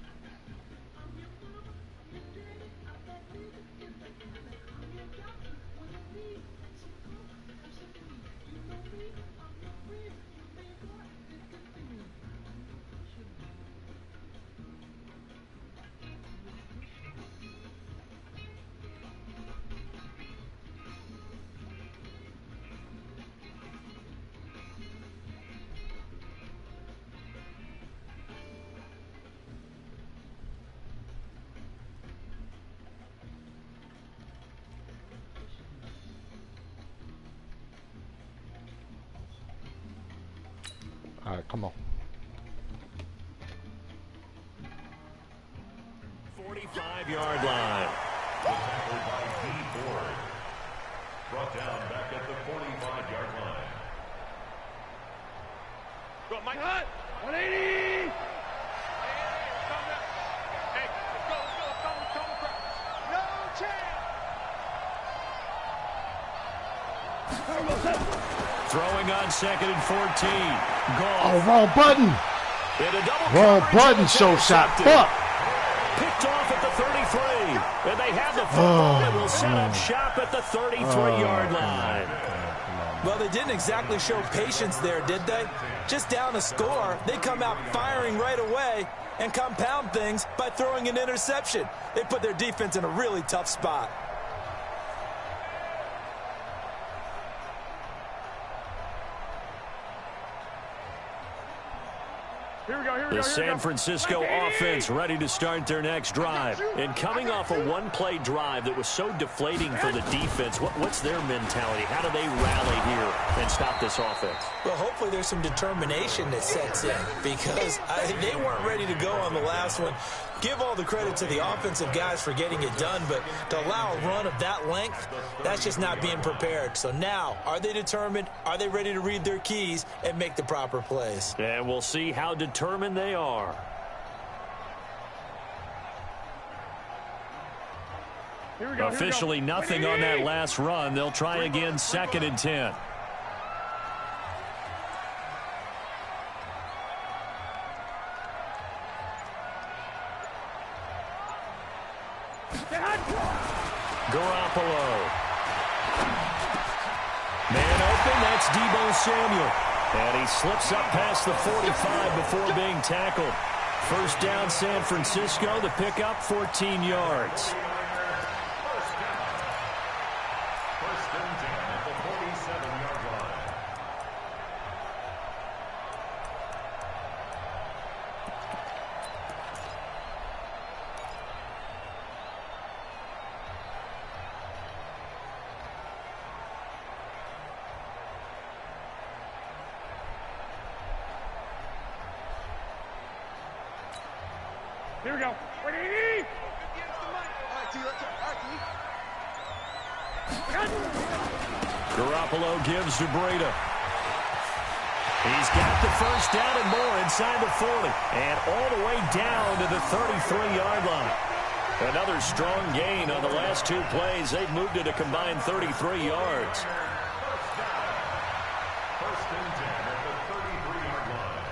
All right, come on. 45-yard line. Tackled by D. Brought down back at the 45-yard line. Go, Mike Hunt. 180. Hey, let's go. No chance. Throwing on 2nd and 14. Goff. Oh, wrong button. In a double Wrong coverage, button, it's Showshot. intercepted. Fuck. Picked off at the 33. And they have the football and will set up shop at the 33-yard line. Well, they didn't exactly show patience there, did they? Just down a score, they come out firing right away and compound things by throwing an interception. They put their defense in a really tough spot. Here we go. The San Francisco offense ready to start their next drive. And coming off a one-play drive that was so deflating for the defense, what's their mentality? How do they rally here and stop this offense? Well, hopefully there's some determination that sets in because they weren't ready to go on the last one. Give all the credit to the offensive guys for getting it done, but to allow a run of that length, that's just not being prepared. So now, are they determined? Are they ready to read their keys and make the proper plays? And we'll see how determined they are. Officially nothing on that last run. They'll try again, 2nd and 10. Garoppolo. Man open, that's Deebo Samuel. And he slips up past the 45 before being tackled. First down, San Francisco. The pickup, 14 yards. First and 10 at the 47-yard line. Here we go. Garoppolo gives to Breida. He's got the first down and more inside the 40. And all the way down to the 33-yard line. Another strong gain on the last 2 plays. They've moved it a combined 33 yards. First and 10 at the 33-yard line.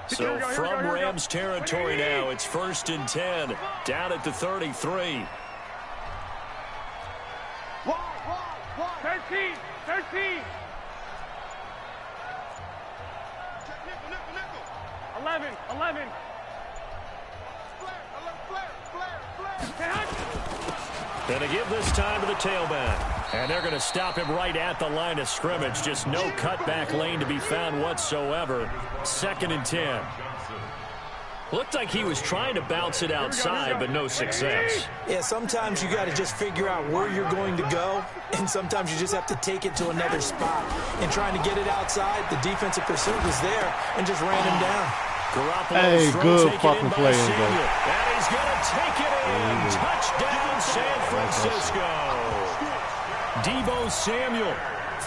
So from Rams territory now, it's 1st and 10, down at the 33. 13. 11. And to give this time to the tailback. And they're going to stop him right at the line of scrimmage. Just no cutback lane to be found whatsoever. 2nd and 10. Looked like he was trying to bounce it outside, but no success. Yeah, sometimes you got to just figure out where you're going to go, and sometimes you just have to take it to another spot. And trying to get it outside, the defensive pursuit was there and just ran him down. Hey, good fucking play, and he's going to take it in. Touchdown, San Francisco. Deebo Samuel,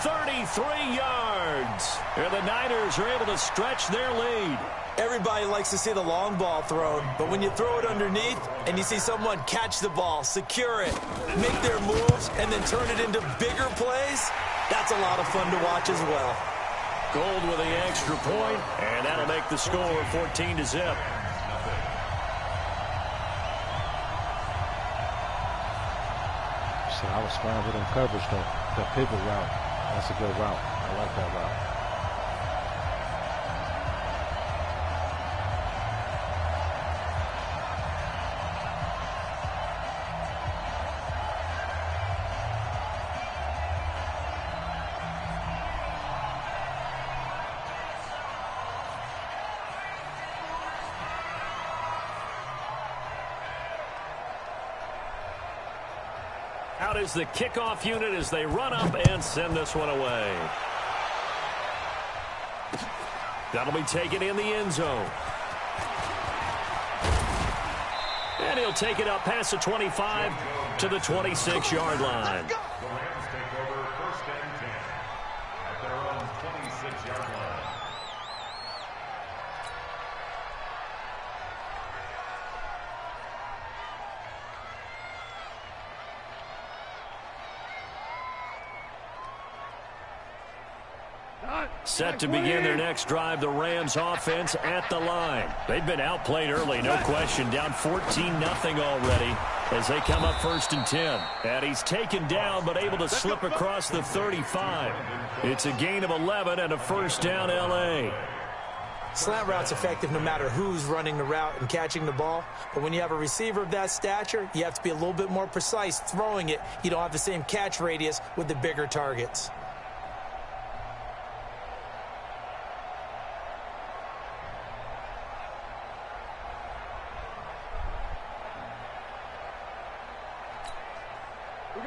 33 yards. And the Niners are able to stretch their lead. Everybody likes to see the long ball thrown, but when you throw it underneath and you see someone catch the ball, secure it, make their moves, and then turn it into bigger plays, that's a lot of fun to watch as well. Gold with the extra point, and that'll make the score 14-0. So I was fine with him coverage, though. The pivot route, that's a good route. I like that route. Out is the kickoff unit as they run up and send this one away. That'll be taken in the end zone. And he'll take it up past the 25 to the 26-yard line. The Rams take over 1st and 10 at their own 26-yard line. Set to begin their next drive, the Rams offense at the line. They've been outplayed early, no question. Down 14-0 already as they come up 1st and 10. And he's taken down but able to slip across the 35. It's a gain of 11 and a first down, L.A. Slant route's effective no matter who's running the route and catching the ball. But when you have a receiver of that stature, you have to be a little bit more precise throwing it. You don't have the same catch radius with the bigger targets.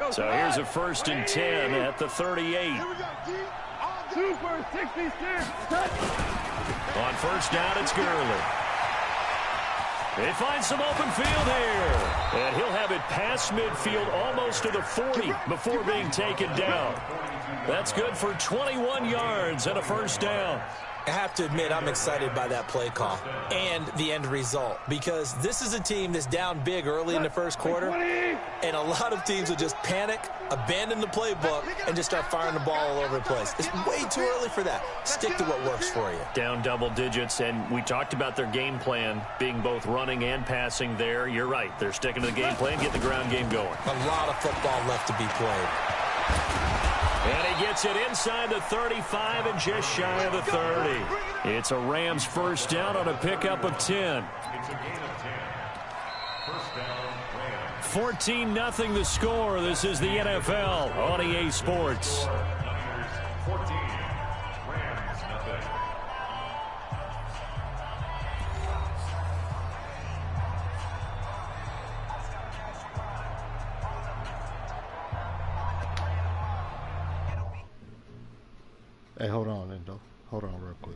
So here's a 1st and 10 at the 38. Super 66. On 1st down, it's Gurley. They find some open field here. And he'll have it past midfield almost to the 40 before being taken down. That's good for 21 yards and a 1st down. I have to admit, I'm excited by that play call and the end result, because this is a team that's down big early in the 1st quarter, and a lot of teams will just panic, abandon the playbook, and just start firing the ball all over the place. It's way too early for that. Stick to what works for you. Down double digits, and we talked about their game plan being both running and passing there. You're right. They're sticking to the game plan, getting the ground game going. A lot of football left to be played. And he gets it inside the 35 and just shy of the 30. It's a Rams 1st down on a pickup of 10. It's a gain of 10. 1st down, Rams. 14-0 the score. This is the NFL on EA Sports. Niners 14. Rams nothing. Hey, hold on, Endo. Hold on real quick.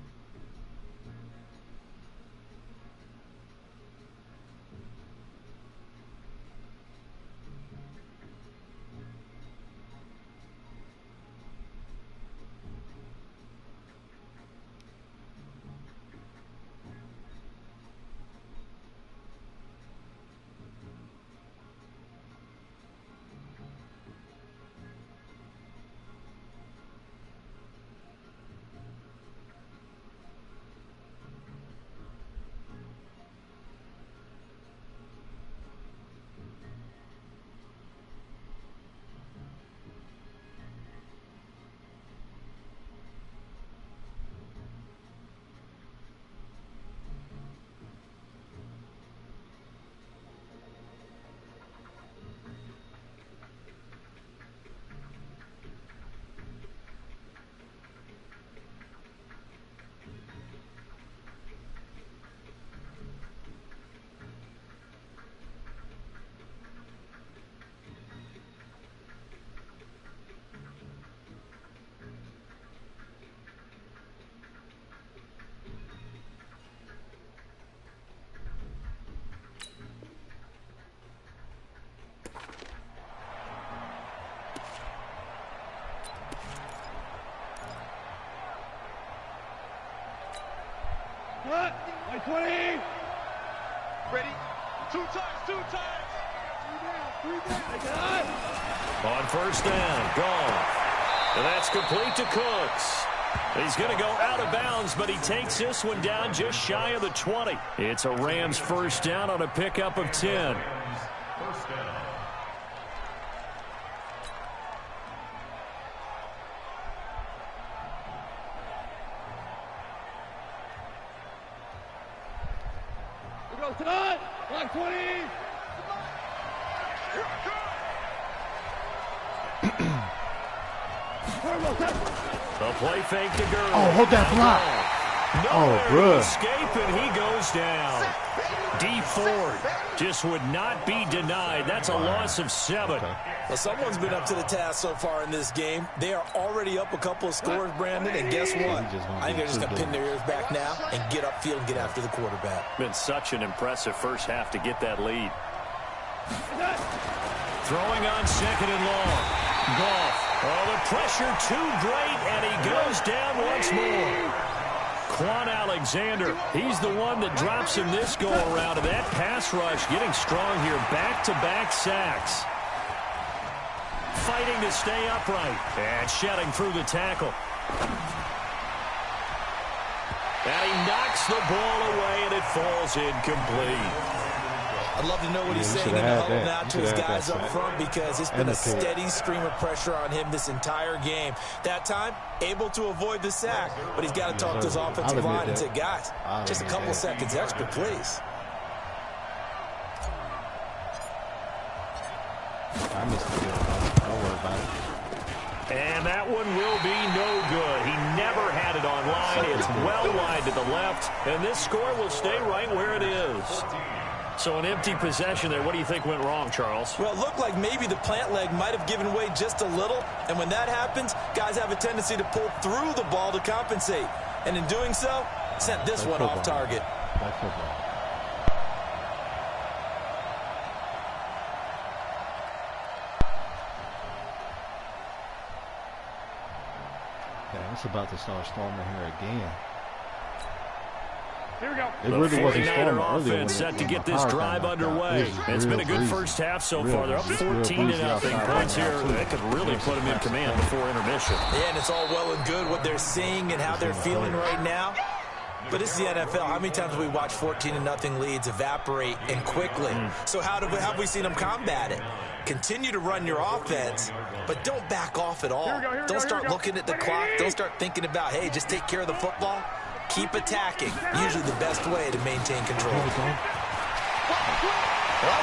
Cut. Like 20. Ready? Two times. Three down. On 1st down, Goff. And that's complete to Cooks. He's going to go out of bounds, but he takes this one down just shy of the 20. It's a Rams 1st down on a pickup of 10. 1st down. Cut. Like 20. The play fake to Gurley. Oh, hold that block. Nowhere to bruh. escape, and he goes down. D Ford just would not be denied. That's a loss of 7. Well, someone's been up to the task so far in this game. They are already up a couple of scores, Brandon, and guess what? I think they're just going to pin their ears back now and get upfield and get after the quarterback. Been such an impressive first half to get that lead. Throwing on 2nd and long. Goff. Oh, the pressure too great, and he goes down once more. Quan Alexander, he's the one that drops him this go-around, and that pass rush getting strong here. Back-to-back sacks. Fighting to stay upright and shedding through the tackle. And he knocks the ball away, and it falls incomplete. I'd love to know what he's saying in the huddle now to his guys up front, because it's been a steady stream of pressure on him this entire game. That time, able to avoid the sack, but he's got to talk to his offensive line and say, guys, just a couple seconds extra, please. I missed the field. Don't worry about it. And that one will be no good. He never had it on line. It's well wide to the left, and this score will stay right where it is. So an empty possession there. What do you think went wrong, Charles? Well, it looked like maybe the plant leg might have given way just a little, and when that happens, guys have a tendency to pull through the ball to compensate. And in doing so, sent this one off target. Back football. It's about to start storming here again. Here we go. It really wasn't storming earlier. Offense set to get this drive underway. It's been a good first half so far. They're up 14-0. Points here. That could really put them in command before intermission. Yeah, and it's all well and good what they're seeing and how they're feeling right now. But it's the NFL. How many times have we watched 14-0 leads evaporate and quickly? So how have we seen them combat it? Continue to run your offense, but don't back off at all. Don't start looking at the clock. Don't start thinking about, hey, just take care of the football. Keep attacking. Usually the best way to maintain control. Oh,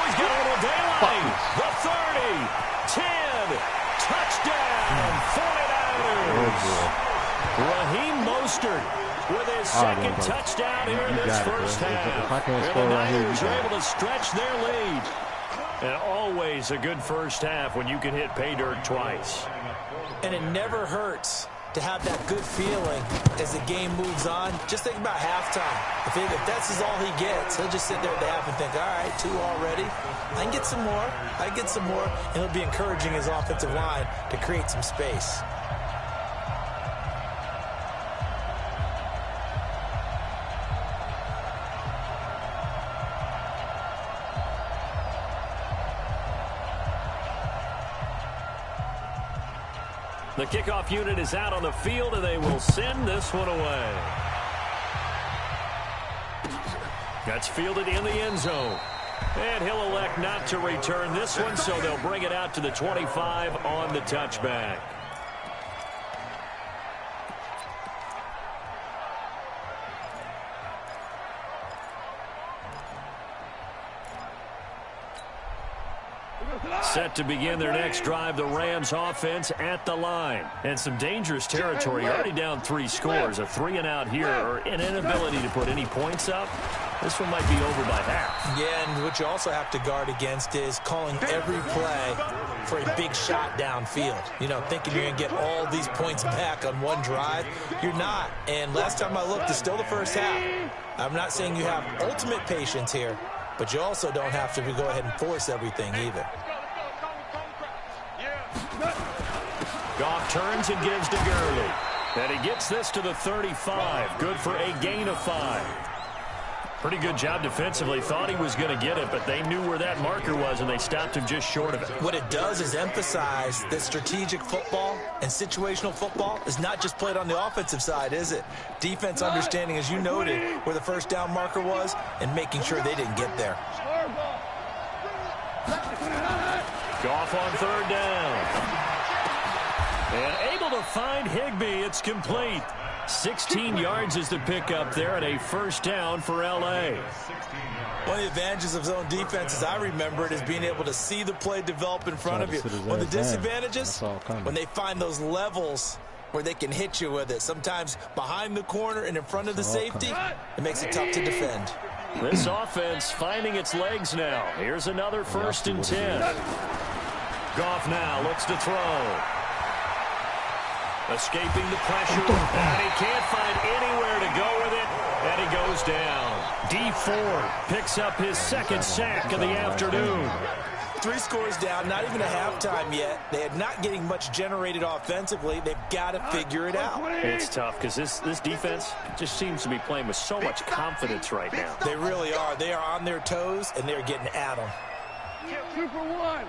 he's got a little daylight. The 30, 10, touchdown, 49ers. Raheem Mostert with his second touchdown here in this first half. And the Niners are able to stretch their lead. And always a good first half when you can hit pay dirt twice. And it never hurts to have that good feeling as the game moves on. Just think about halftime. If that's all he gets, he'll just sit there at the half and think, all right, 2 already. I can get some more. I can get some more. And he'll be encouraging his offensive line to create some space. The kickoff unit is out on the field, and they will send this one away. That's fielded in the end zone. And he'll elect not to return this one, so they'll bring it out to the 25 on the touchback. Set to begin their next drive, the Rams offense at the line. And some dangerous territory, already down 3 scores. A 3-and-out here, or an inability to put any points up. This one might be over by half. Yeah, and what you also have to guard against is calling every play for a big shot downfield. You know, thinking you're going to get all these points back on one drive. You're not. And last time I looked, it's still the first half. I'm not saying you have ultimate patience here, but you also don't have to go ahead and force everything either. Goff turns and gives to Gurley. And he gets this to the 35. Good for a gain of 5. Pretty good job defensively. Thought he was going to get it, but they knew where that marker was, and they stopped him just short of it. What it does is emphasize that strategic football and situational football is not just played on the offensive side, is it? Defense understanding, as you noted, where the first down marker was and making sure they didn't get there. Goff on 3rd down. And able to find Higbee. It's complete. 16 yards is the pickup there, and a first down for L.A. One of the advantages of zone defense, as I remember it, is being able to see the play develop in front of you. One of the disadvantages, when they find those levels where they can hit you with it, sometimes behind the corner and in front of the safety, it makes it tough to defend. This offense finding its legs now. Here's another 1st and 10. Goff now looks to throw. Escaping the pressure, and he can't find anywhere to go with it, and he goes down. D Ford picks up his 2nd sack of the afternoon. 3 scores down, not even a halftime yet. They are not getting much generated offensively. They've got to figure it out. It's tough because this defense just seems to be playing with so much confidence right now. They really are. They are on their toes, and they're getting at them. 2 for 1.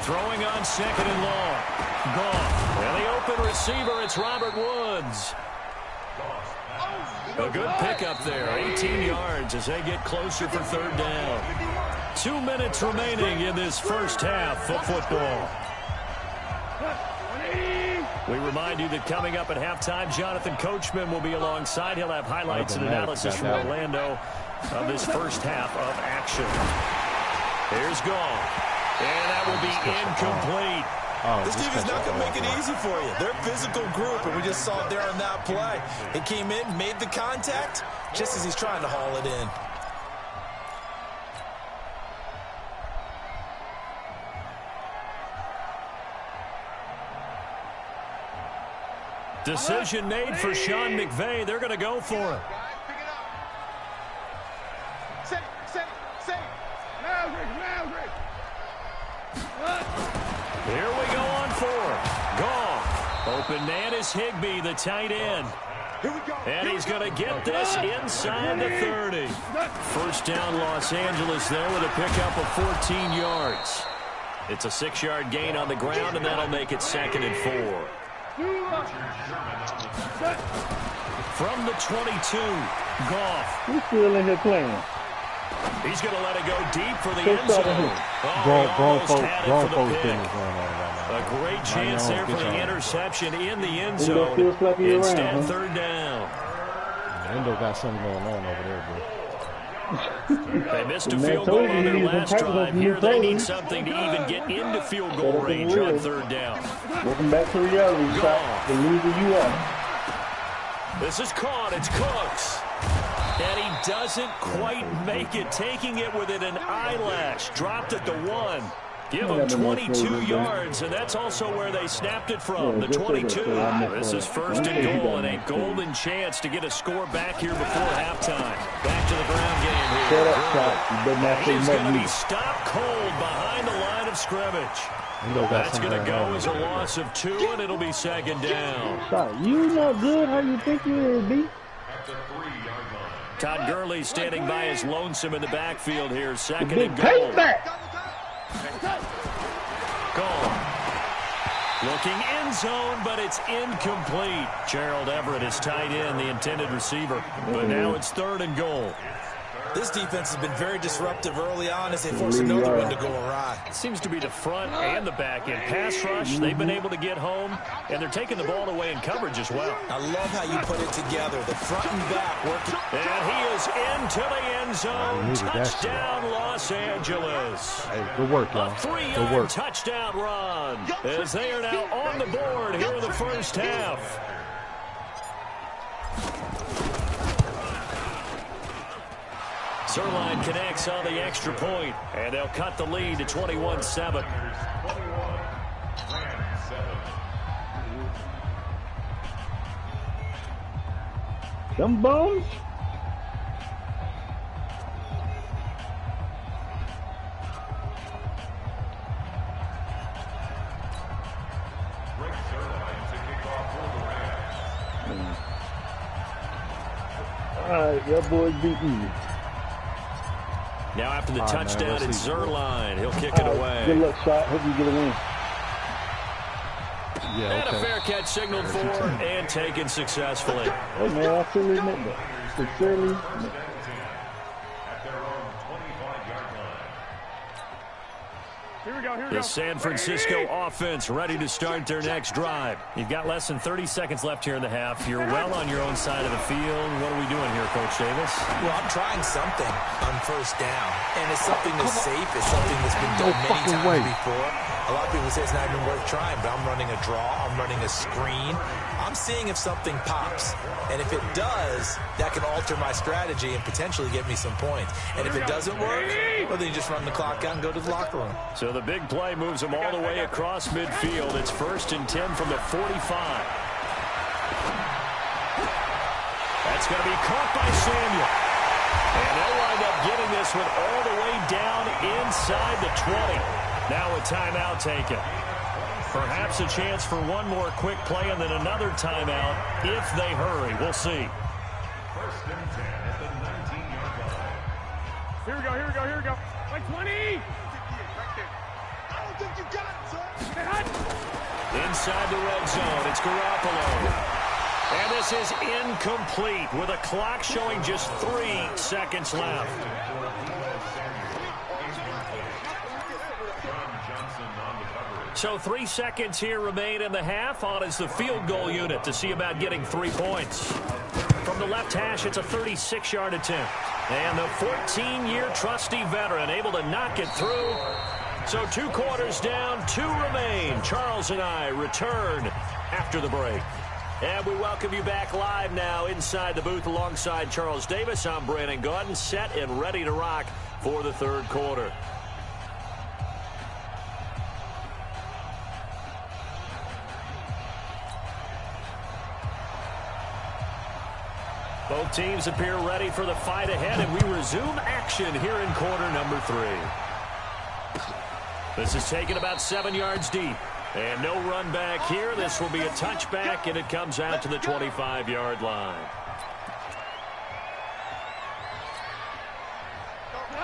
Throwing on 2nd and long. Goff. And the open receiver, it's Robert Woods. A good pickup there, 18 yards as they get closer for third down. 2 minutes remaining in this first half of football. We remind you that coming up at halftime, Jonathan Coachman will be alongside. He'll have highlights and analysis from Orlando of this first half of action. Here's Gall. And that will be incomplete. This defense is not going to make it easy for you. They're a physical group, and we just saw it there on that play. He came in, made the contact, just as he's trying to haul it in. Decision made for Sean McVay. They're going to go for it. Here we go on fourth. Gone. Open man is Higbee, the tight end. And he's going to get this inside the 30. First down, Los Angeles there with a pickup of 14 yards. It's a 6-yard gain on the ground, and that'll make it 2nd and 4. From the 22, Goff. He's still in here playing. He's going to let it go deep for the end zone. A great chance there for the interception in the end zone. Instead, third down. Endo got something going on over there, bro. They missed a field goal on their last drive. Here they need something to even get into field goal range on third down. Welcome back to reality, shot. The loser you are. This is caught. It's Cooks. And he doesn't quite make it, taking it within an eyelash. Dropped at the 1. Give him 22 yards, and that's also where they snapped it from, the 22. This is 1st and goal, and a golden chance to get a score back here before halftime. Back to the ground game here. He's going to be stopped cold behind the line of scrimmage. That's going to go as a loss of 2, and it'll be 2nd down. You not good how you think you is, B. Todd Gurley standing by his lonesome in the backfield here. 2nd and goal. Gone. Looking end zone, but it's incomplete. Gerald Everett is tight end, the intended receiver. But now it's 3rd and goal. This defense has been very disruptive early on as they force another one to go awry. It seems to be the front and the back end. Pass rush, they've been able to get home, and they're taking the ball away in coverage as well. I love how you put it together. The front and back working. And he is into the end zone. Touchdown, Los Angeles. Hey, good work, y'all. A 3-yard touchdown run as they are now on the board here in the first half. Zerline connects on the extra point, and they'll cut the lead to 21-7. Them bones? All right, your boys beat me. Now after the touchdown, it's Zerline. He'll kick it away. Good luck, shot. Hope you get a win. And a fair catch signaled for and taken successfully. Hey, man, I fully admit that. Sincerely admit that. The San Francisco offense ready to start their next drive. You've got less than 30 seconds left here in the half. You're well on your own side of the field. What are we doing here, Coach Davis? Well, I'm trying something on first down, and it's something that's safe. It's something that's been done many times before. A lot of people say it's not even worth trying, but I'm running a draw. I'm running a screen. I'm seeing if something pops, and if it does, that can alter my strategy and potentially get me some points. And if it doesn't work, well, then you just run the clock out and go to the locker room. So the big play moves them all the way across midfield. It's 1st and 10 from the 45. That's going to be caught by Samuel. And they'll wind up getting this one all the way down inside the 20. Now a timeout taken. Perhaps a chance for one more quick play and then another timeout if they hurry. We'll see. 1st and 10 at the 19-yard line. Here we go, here we go, here we go. Like 20! I don't think you got it, son. Inside the red zone, it's Garoppolo. And this is incomplete with a clock showing just 3 seconds left. So 3 seconds here remain in the half. On is the field goal unit to see about getting 3 points. From the left hash, it's a 36-yard attempt. And the 14-year trusty veteran able to knock it through. So 2 quarters down, 2 remain. Charles and I return after the break. And we welcome you back live now inside the booth alongside Charles Davis. I'm Brandon Gaudin, set and ready to rock for the third quarter. Both teams appear ready for the fight ahead, and we resume action here in quarter number 3. This is taken about 7 yards deep. And no run back here. This will be a touchback, and it comes out to the 25-yard line.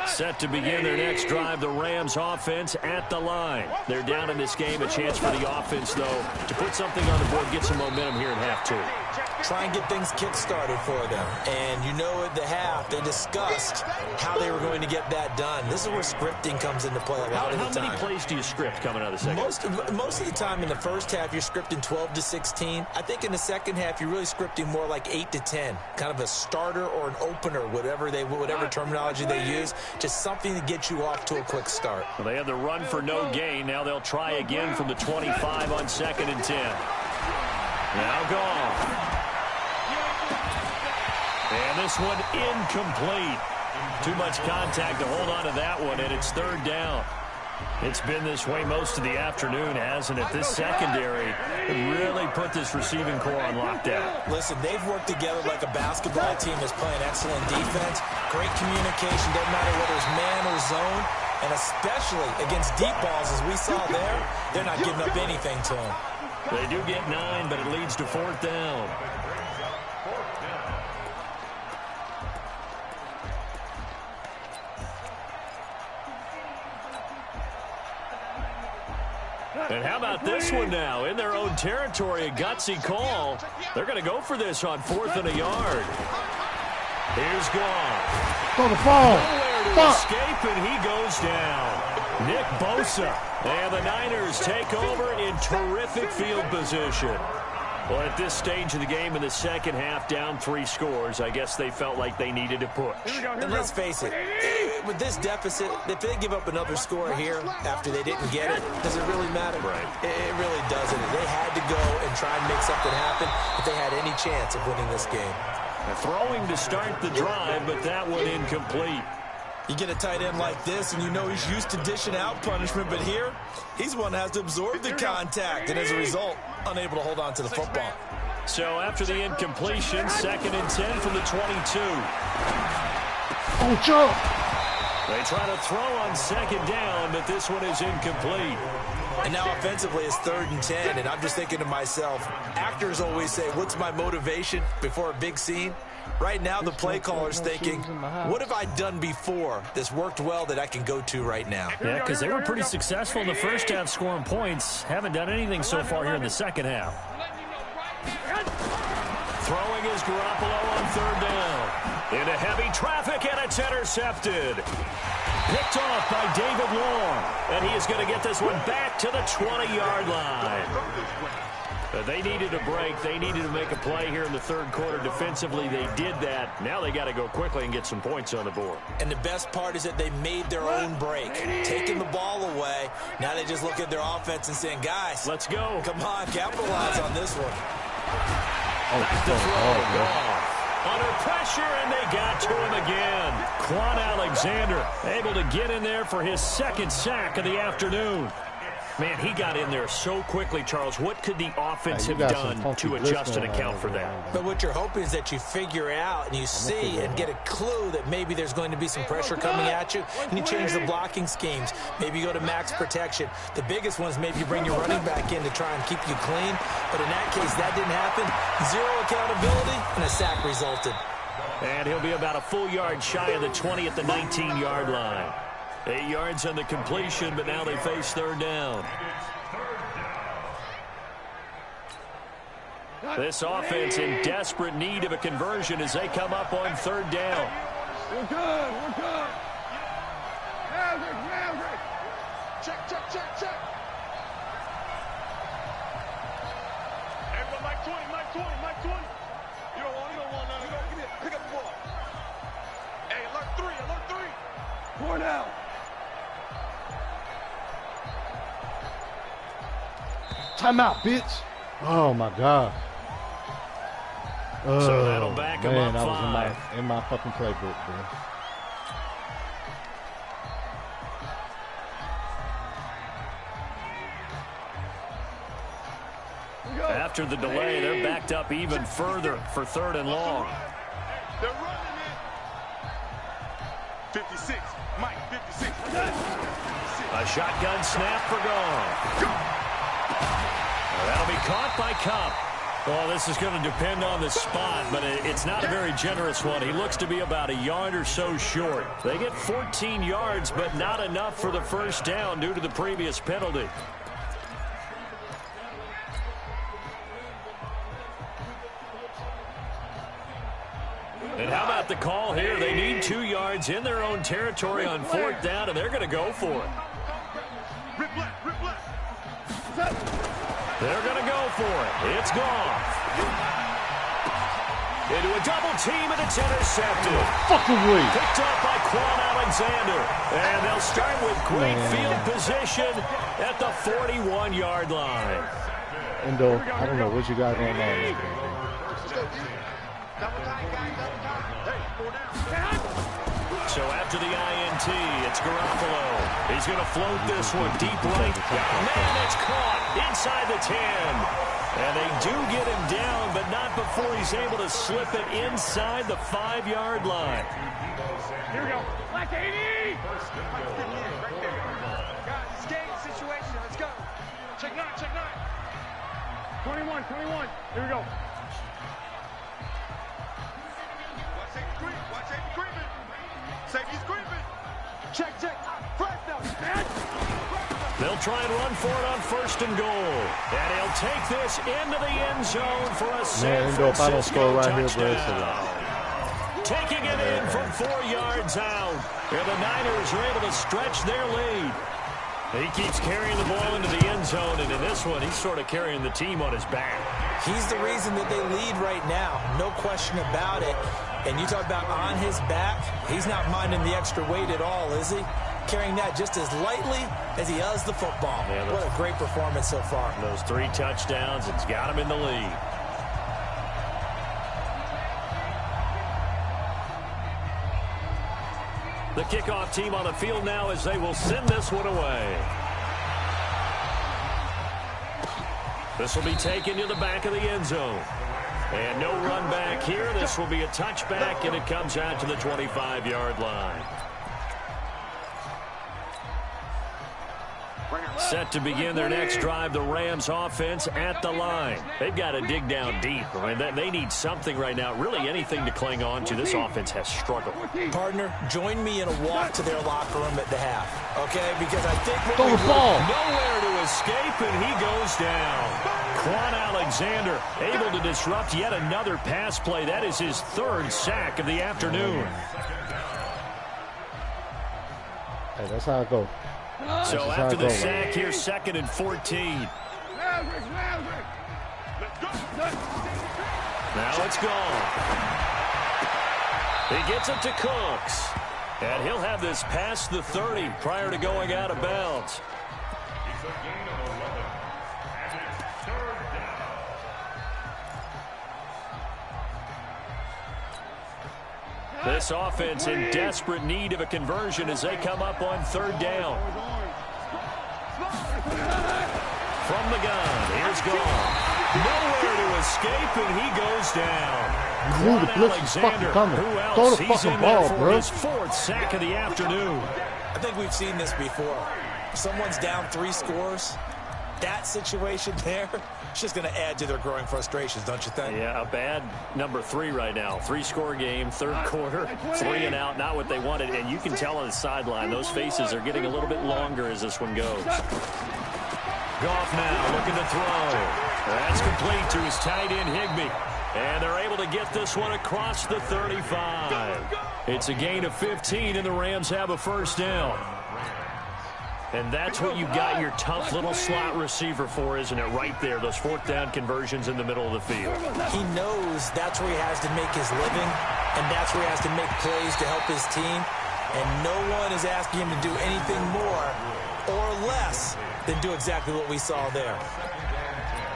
Set to begin their next drive, the Rams offense at the line. They're down in this game. A chance for the offense, though, to put something on the board, get some momentum here in half 2. Try and get things kick-started for them. And you know at the half, they discussed how they were going to get that done. This is where scripting comes into play a lot of the time. How many plays do you script coming out of the second? Most of the time in the first half, you're scripting 12 to 16. I think in the second half, you're really scripting more like 8 to 10. Kind of a starter or an opener, whatever terminology they use. Just something to get you off to a quick start. Well, they had the run for no gain. Now they'll try again from the 25 on 2nd and 10. Now gone. And this one incomplete. Too much contact to hold on to that one, and it's 3rd down. It's been this way most of the afternoon, hasn't it? This secondary really put this receiving core on lockdown. Listen, they've worked together like a basketball team that's playing excellent defense. Great communication, doesn't matter whether it's man or zone. And especially against deep balls, as we saw there, they're not giving up anything to them. They do get 9, but it leads to 4th down. And how about this one now? In their own territory, a gutsy call. They're going to go for this on 4th and a yard. Here's Gone. Throw the ball. Nowhere to escape, and he goes down. Nick Bosa. And the Niners take over in terrific field position. Well, at this stage of the game in the second half, down 3 scores, I guess they felt like they needed to push. And let's face it, with this deficit, if they give up another score here after they didn't get it, does it really matter? Right. It really doesn't. They had to go and try and make something happen if they had any chance of winning this game. Throwing to start the drive, but that one incomplete. You get a tight end like this, and you know he's used to dishing out punishment, but here, he's one that has to absorb the contact, and as a result, unable to hold on to the football. So after the incompletion, 2nd and 10 from the 22. Oh, jump! They try to throw on 2nd down, but this one is incomplete. And now offensively it's 3rd and 10, and I'm just thinking to myself, actors always say, what's my motivation before a big scene? Right now the play caller's thinking, what have I done before that's worked well that I can go to right now? Yeah, because they were pretty successful in the first half scoring points. Haven't done anything so far here in the second half. Throwing is Garoppolo on 3rd down. Into heavy traffic, and it's intercepted. Picked off by David Long. And he is going to get this one back to the 20-yard line. But they needed a break. They needed to make a play here in the third quarter. Defensively, they did that. Now they got to go quickly and get some points on the board. And the best part is that they made their own break. Taking the ball away. Now they just look at their offense and saying, guys, let's go. Come on, capitalize on this one. Back to throw. Under pressure, and they got to him again. Quan Alexander able to get in there for his second sack of the afternoon. Man, he got in there so quickly, Charles. What could the offense have done to adjust and account for that? But what you're hoping is that you figure out and you see and get a clue that maybe there's going to be some pressure coming at you, and you change the blocking schemes. Maybe you go to max protection. The biggest one is maybe you bring your running back in to try and keep you clean. But in that case, that didn't happen. Zero accountability, and a sack resulted. And he'll be about a full yard shy of the 20 at the 19-yard line. 8 yards on the completion, but now they face third down. This offense in desperate need of a conversion as they come up on third down. We're good. We're good. Maverick. Check. Everyone, Mike 20. You don't want none. Go get it. Pick up the ball. Hey, alert three. 4 down. Timeout, bitch. Oh my God. So that'll back him up man, 5. that was in my fucking playbook, bro. After the delay, they're backed up even further for 3rd and long. They're running it. 56. Mike, 56. A shotgun snap for Goff. That'll be caught by Cup. Well, this is going to depend on the spot, but it's not a very generous one. He looks to be about a yard or so short. They get 14 yards, but not enough for the first down due to the previous penalty. And how about the call here? They need 2 yards in their own territory on 4th down, and they're going to go for it. Rip left. They're going to go for it. It's Goff. Into a double team, and it's intercepted. Fucking way. Picked up by Quan Alexander. And they'll start with great field position at the 41-yard line. Endo, I don't know what you got going on. So after the INT, it's Garoppolo. He's going to float this one deep right. Man, it's caught inside the 10. And they do get him down, but not before he's able to slip it inside the 5-yard line. Here we go. Black 80. Right there. Guys, it's game situation. Let's go. Check 9. 21. Here we go. Watch safety creeping. Safety's creeping. Check. Flash now. They'll try and run for it on 1st and goal. And he'll take this into the end zone for a San Francisco touchdown. Taking it in from 4 yards out. And the Niners are able to stretch their lead. He keeps carrying the ball into the end zone, and in this one, he's sort of carrying the team on his back. He's the reason that they lead right now. No question about it. And you talk about on his back, he's not minding the extra weight at all, is he? Carrying that just as lightly as he does the football. Yeah, what a great performance so far. Those 3 touchdowns, it's got him in the lead. The kickoff team on the field now as they will send this one away. This will be taken to the back of the end zone. And no run back here. This will be a touchback, and it comes out to the 25-yard line. Set to begin their next drive, the Rams offense at the line. They've got to dig down deep. I mean, they need something right now, really anything to cling on to. This offense has struggled. Partner, join me in a walk to their locker room at the half, okay? Because I think throw the ball. Nowhere to escape, and he goes down. Quan Alexander able to disrupt yet another pass play. That is his 3rd sack of the afternoon. Hey, that's how it goes. So after the sack here, 2nd and 14. Now it's gone. He gets it to Cooks. And he'll have this past the 30 prior to going out of bounds. It's a gain of 11. And it's 3rd down. This offense in desperate need of a conversion as they come up on 3rd down. From the gun, here's Goff. Nowhere to escape, and he goes down. You knew the blitz was fucking coming. Throw the fucking ball, bro. His 4th sack of the afternoon. I think we've seen this before. Someone's down 3 scores. That situation there, it's just going to add to their growing frustrations, don't you think? Yeah, a bad number 3 right now. 3-score game, 3rd quarter, 3 and out, not what they wanted. And you can tell on the sideline, those faces are getting a little bit longer as this one goes. Goff now looking to throw. That's complete to his tight end, Higbee. And they're able to get this one across the 35. It's a gain of 15, and the Rams have a first down. And that's what you got your tough little slot receiver for, isn't it? Right there, those fourth down conversions in the middle of the field. He knows that's where he has to make his living, and that's where he has to make plays to help his team. And no one is asking him to do anything more or less than do exactly what we saw there.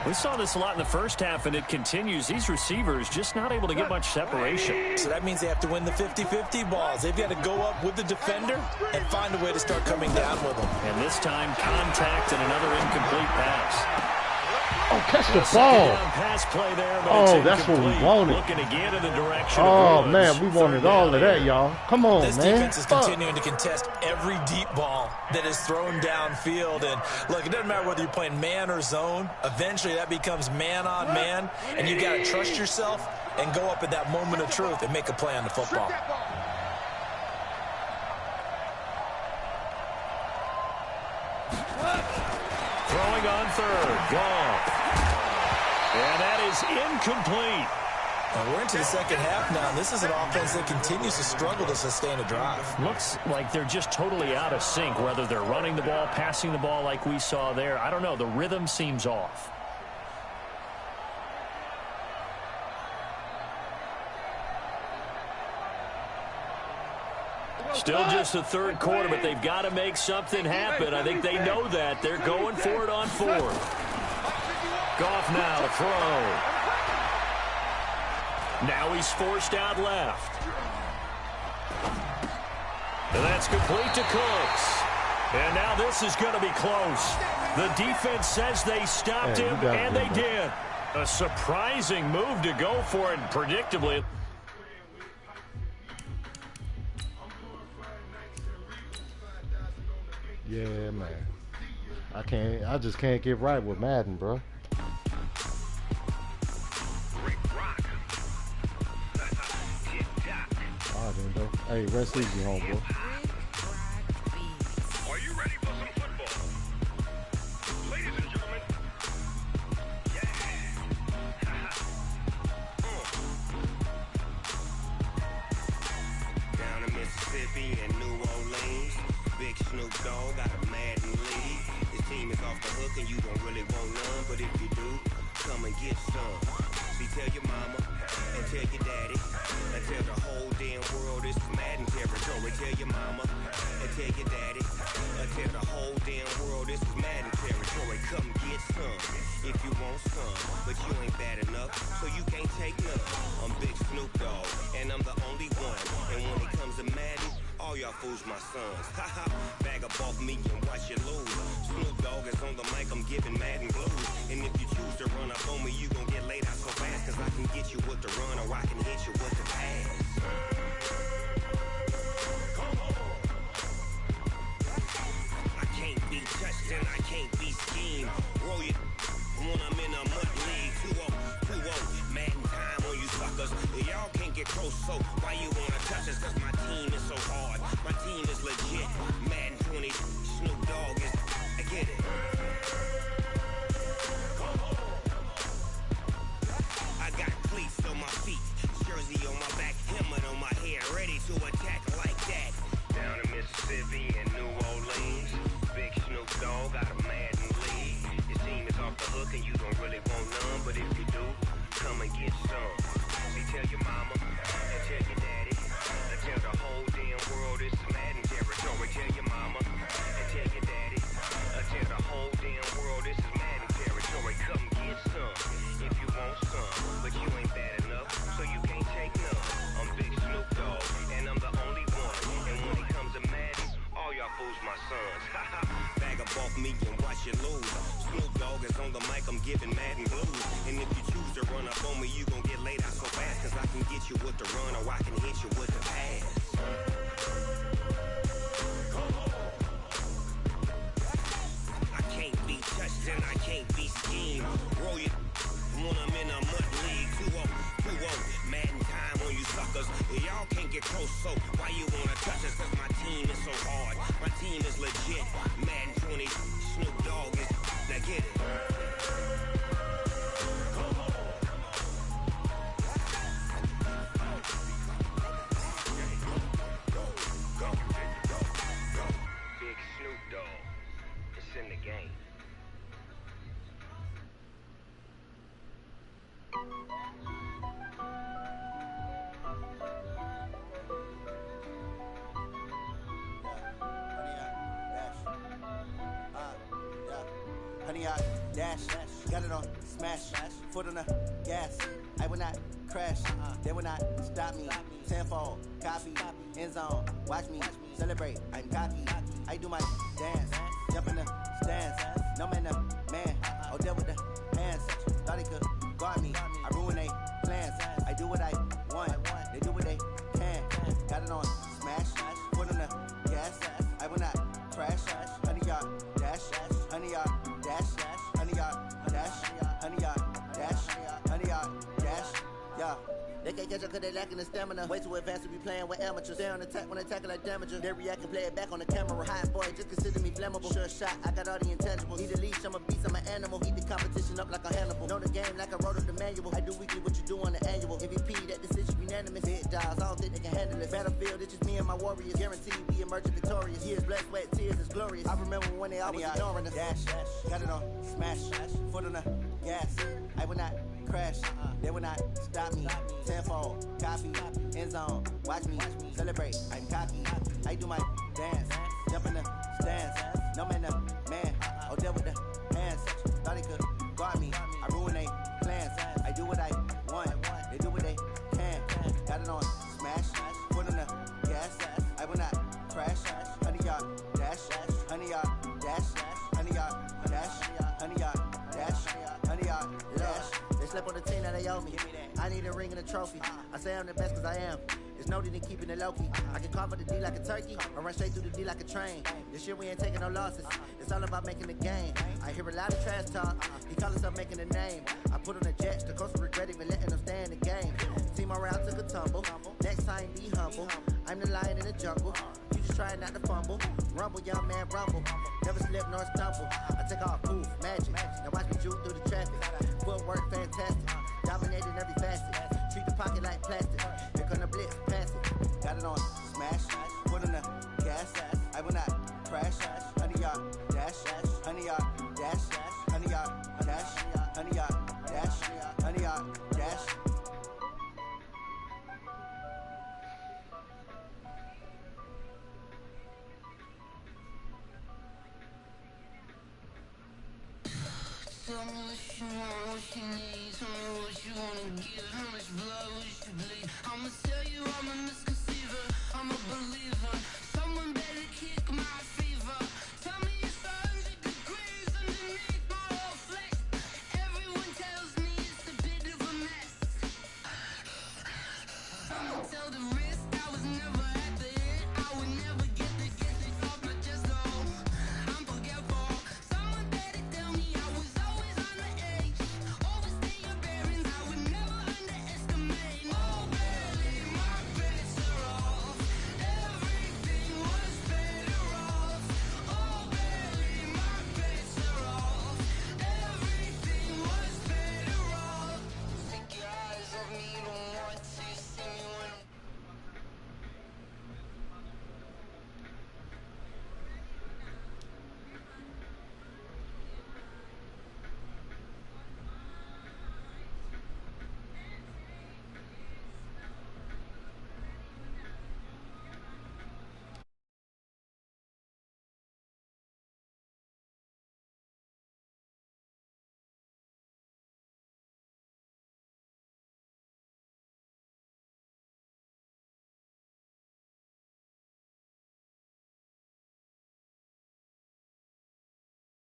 We saw this a lot in the first half, and it continues. These receivers just not able to get much separation. So that means they have to win the 50-50 balls. They've got to go up with the defender and find a way to start coming down with them. And this time, contact and another incomplete pass. Oh, catch the ball. Pass play there, but oh, that's what we wanted. Looking again in the direction of Woods. Man, we wanted all of that, y'all. Come on, this man. This defense is continuing to contest every deep ball that is thrown downfield. And, look, it doesn't matter whether you're playing man or zone. Eventually, that becomes man on man. And you got to trust yourself and go up at that moment of truth and make a play on the football. Throwing on third. Gone. And that is incomplete. And we're into the second half now. This is an offense that continues to struggle to sustain a drive. Looks like they're just totally out of sync, whether they're running the ball, passing the ball like we saw there. I don't know. The rhythm seems off. Still just the third quarter, but they've got to make something happen. I think they know that. They're going for it on fourth. Goff now to throw. Now he's forced out left. And that's complete to Cooks. And now this is going to be close. The defense says they stopped him, and they did. A surprising move to go for it, predictably. Yeah, man. I just can't get right with Madden, bro. All right, then, bro. Hey, rest easy, homeboy. Are you ready for some football? Ladies and gentlemen. Down in Mississippi and New Orleans, Big Snoop Dogg got a Madden lead. His team is off the hook and you don't really want none, but if you do, come and get some. See, tell your mama and tell your daddy and tell the whole damn world this is Madden territory. Tell your mama and tell your daddy and tell the whole damn world this is Madden territory. Come get some if you want some, but you ain't bad enough, so you can't take none. I'm Big Snoop Dogg and I'm the only one, and when it comes to Madden, all y'all fools my sons. Haha, bag up off me and watch you lose. Snoop Dogg is on the mic, I'm giving Madden blues. And if you choose to run up on me, you gon' get laid out so fast, cause I can get you with the run or I can hit you with the pass. I can't be touched and I can't be schemed. Roll it when I'm in a mud league. 2-0, Madden time on you suckers. Y'all can't get close, so why you wanna touch us? Cause my team is so hard, my team is legit. Madden 20, Snoop Dogg is, I get it. I got cleats on my feet, jersey on my back, helmet on my head, ready to attack like that. Down in Mississippi and New Orleans, Big Snoop Dogg got a Madden lead. Your team is off the hook and you don't really want none, but if you do, come and get some. See, tell your mama and tell your daddy and tell the whole damn world this is Madden territory. Tell your mama and tell your daddy and tell the whole damn world this is Madden territory. Come get some if you want some, but you ain't bad enough, so you can't take none. I'm Big Snoop Dogg and I'm the only one, and when it comes to Madden, all y'all fools my sons. Bag up off me and watch you lose. Snoop Dogg is on the mic, I'm giving Madden blues. And if you choose to run up on me, you gon' get laid out so fast, cause I can get you with the run or I can hit you with the pass. I can't be touched and I can't be schemed. Roll it when I'm in a mud league. 2-0, Madden time on you suckers. Y'all can't get close, so why you wanna touch us? Cause my team is so hard, my team is legit. Madden 20, Snoop Dogg is, now get it. Honey, I dash, got it on smash, foot on the gas. I will not crash, they will not stop me. Tenfold, copy, end zone, watch me celebrate. I'm cocky, I do my dance, jump in the stands. No man, the man, oh there with the hands. Thought he could guard me, I ruin they plans. I do what I want, they do what they can. Got it on smash, foot on the gas. I will not crash, honey, y'all dash, honey, y'all dash, honey, y'all dash, honey, y'all dash, honey, y'all dash, yeah. They can't catch up cause they lacking the stamina. Way too advanced to be playing with amateurs. They on attack when they tackle like damager. They react and play it back on the camera. Hot boy, just consider me flammable. Sure shot, I got all the intangibles. Need a leash, I'm a beast, I'm an animal. Heat the competition up like a Hannibal. Know the game like I wrote up the manual. I do weekly what you do on the annual. MVP, that decision unanimous. Big dials, I don't think they can handle it. Battlefield, it's just me and my warriors. Guaranteed we emerge victorious. Years, blood, sweat, tears, it's glorious. I remember when they always ignoring us. Dash, got it on smash, foot on the gas. I will not crash, they will not stop me. Tenfold, copy, end zone, watch me celebrate. I'm cocky, I do my dance, jump in the stands. No man, the man, oh there with the hands. Thought he could guard me, I ruin they plans. I do what I want, they do what they can. Got it on smash, foot on the gas. I will not crash, honey y'all dash, honey y'all dash, honey y'all dash, honey y'all dash, honey y'all dash. They slept on the team that they owe me. I need a ring and a trophy. I say I'm the best cause I am. It's noted in keeping it low-key. I can carve up the D like a turkey or run straight through the D like a train. This year we ain't taking no losses. It's all about making the game. I hear a lot of trash talk. He call himself making a name. I put on the jets. The coach regret even letting them stay in the game. Team around took a tumble. Next time be humble. I'm the lion in the jungle. You just trying not to fumble. Rumble, young man, rumble. Never slip nor stumble. I take off, poof, magic. Now watch me juke through the traffic. Footwork fantastic. Dominating every facet. Treat the pocket like plastic. Here come the blitz, pass it. Got it on smash, foot on the gas. I will not crash. Honey y'all dash, honey y'all dash, honey y'all dash, honey y'all dash, honey y'all dash. Tell me what you want, what you need. Tell me what you wanna give. How much blood would you bleed? I'ma tell you I'm a misconceiver. I'm a believer. Someone better kick